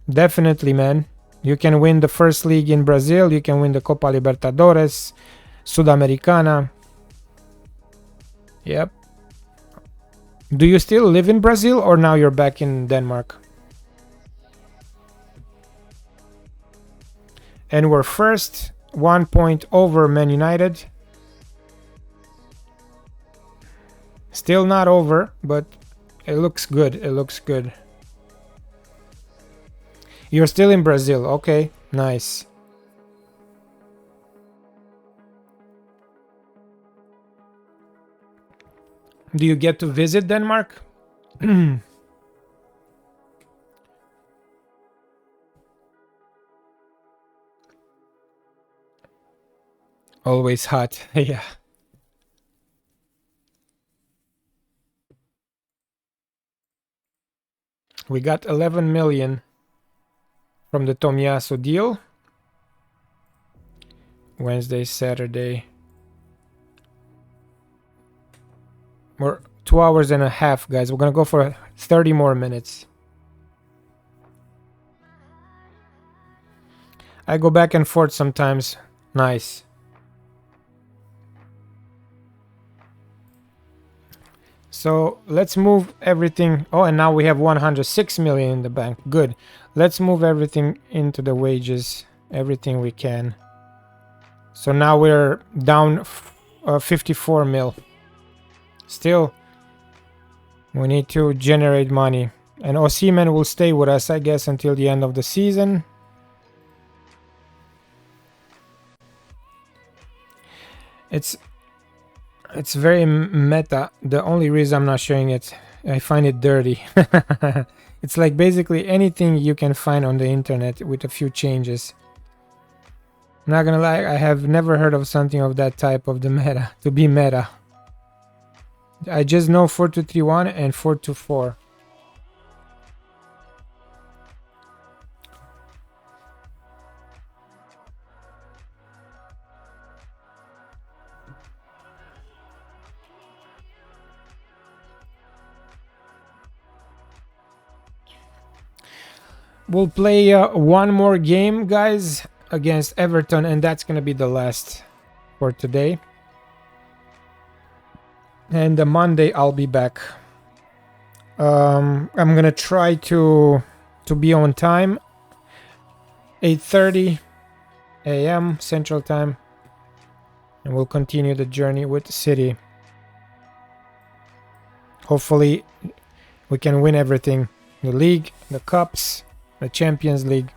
Definitely, man. You can win the first league in Brazil. You can win the Copa Libertadores, Sudamericana. Yep. Do you still live in Brazil, or now you're back in Denmark? And we're first, 1 point over Man United. Still not over, but it looks good. It looks good. You're still in Brazil. Okay, nice. Do you get to visit Denmark? Always hot. Yeah. We got 11 million from the Tomiyasu deal. Wednesday, Saturday. We're 2 hours and a half, guys. We're gonna go for 30 more minutes. I go back and forth sometimes. Nice. So let's move everything. Oh, and now we have 106 million in the bank. Good. Let's move everything into the wages. Everything we can. So now we're down 54 mil. Still, we need to generate money. And Osimhen will stay with us, I guess, until the end of the season. It's very meta. The only reason I'm not showing it, I find it dirty. It's like basically anything you can find on the internet with a few changes. I'm not gonna lie, I have never heard of something of that type of the meta, to be meta. I just know 4231 and 424. We'll play one more game, guys, against Everton, and that's gonna be the last for today. And the Monday I'll be back. I'm gonna try to be on time. 8:30 a.m. Central Time, and we'll continue the journey with the City. Hopefully, we can win everything: the league, the cups, the Champions League.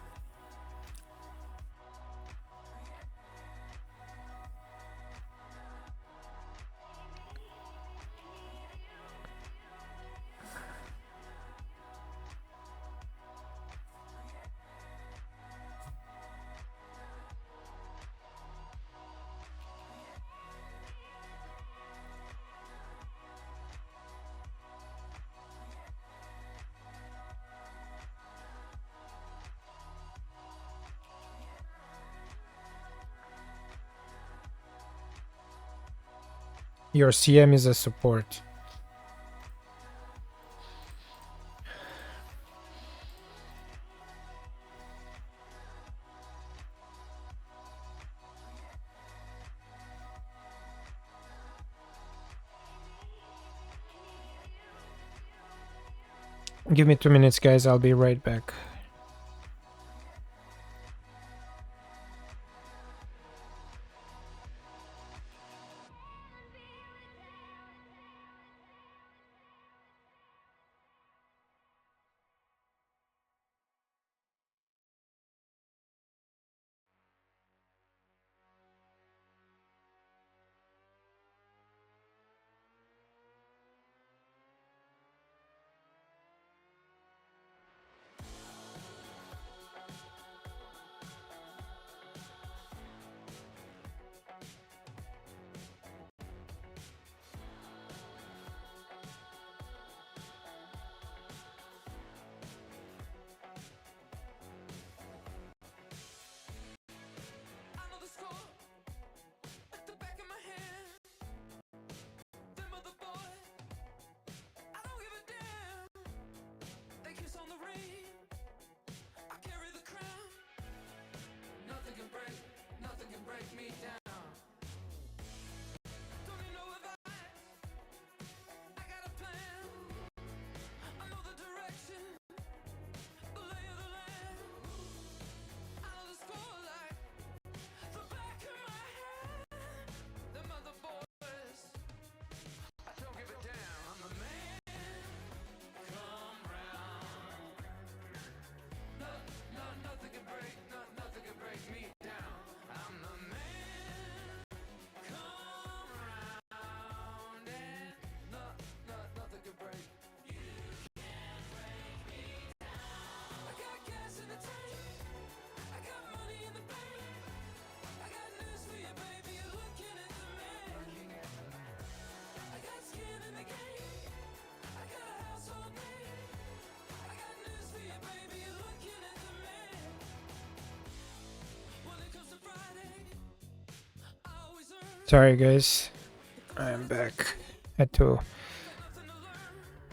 Your CM is a support. Give me 2 minutes, guys. I'll be right back. Sorry guys, I am back. Had to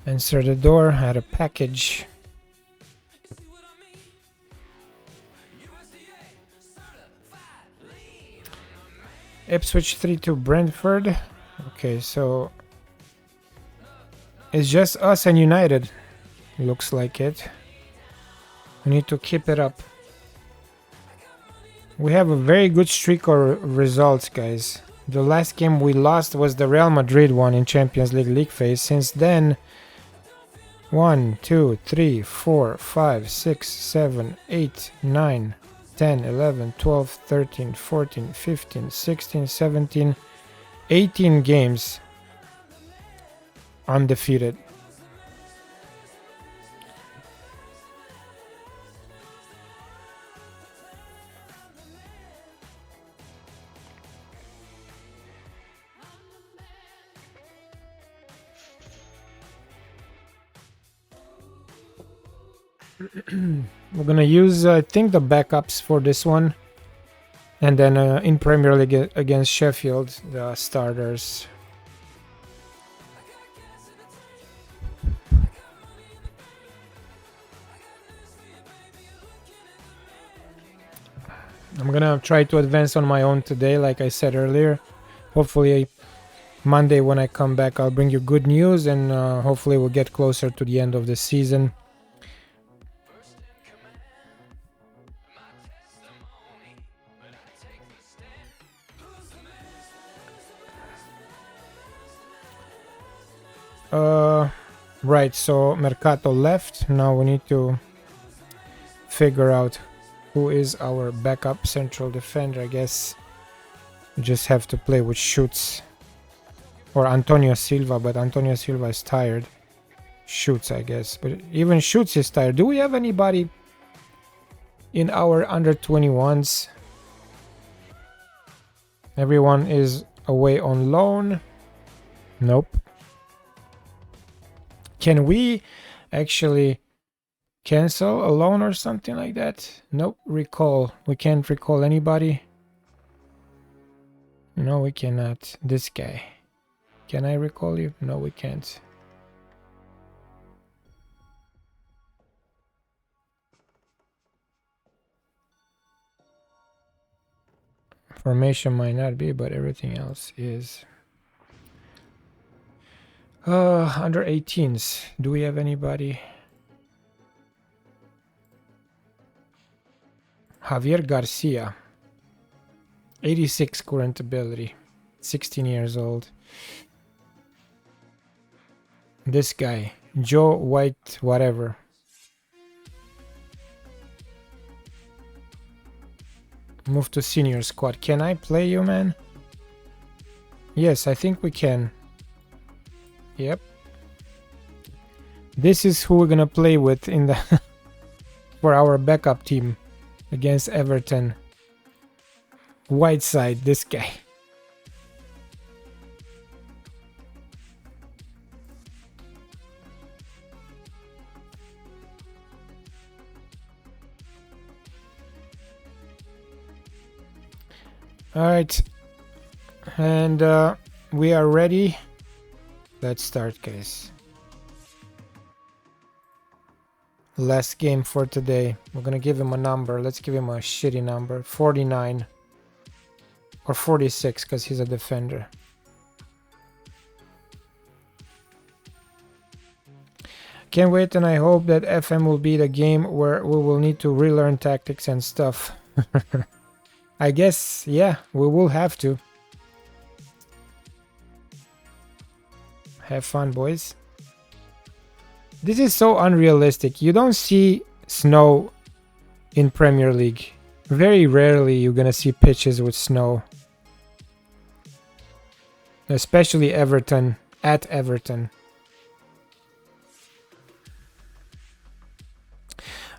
answer the door, had a package. Ipswich 3-2 Brentford. Okay, so it's just us and United. Looks like it. We need to keep it up. We have a very good streak of results, guys. The last game we lost was the Real Madrid one in Champions League phase. Since then, 1, 2, 3, 4, 5, 6, 7, 8, 9, 10, 11, 12, 13, 14, 15, 16, 17, 18 games undefeated. We're gonna use, I think, the backups for this one, and then in Premier League against Sheffield, the starters. I'm gonna try to advance on my own today, like I said earlier. Hopefully Monday when I come back I'll bring you good news, and hopefully we'll get closer to the end of the season. Right, so Mercato left. Now we need to figure out who is our backup central defender. I guess we just have to play with Schütz or Antonio Silva, but Antonio Silva is tired. Schütz, I guess, but even Schütz is tired. Do we have anybody in our under 21s? Everyone is away on loan. Nope. Can we actually cancel a loan or something like that? Nope. Recall. We can't recall anybody. No, we cannot. This guy. Can I recall you? No, we can't. Formation might not be, but everything else is. Under 18s. Do we have anybody? Javier Garcia. 86 current ability. 16 years old. This guy. Joe White whatever. Move to senior squad. Can I play you, man? Yes, I think we can. Yep. This is who we're gonna play with in the for our backup team against Everton. Whiteside, this guy. All right, and we are ready. Let's start, guys. Last game for today. We're gonna give him a number. Let's give him a shitty number. 49 or 46 because he's a defender. Can't wait, and I hope that FM will be the game where we will need to relearn tactics and stuff. I guess, yeah, we will have to. Have fun, boys. This is so unrealistic. You don't see snow in Premier League. Very rarely you're gonna see pitches with snow. Especially Everton, at Everton.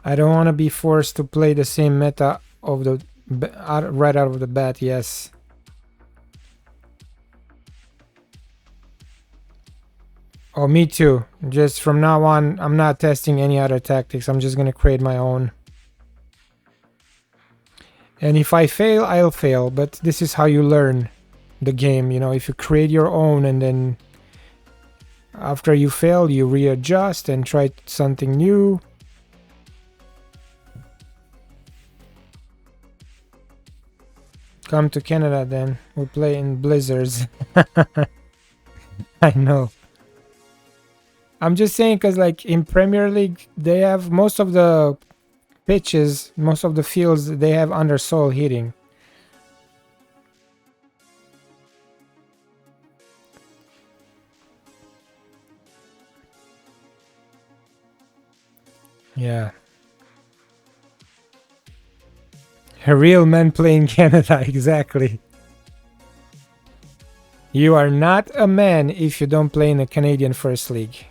I don't want to be forced to play the same meta of the right out of the bat, yes. Oh, me too. Just from now on, I'm not testing any other tactics. I'm just gonna create my own. And if I fail, I'll fail. But this is how you learn. the game. You know, if you create your own and then after you fail, you readjust and try something new. Come to Canada then. We'll play in blizzards. I know. I'm just saying because like in Premier League, they have most of the pitches, most of the fields, they have under soil heating. Yeah. A real man playing Canada, exactly. You are not a man if you don't play in a Canadian First League.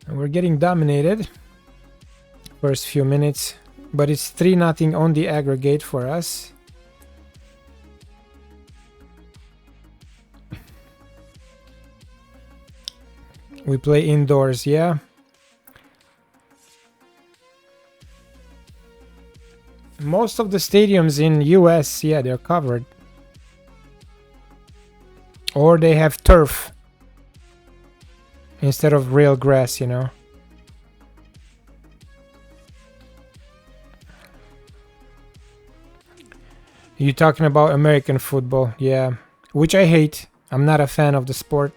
We're getting dominated. First few minutes. But it's 3-0 on the aggregate for us. We play indoors, yeah. Most of the stadiums in US, yeah, they're covered. Or they have turf instead of real grass, you know. You're talking about American football, yeah. Which I hate. I'm not a fan of the sport.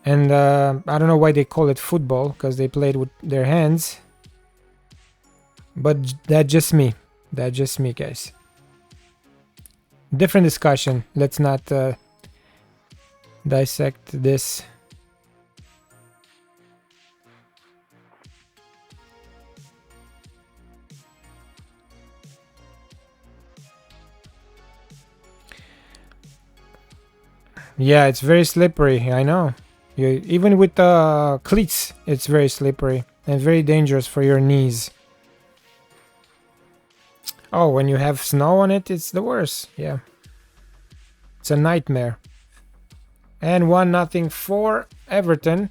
And I don't know why they call it football, because they played with their hands. But that's just me. That's just me, guys. Different discussion. Let's not dissect this. Yeah, it's very slippery. I know. Even with cleats, it's very slippery and very dangerous for your knees. Oh, when you have snow on it, it's the worst. Yeah. It's a nightmare. And 1-0 for Everton.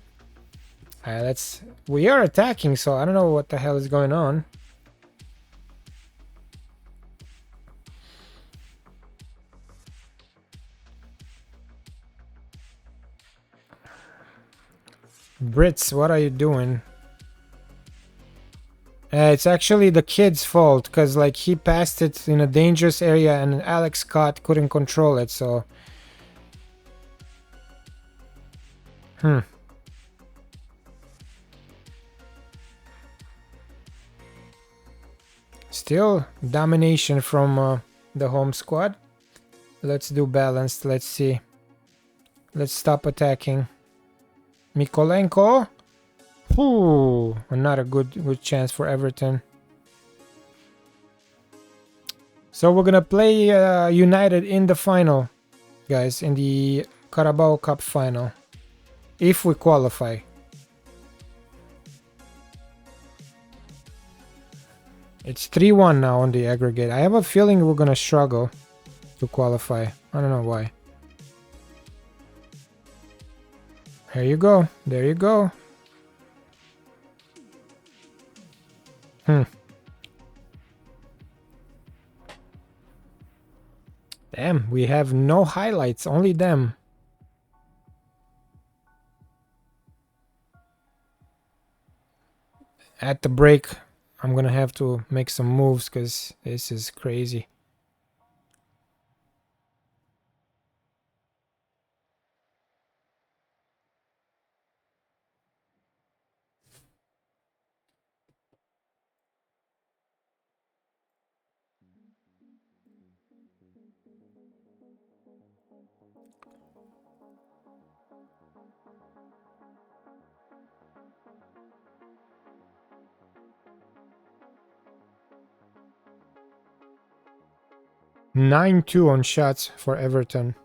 We are attacking, so I don't know what the hell is going on. Brits, what are you doing? It's actually the kid's fault, because like he passed it in a dangerous area and Alex Scott couldn't control it, so... Still domination from the home squad. Let's do balanced, let's see. Let's stop attacking. Mikolenko. Ooh, not a good chance for Everton. So we're gonna play United in the final, guys, in the Carabao Cup final, if we qualify. It's 3-1 now on the aggregate. I have a feeling we're gonna struggle to qualify. I don't know why. There you go. There you go. Damn, we have no highlights, only them. At the break, I'm gonna have to make some moves because this is crazy. (9-2) on shots for Everton.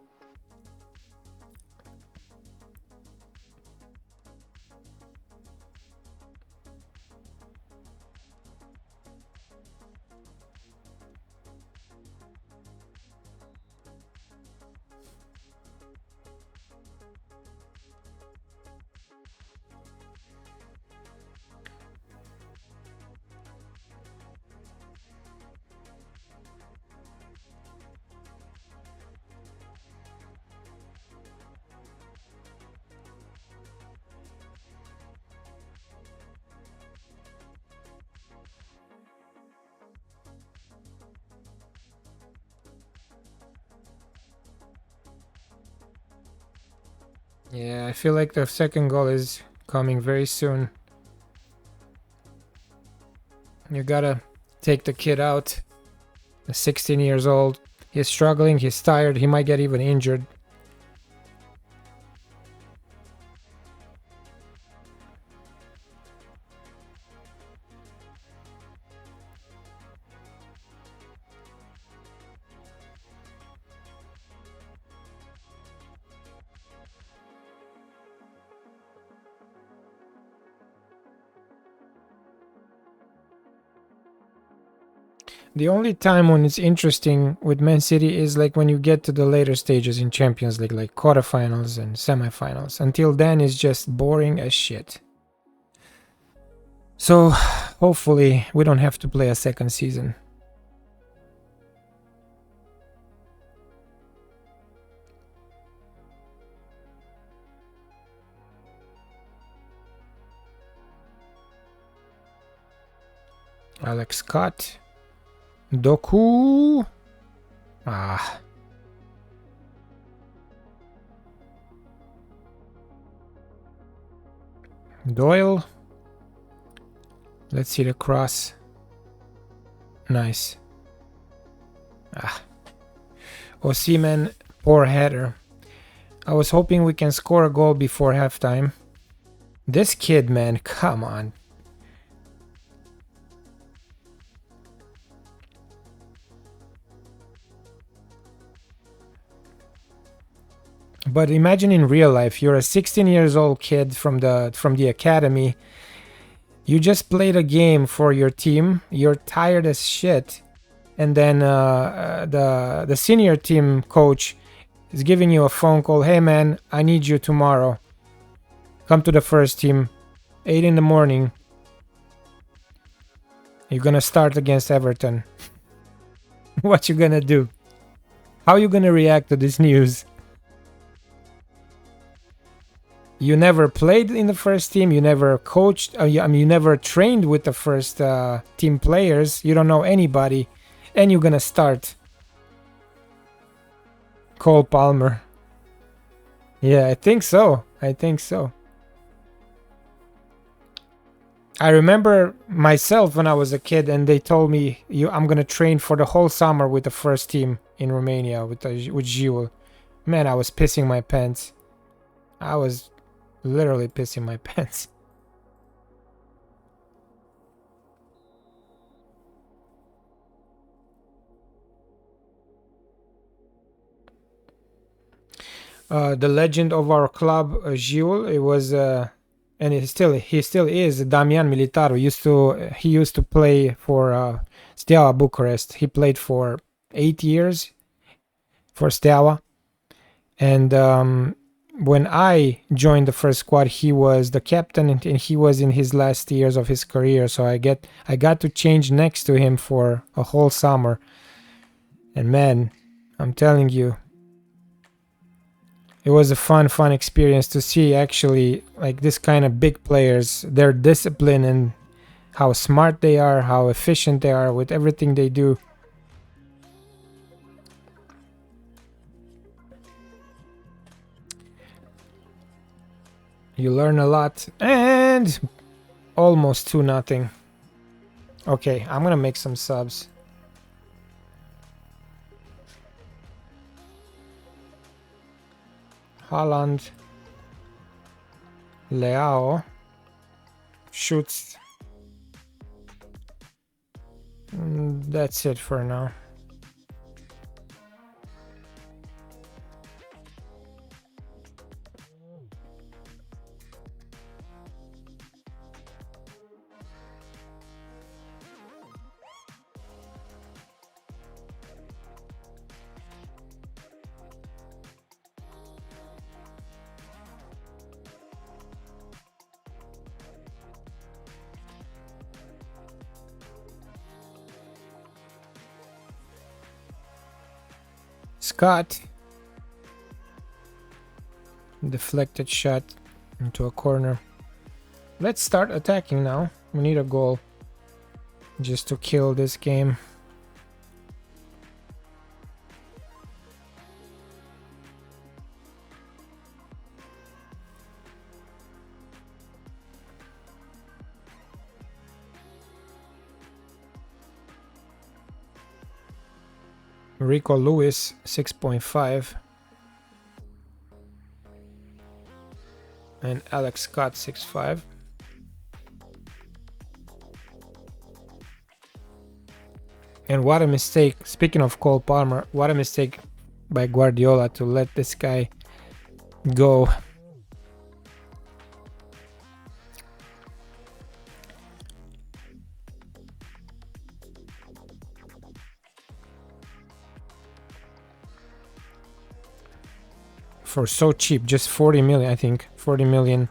Yeah, I feel like the second goal is coming very soon. You gotta take the kid out. He's 16 years old. He's struggling, he's tired, he might get even injured. The only time when it's interesting with Man City is like when you get to the later stages in Champions League, like quarterfinals and semifinals. Until then, it's just boring as shit. So, hopefully, we don't have to play a second season. Alex Scott. Doku. Ah. Doyle. Let's see the cross. Nice. Ah. Osimhen, poor header. I was hoping we can score a goal before halftime. This kid, man, come on. But imagine in real life, you're a 16 years old kid from the academy. You just played a game for your team. You're tired as shit, and then the senior team coach is giving you a phone call. Hey man, I need you tomorrow. Come to the first team, 8 in the morning. You're gonna start against Everton. What you gonna do? How you gonna react to this news? You never played in the first team. You never coached. I mean, you never trained with the first team players. You don't know anybody, and you're gonna start. Cole Palmer. Yeah, I think so. I think so. I remember myself when I was a kid, and they told me, I'm gonna train for the whole summer with the first team in Romania with Gil. Man, I was pissing my pants. I was literally pissing my pants. The legend of our club, Gil, it was, and he still is. Damian Militaru he used to play for Steaua Bucharest. He played for 8 years for Steaua, and when I joined the first squad, he was the captain, and he was in his last years of his career. So I got to change next to him for a whole summer, and man, I'm telling you, it was a fun experience to see actually like this kind of big players, their discipline and how smart they are, how efficient they are with everything they do. You learn a lot, and almost 2-0. Okay, I'm gonna make some subs. Haaland. Leao. Shoots. That's it for now. Scott. Deflected shot into a corner. Let's start attacking now. We need a goal just to kill this game. Rico Lewis 6.5. And Alex Scott 6.5. And what a mistake, speaking of Cole Palmer, what a mistake by Guardiola to let this guy go. For so cheap, just 40 million, I think. 40 million.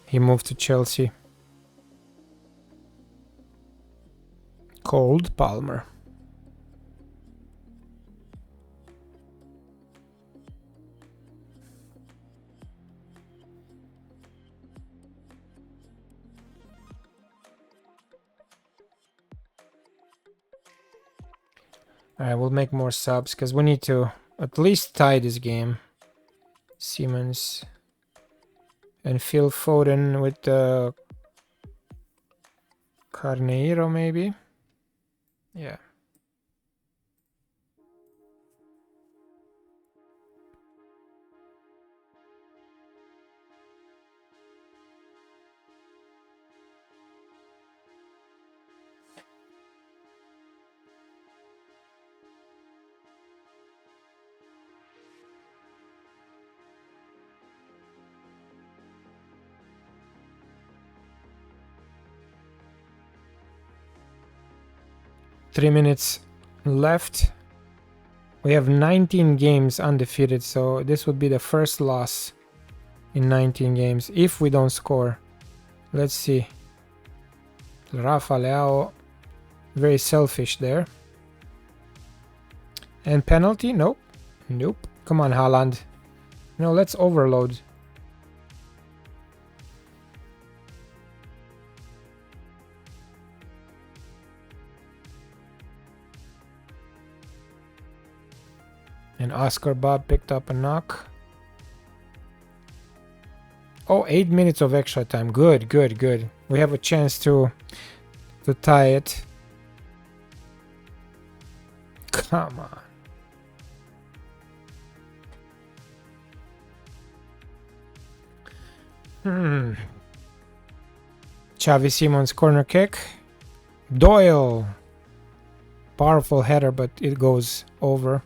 He moved to Chelsea. Cole Palmer. Alright, we'll make more subs because we need to at least tie this game. Siemens and Phil Foden with Carneiro maybe. Yeah. Three minutes left. We have 19 games undefeated, so this would be the first loss in 19 games if we don't score. Let's see. Rafa Leao, very selfish there. And penalty? Nope. Nope. Come on, Haaland. No, let's overload. And Oscar Bob picked up a knock. Oh, 8 minutes of extra time. Good, good, good. We have a chance to tie it. Come on. Xavi Simons corner kick. Doyle. Powerful header, but it goes over.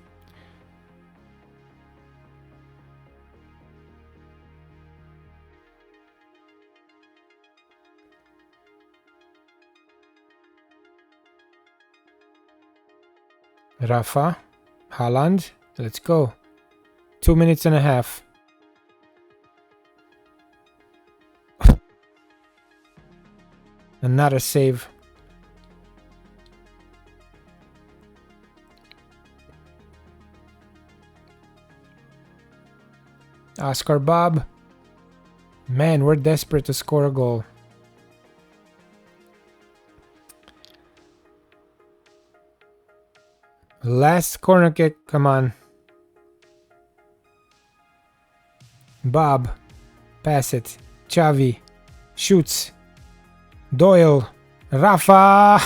Rafa, Haaland, let's go. 2 minutes and a half. Another save. Oscar Bob. Man, we're desperate to score a goal. Last corner kick, come on. Bob, pass it. Xavi, shoots. Doyle, Rafa.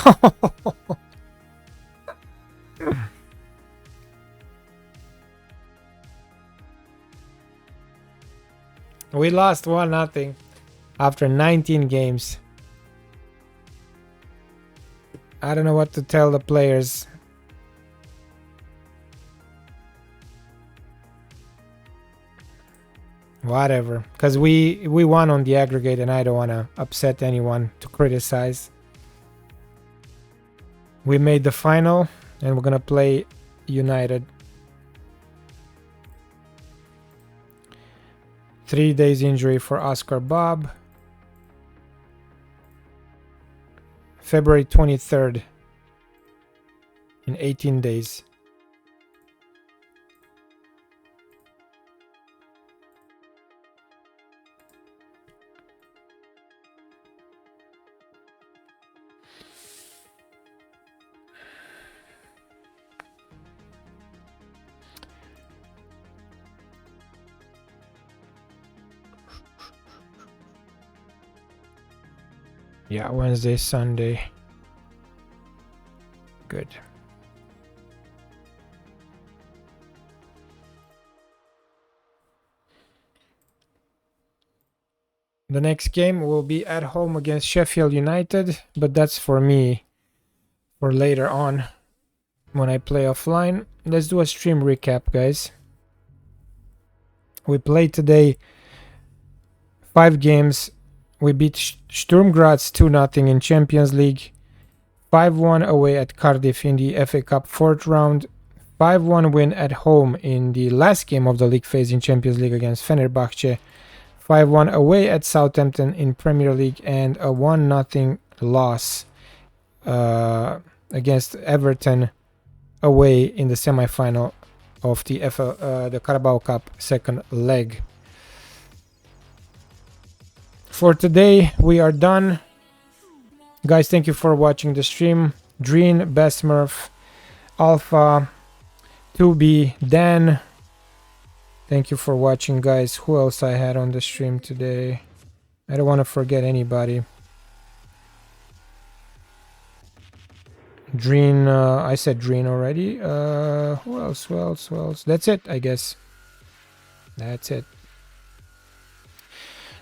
We lost 1-0 after 19 games. I don't know what to tell the players. Whatever, because we won on the aggregate and I don't want to upset anyone to criticize. We made the final and we're gonna play United. 3 days injury for Oscar Bob. February 23rd in 18 days. Yeah, Wednesday, Sunday. Good. The next game will be at home against Sheffield United, but that's for me for later on when I play offline. Let's do a stream recap, guys. We played today 5 games. We beat Sturm Graz 2-0 in Champions League, 5-1 away at Cardiff in the FA Cup 4th round, 5-1 win at home in the last game of the league phase in Champions League against Fenerbahce, 5-1 away at Southampton in Premier League, and a 1-0 loss against Everton away in the semi-final of the Carabao Cup second leg. For today, we are done. Guys, thank you for watching the stream. Dreen, Besmurf, Alpha, 2B, Dan. Thank you for watching, guys. Who else I had on the stream today? I don't want to forget anybody. Dreen, I said Dreen already. Who else? That's it, I guess. That's it.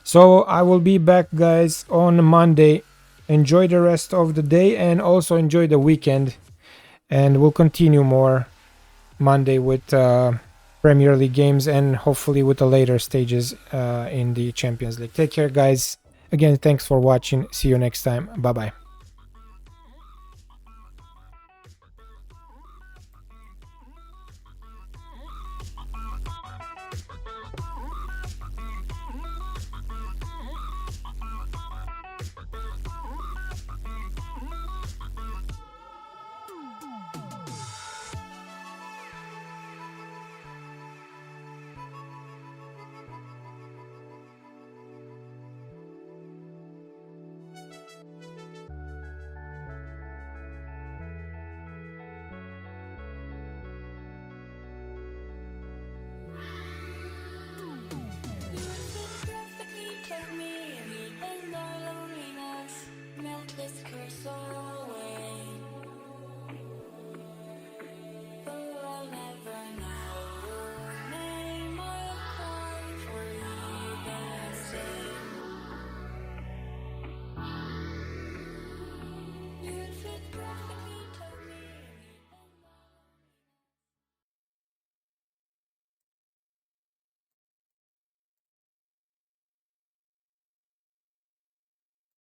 So I will be back, guys, on Monday. Enjoy the rest of the day and also enjoy the weekend. And we'll continue more Monday with Premier League games and hopefully with the later stages in the Champions League. Take care, guys. Again, thanks for watching. See you next time. Bye-bye.